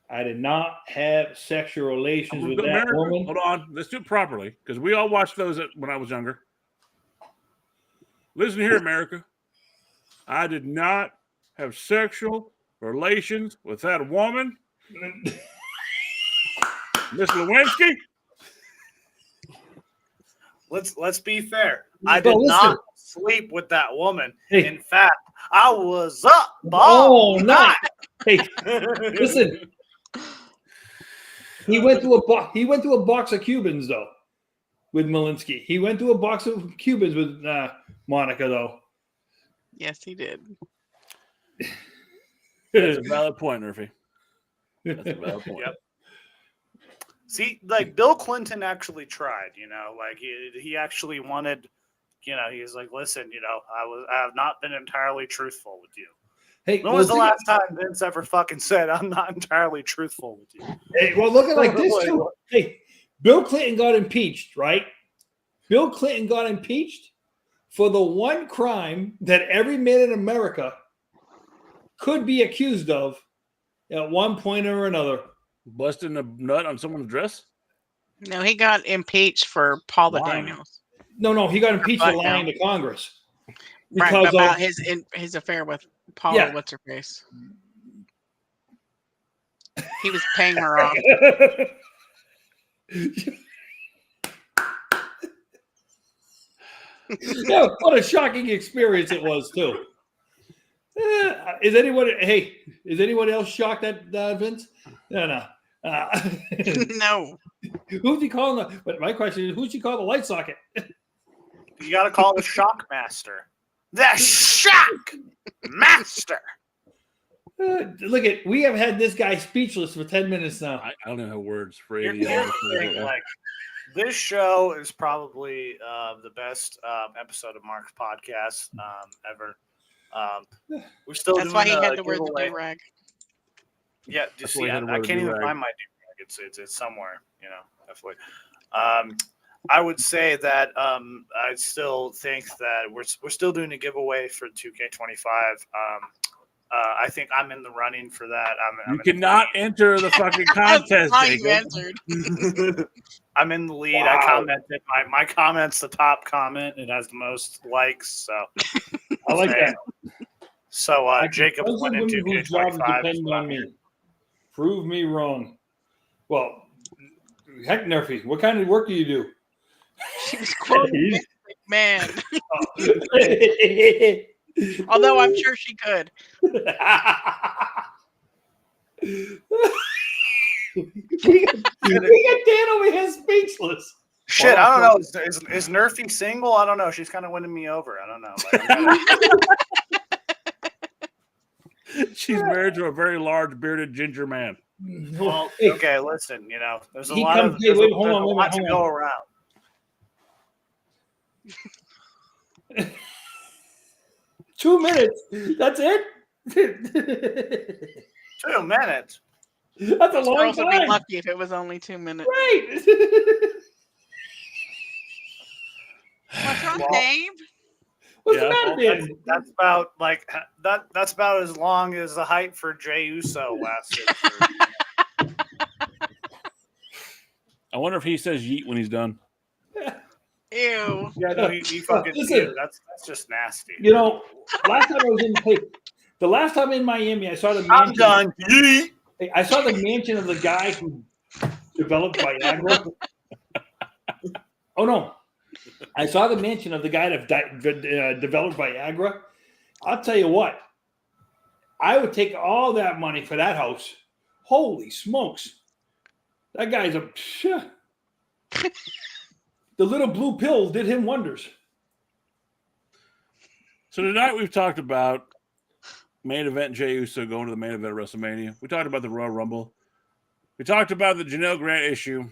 S3: I did not have sexual relations with that woman.
S5: Hold on. Let's do it properly because we all watched those when I was younger. Listen here, America. I did not have sexual relations with that woman. Miss Lewinsky.
S4: Let's be fair. I did not sleep with that woman. Hey. In fact, I was up all night.
S3: Hey, listen. He went to a box of Cubans though, with Malinsky. He went to a box of Cubans with Monica though.
S7: Yes, he did.
S5: That's a valid point, Nerfy. That's a valid point. Yep.
S4: See, Bill Clinton actually tried, he actually wanted, he's like, listen, I have not been entirely truthful with you.
S3: Hey,
S4: When was the last time Vince ever fucking said, I'm not entirely truthful with you?
S3: Hey, well, look at like this too. Hey, Bill Clinton got impeached, right? Bill Clinton got impeached for the one crime that every man in America could be accused of at one point or another.
S5: Busting a nut on someone's dress?
S7: No, he got impeached for Paula
S5: Lying.
S7: Daniels.
S3: No, he got impeached for
S7: But
S3: lying
S7: no.
S3: to Congress.
S7: Right,
S3: Because
S7: about
S3: of,
S7: his affair with Paula,
S3: Yeah.
S7: what's her face? He was paying her off.
S3: Yeah, what a shocking experience it was too. Is anyone else shocked at Vince? No.
S7: No.
S3: Who's he calling? But my question is, who's he call the light socket?
S4: You got to call the shock master. The shock master.
S3: Look at, we have had this guy speechless for 10 minutes now.
S5: I don't have words for
S4: Here's
S5: 80
S4: the thing, like, this show is probably the best episode of Mark's podcast ever. We're still
S7: That's
S4: doing
S7: why he
S4: a
S7: had to wear the
S4: giveaway.
S7: do-rag.
S4: Yeah, you
S5: That's
S4: see,
S5: why he
S4: I
S5: had to wear the
S4: can't even
S5: do-rag.
S4: find my do-rag. It's somewhere, definitely. I would say that I still think that we're still doing a giveaway for 2K25. I think I'm in the running for that. I'm
S5: You cannot enter the fucking contest,
S7: Why you
S5: Jacob.
S4: answered. I'm in the lead.
S5: Wow.
S4: I commented. My comment's the top comment. It has the most likes. So
S3: I like that.
S4: So Jacob went into
S3: whose jobs
S4: K25.
S3: depend on me. Prove me wrong. Well, heck, Nerfy, what kind of work do you do?
S7: She was quoting man. Although I'm sure she could.
S3: we got Dan over here speechless.
S4: Shit, I don't know. Is Nerfy single? I don't know. She's kind of winning me over. I don't know.
S5: She's married to a very large bearded ginger man.
S4: Well,
S3: Hey,
S4: okay, listen. There's a
S3: He
S4: lot
S3: comes-
S4: of
S3: hey,
S4: there's a-
S3: wait, hold
S4: there's
S3: on,
S4: a
S3: wait,
S4: lot to
S3: hold
S4: go
S3: on.
S4: around.
S3: 2 minutes. That's it.
S4: 2 minutes.
S3: That's a long
S7: Girls would be
S3: time.
S7: lucky if it was only 2 minutes.
S3: Right.
S7: What's wrong,
S4: Well,
S7: Dave?
S3: What's
S5: Yeah.
S3: the matter, Dan?
S4: That's about that's about as long as the height for Jey Uso lasted. For,
S5: I wonder if he says yeet when he's done.
S7: Ew.
S4: yeah, no, you fucking
S3: Listen.
S4: do. That's just nasty.
S3: Last time I was the last time in Miami, I saw the
S4: I'm
S3: mansion.
S4: done. Yeet.
S3: I saw the mansion of the guy who developed Viagra. Oh no, I saw the mansion of the guy that developed Viagra. I'll tell you what, I would take all that money for that house. Holy smokes, that guy's a. The little blue pill did him wonders.
S5: So tonight we've talked about main event Jey Uso going to the main event of WrestleMania. We talked about the Royal Rumble. We talked about the Janel Grant issue.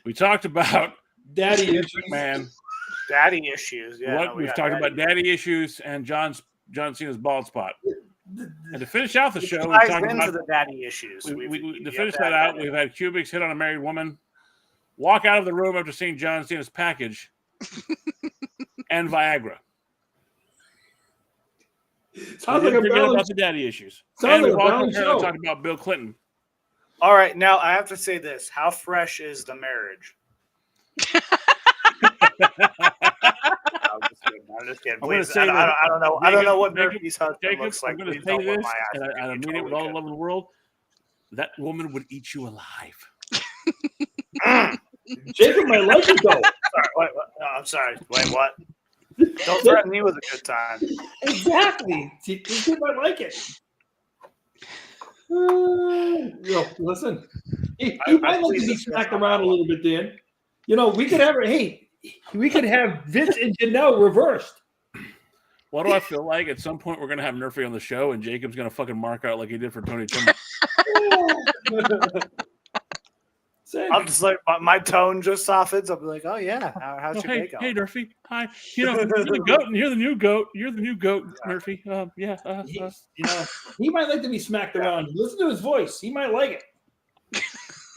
S5: We talked about
S3: Daddy
S5: Vince
S3: issues.
S5: McMahon.
S4: Daddy issues. Yeah,
S5: We've talked about daddy issues and John Cena's bald spot. And to finish out the show, we
S4: ties
S5: talked
S4: into
S5: about
S4: the daddy issues.
S5: to
S4: You
S5: finish
S4: have to
S5: that
S4: have
S5: out. We've had Cubics hit on a married woman, walk out of the room after seeing John Cena's package, and Viagra.
S3: Sounds
S5: We
S3: like a
S5: didn't forget about
S3: balance.
S5: the daddy issues.
S3: Sounds
S5: And
S3: like
S5: we've
S3: a
S5: also
S3: balanced
S5: heard
S3: show.
S5: talk about Bill Clinton.
S4: All right, now I have to say this: how fresh is the marriage? I'm just kidding.
S5: I'm gonna
S4: Please,
S5: say
S4: I
S5: that-
S4: don't know. I don't know what
S5: Jacob,
S4: Murphy's husband
S5: Jacob,
S4: looks like.
S5: I'm going to
S4: Please
S5: say
S4: don't put
S5: this,
S4: my ass
S5: and
S4: in
S5: I
S4: it.
S5: mean it with
S4: Totally
S5: all the
S4: could.
S5: love in the world. That woman would eat you alive.
S3: Jacob might like it though.
S4: Sorry, wait, no, I'm sorry. Wait, what? Don't threaten me with a good time.
S3: Exactly. Jacob might like it. Listen, he might like to be smacked around a little bit, Dan. We could have we could have Vince and Janelle reversed.
S5: What do I feel like? At some point, we're going to have Nerfy on the show, and Jacob's going to fucking mark out like he did for Tony Kimmel.
S4: I'm just like my tone just softens. I'll be like, oh yeah, how's your day going?
S5: Hey, Murphy. Hi. You're the goat, and you're the new goat. You're the new goat, Murphy. Yeah.
S3: He might like to be smacked around. Listen to his voice. He might like it.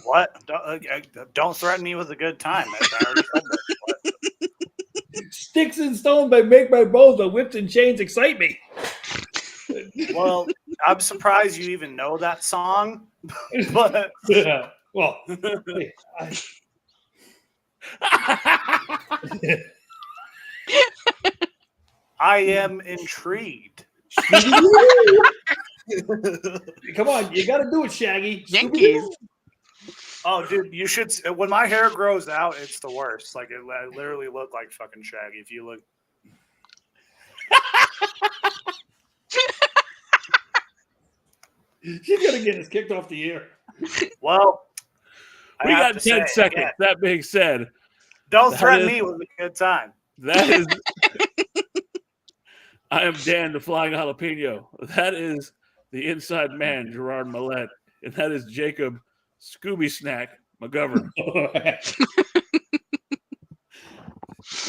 S4: What? Don't threaten me with a good time. I already said that.
S3: Sticks and stones may break my bones, but whips and chains excite me.
S4: Well, I'm surprised you even know that song. But
S3: Yeah. Well,
S4: I am intrigued.
S3: come on, you got to do it, Shaggy.
S7: Yankees.
S4: Oh, dude, you should. When my hair grows out, it's the worst. Like, I literally look like fucking Shaggy. If you look.
S3: She's gonna get us kicked off the air.
S4: Well, I
S5: We
S4: have
S5: got
S4: to
S5: 10
S4: say,
S5: seconds.
S4: again,
S5: That being said,
S4: don't threaten me with a good time.
S5: that is. I am Dan, the Flying Jalapeno. That is the inside man, Gerard Millette. And that is Jacob Scooby Snack McGovern.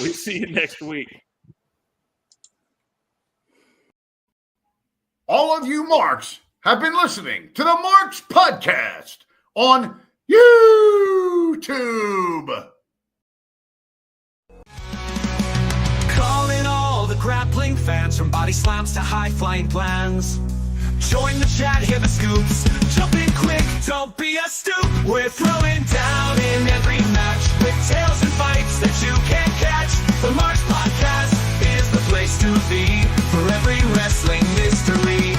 S5: We see you next week.
S2: All of you Marks have been listening to the Marks Podcast on YouTube.
S1: Calling all the grappling fans, from body slams to high-flying plans. Join the chat, hear the scoops. Jump in quick, don't be a stoop. We're throwing down in every match with tales and fights that you can't catch. The Marks Podcast is the place to be for every wrestling mystery.